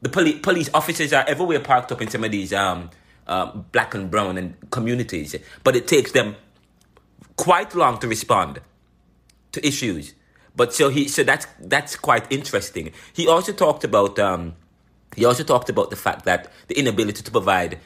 the police officers are everywhere parked up in some of these black and brown and communities, but it takes them quite long to respond to issues. But so that's quite interesting. He also talked about the fact that the inability to provide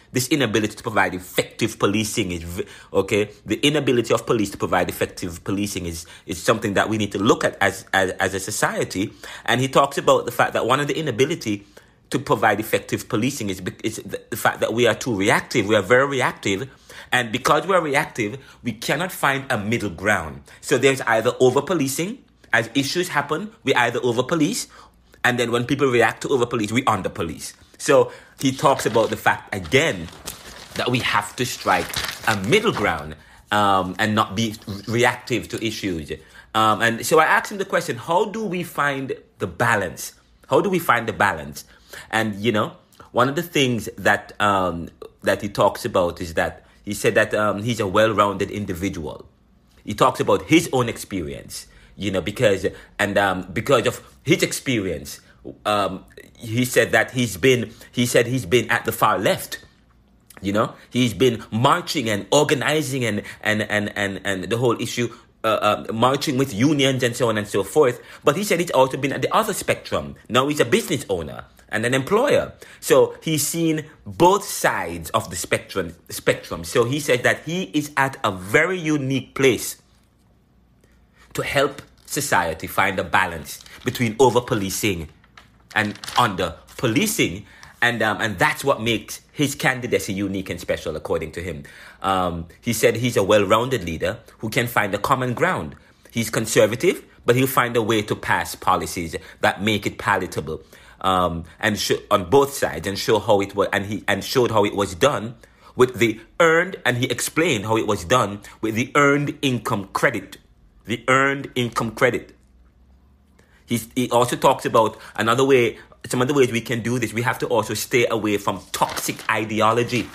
effective policing is okay. The inability of police to provide effective policing is something that we need to look at as a society. And he talks about the fact that one of the inability to provide effective policing is the fact that we are too reactive. We are very reactive. And because we're reactive, we cannot find a middle ground. So there's either over-policing. As issues happen, we either over-police, and then when people react to over-police, we under-police. So he talks about the fact, again, that we have to strike a middle ground and not be reactive to issues. And so I asked him the question, how do we find the balance? How do we find the balance? And, one of the things that he talks about is that he said that he's a well-rounded individual. He talks about his own experience, because of his experience, he said that he's been at the far left. He's been marching and organizing and the whole issue, marching with unions and so on and so forth. But he said he's also been at the other spectrum. Now he's a business owner and an employer. So he's seen both sides of the spectrum. So he said that he is at a very unique place to help society find a balance between over-policing and under-policing. And that's what makes his candidacy unique and special, according to him. He said he's a well-rounded leader who can find a common ground. He's conservative, but he'll find a way to pass policies that make it palatable, on both sides, and show how it was. And showed how it was done with the earned, and he explained how it was done with the earned income credit. The earned income credit. He also talks about another way. Some of the ways we can do this, we have to also stay away from toxic ideology.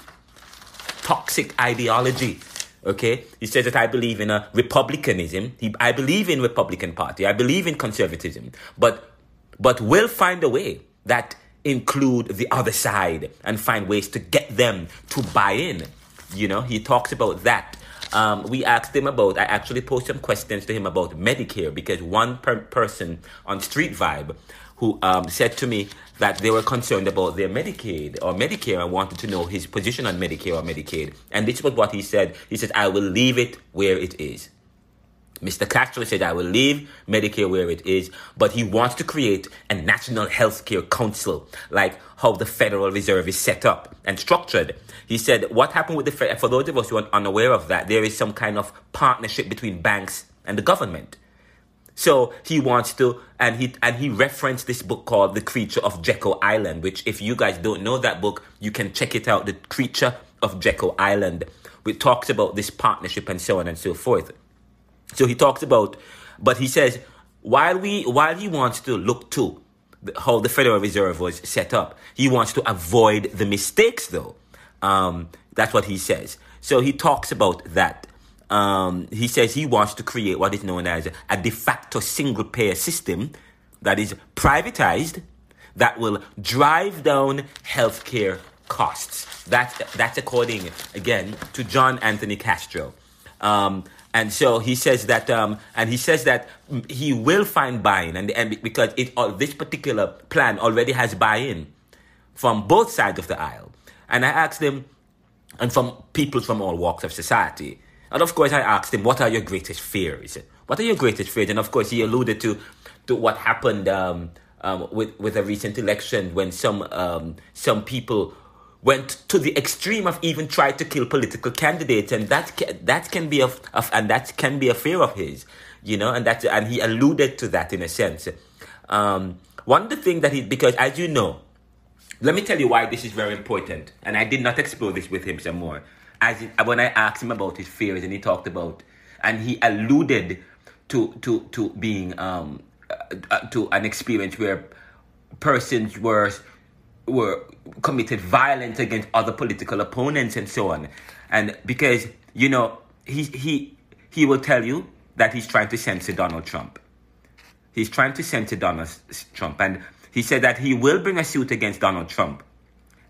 Toxic ideology. Okay? He says that I believe in a republicanism. I believe in Republican Party. I believe in conservatism. But we'll find a way that include the other side and find ways to get them to buy in. He talks about that. We asked him about, I actually posed some questions to him about Medicare, because one person on Street Vibe who said to me that they were concerned about their Medicaid or Medicare and wanted to know his position on Medicare or Medicaid. And this was what he said. He said, I will leave it where it is. Mr. Castro said, I will leave Medicare where it is, but he wants to create a national healthcare council, like how the Federal Reserve is set up and structured. He said, what happened with for those of us who are unaware of that, there is some kind of partnership between banks and the government. So he wants to, and he referenced this book called The Creature of Jekyll Island, which, if you guys don't know that book, you can check it out. The Creature of Jekyll Island, which talks about this partnership and so on and so forth. So he talks about, but he says, while he wants to look to how the Federal Reserve was set up, he wants to avoid the mistakes, though. That's what he says. So he talks about that. He says he wants to create what is known as a de facto single-payer system that is privatized, that will drive down healthcare costs. That's according, again, to John Anthony Castro. And so he says that, he will find buy-in, and because this particular plan already has buy-in from both sides of the aisle. And I asked him, and from people from all walks of society. And of course, I asked him, what are your greatest fears? What are your greatest fears? And of course, he alluded to what happened with a recent election when some people went to the extreme of even trying to kill political candidates, and that can be a fear of his, and he alluded to that in a sense. One of the things that because as you know, let me tell you why this is very important, and I did not explore this with him some more. When I asked him about his fears, and he talked about, and he alluded to being to an experience where persons were committed violence against other political opponents and so on, and because he will tell you that he's trying to censor Donald Trump. He's trying to censor Donald Trump, and he said that he will bring a suit against Donald Trump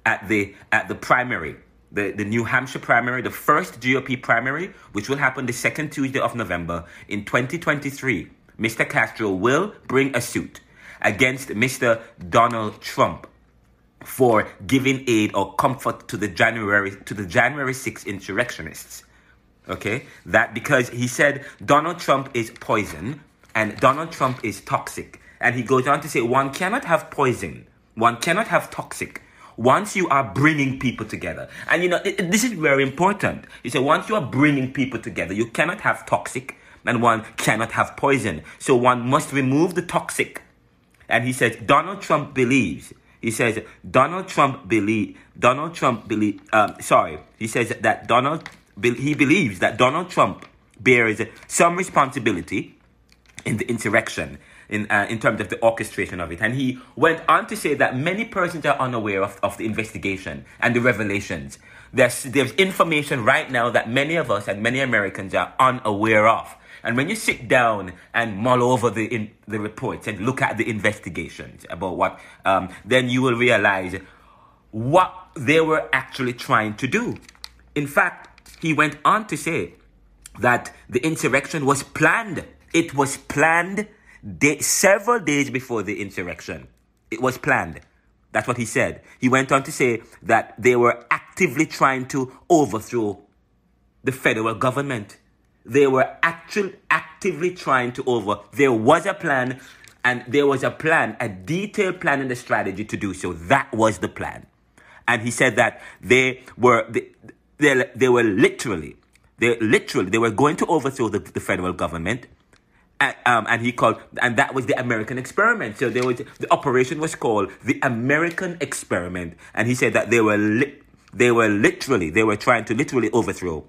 at the primary. The New Hampshire primary, the first GOP primary, which will happen the second Tuesday of November in 2023, Mr. Castro will bring a suit against Mr. Donald Trump for giving aid or comfort to the January 6th insurrectionists. Okay? That because he said Donald Trump is poison and Donald Trump is toxic. And he goes on to say one cannot have poison, one cannot have toxic once you are bringing people together. And this is very important. He said once you are bringing people together, you cannot have toxic and one cannot have poison. So one must remove the toxic. And he says Donald Trump believes. He says Donald Trump believes. He says that he believes that Donald Trump bears some responsibility in the insurrection, in terms of the orchestration of it. And he went on to say that many persons are unaware of the investigation and the revelations. There's information right now that many of us and many Americans are unaware of. And when you sit down and mull over the reports and look at the investigations about what, then you will realize what they were actually trying to do. In fact, he went on to say that the insurrection was planned. It was planned several days before the insurrection. It was planned. That's what he said. He went on to say that they were actively trying to overthrow the federal government. They were actively trying to there was a plan, and there was a detailed plan and a strategy to do so. That was the plan. And he said that they were literally going to overthrow the federal government. And that was the American experiment. So the operation was called the American experiment. And he said that they were trying to literally overthrow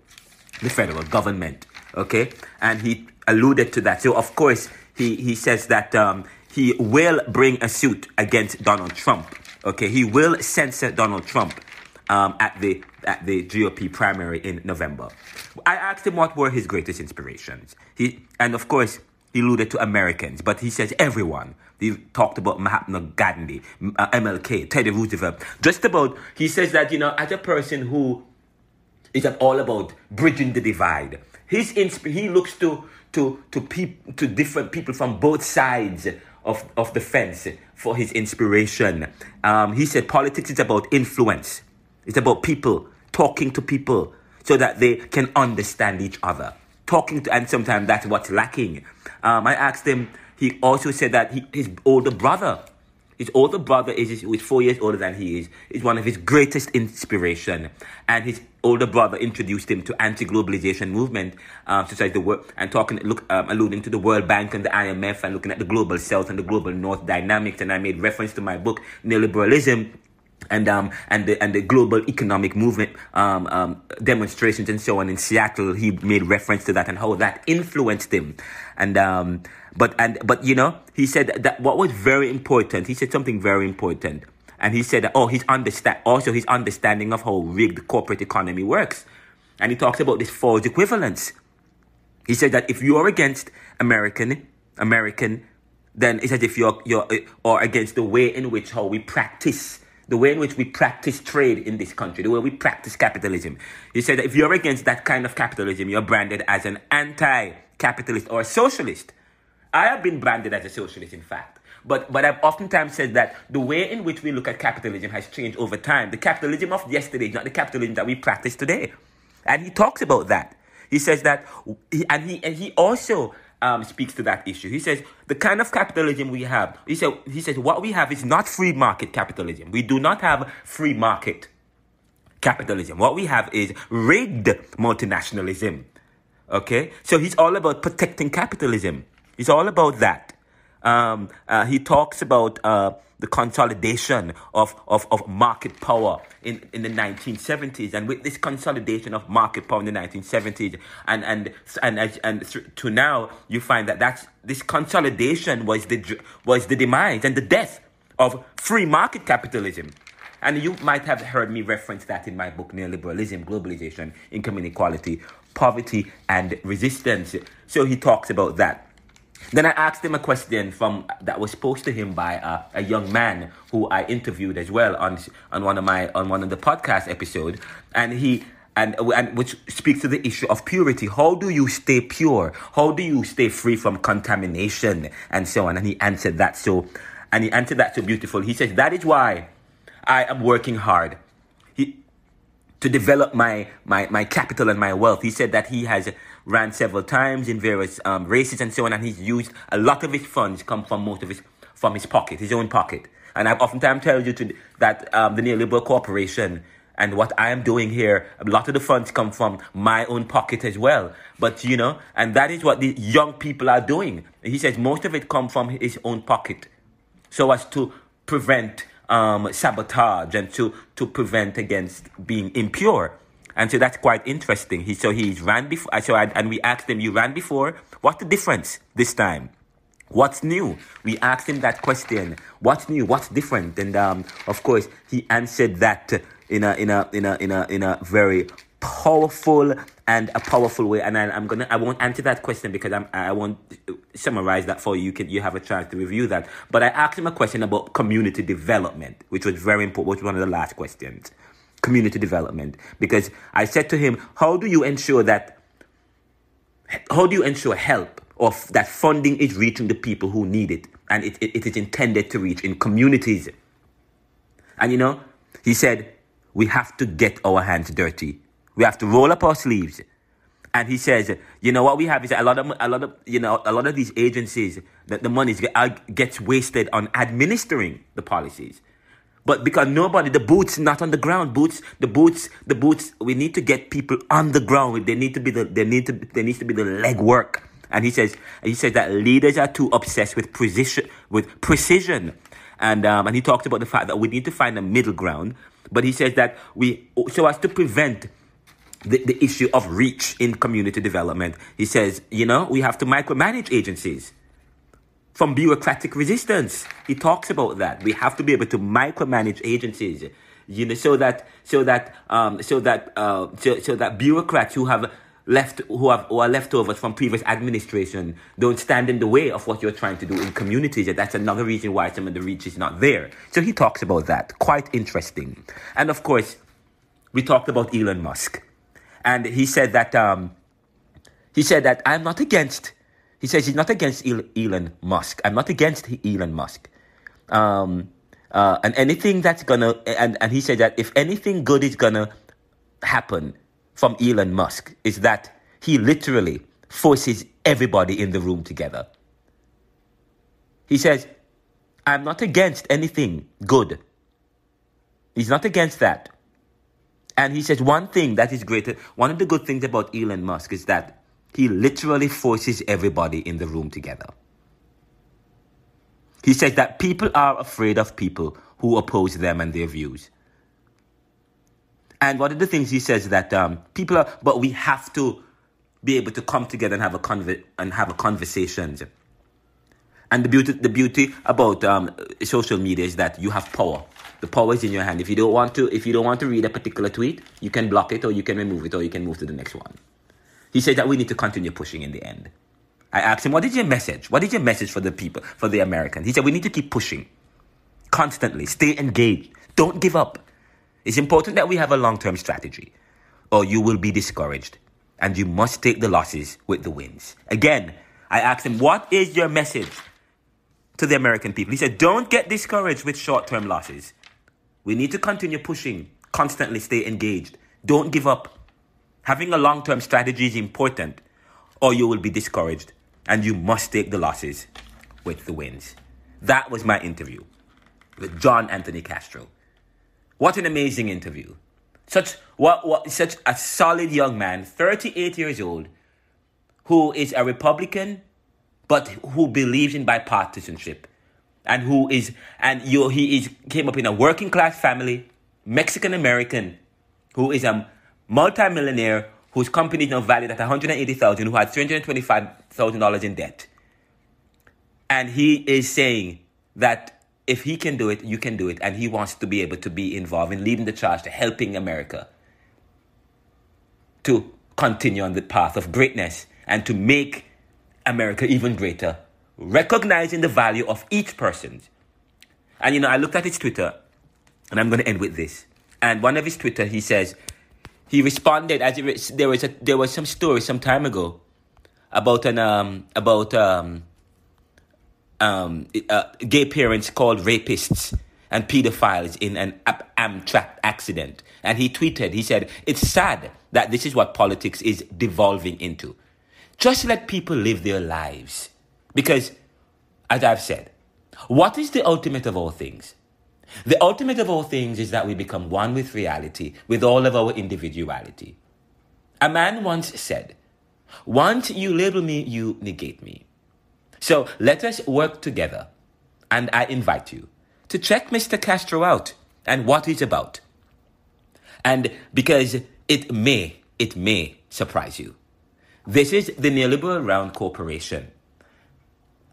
the federal government. Okay, and he alluded to that. So of course he says that he will bring a suit against Donald Trump. Okay, he will censor Donald Trump at the GOP primary in November. I asked him what were his greatest inspirations. And of course he alluded to Americans, but he says everyone. He talked about Mahatma Gandhi, MLK, Teddy Roosevelt. He says that, as a person who is all about bridging the divide, he looks to different people from both sides of the fence for his inspiration. He said politics is about influence. It's about people, talking to people so that they can understand each other. And sometimes that's what's lacking. I asked him, he also said that his older brother His older brother who is 4 years older than he is one of his greatest inspiration. And his older brother introduced him to anti-globalization movement, such as alluding to the World Bank and the IMF, and looking at the global South and the global North dynamics. And I made reference to my book Neoliberalism, and the global economic movement demonstrations and so on in Seattle. He made reference to that and how that influenced him. But you know, he said that what was very important. He said something very important, and he said that his understanding of how rigged corporate economy works, and he talks about this false equivalence. He said that if you are against American, then it's as if you're or against the way in which we practice trade in this country, the way we practice capitalism. He said that if you're against that kind of capitalism, you're branded as an anti-capitalist or a socialist. I have been branded as a socialist, in fact. But I've oftentimes said that the way in which we look at capitalism has changed over time. The capitalism of yesterday is not the capitalism that we practice today. And he talks about that. He says that, he also speaks to that issue. He says the kind of capitalism we have, he says what we have is not free market capitalism. We do not have free market capitalism. What we have is rigged multinationalism. Okay? So he's all about protecting capitalism. He's all about that. He talks about the consolidation of market power in the 1970s, and with this consolidation of market power in the 1970s, and to now, you find that this consolidation was the demise and the death of free market capitalism. And you might have heard me reference that in my book, Neoliberalism, Globalization, Income Inequality, Poverty and Resistance. So he talks about that. Then I asked him a question that was posed to him by a young man who I interviewed as well on one of the podcast episodes, and which speaks to the issue of purity. How do you stay pure? How do you stay free from contamination and so on? And he answered that so beautiful. He says that is why I am working hard to develop my capital and my wealth. He said that he has ran several times in various races and so on, and he's used a lot of his funds come from his pocket, his own pocket. And I've oftentimes told you that the Neoliberal Corporation and what I am doing here, a lot of the funds come from my own pocket as well. But you know, and that is what the young people are doing. He says most of it come from his own pocket, so as to prevent sabotage and to prevent against being impure. And so that's quite interesting. He's ran before. And we asked him, you ran before. What's the difference this time? What's new? We asked him that question. What's new? What's different? And of course, he answered that in a very powerful way. And I won't answer that question because I won't summarize that for you. You have a chance to review that. But I asked him a question about community development, which was very important. Which was one of the last questions. Community development, because I said to him, how do you ensure help of that funding is reaching the people who need it, and it is intended to reach in communities? And you know, he said, we have to get our hands dirty. We have to roll up our sleeves. And he says, you know, what we have is a lot of these agencies, that the money gets wasted on administering the policies. But because the boots not on the ground, the boots, we need to get people on the ground. There needs to be the legwork. And he says that leaders are too obsessed with precision. And he talks about the fact that we need to find a middle ground. But he says that so as to prevent the issue of reach in community development, he says, you know, we have to micromanage agencies. From bureaucratic resistance, he talks about that. We have to be able to micromanage agencies, you know, so that bureaucrats who are leftovers from previous administration don't stand in the way of what you're trying to do in communities. And that's another reason why some of the reach is not there. So he talks about that. Quite interesting. And of course, we talked about Elon Musk, and he said that I'm not against. He says he's not against Elon Musk. I'm not against Elon Musk. And anything that's gonna, and he said that if anything good is gonna happen from Elon Musk, is that he literally forces everybody in the room together. He says, I'm not against anything good. He's not against that. And he says one thing that is greater, one of the good things about Elon Musk is that he literally forces everybody in the room together. He says that people are afraid of people who oppose them and their views. And one of the things he says that but we have to be able to come together and have a conversations. And the beauty about social media is that you have power. The power is in your hand. If you don't want to read a particular tweet, you can block it, or you can remove it, or you can move to the next one. He said that we need to continue pushing in the end. I asked him, what is your message? What is your message for the people, for the Americans? He said, we need to keep pushing. Constantly. Stay engaged. Don't give up. It's important that we have a long-term strategy, or you will be discouraged. And you must take the losses with the wins. Again, I asked him, what is your message to the American people? He said, don't get discouraged with short-term losses. We need to continue pushing, constantly stay engaged. Don't give up. Having a long-term strategy is important, or you will be discouraged, and you must take the losses with the wins. That was my interview with John Anthony Castro. What an amazing interview. Such a solid young man, 38 years old, who is a Republican, but who believes in bipartisanship, and he came up in a working class family, Mexican American, who is a multimillionaire whose company is now valued at $180,000, who had $325,000 in debt, and he is saying that if he can do it, you can do it, and he wants to be able to be involved in leading the charge to helping America to continue on the path of greatness and to make America even greater, recognizing the value of each person. And, I looked at his Twitter, and I'm going to end with this. And one of his Twitter, he says, he responded, there was some story some time ago about gay parents called rapists and pedophiles in an Amtrak accident. And he tweeted, he said, it's sad that this is what politics is devolving into. Just let people live their lives. Because, as I've said, what is the ultimate of all things? The ultimate of all things is that we become one with reality, with all of our individuality. A man once said, once you label me, you negate me. So let us work together. And I invite you to check Mr. Castro out and what he's about. And because it may surprise you. This is the Neoliberal Round Corporation.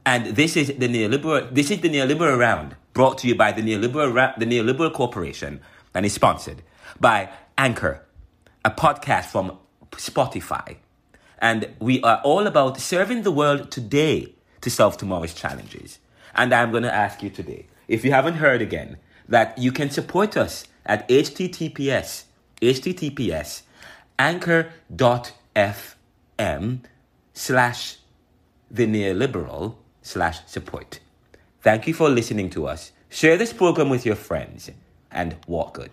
And this is the Neoliberal Round brought to you by the Neoliberal Corporation, and is sponsored by Anchor, a podcast from Spotify. And we are all about serving the world today to solve tomorrow's challenges. And I'm going to ask you today, if you haven't heard again, that you can support us at https anchor.fm/theneoliberal/support. Thank you for listening to us. Share this program with your friends and walk good.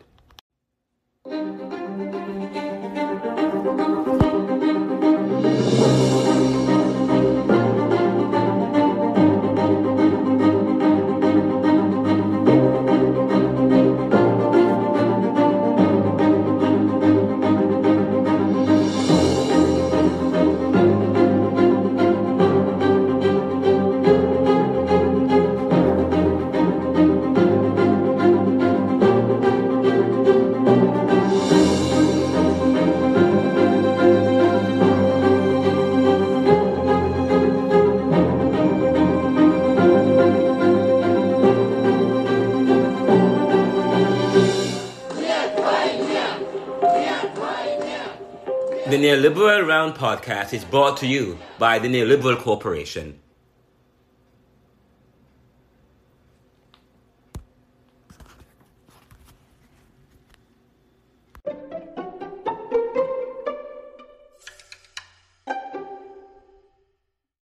The Neoliberal Round Podcast is brought to you by the Neoliberal Corporation.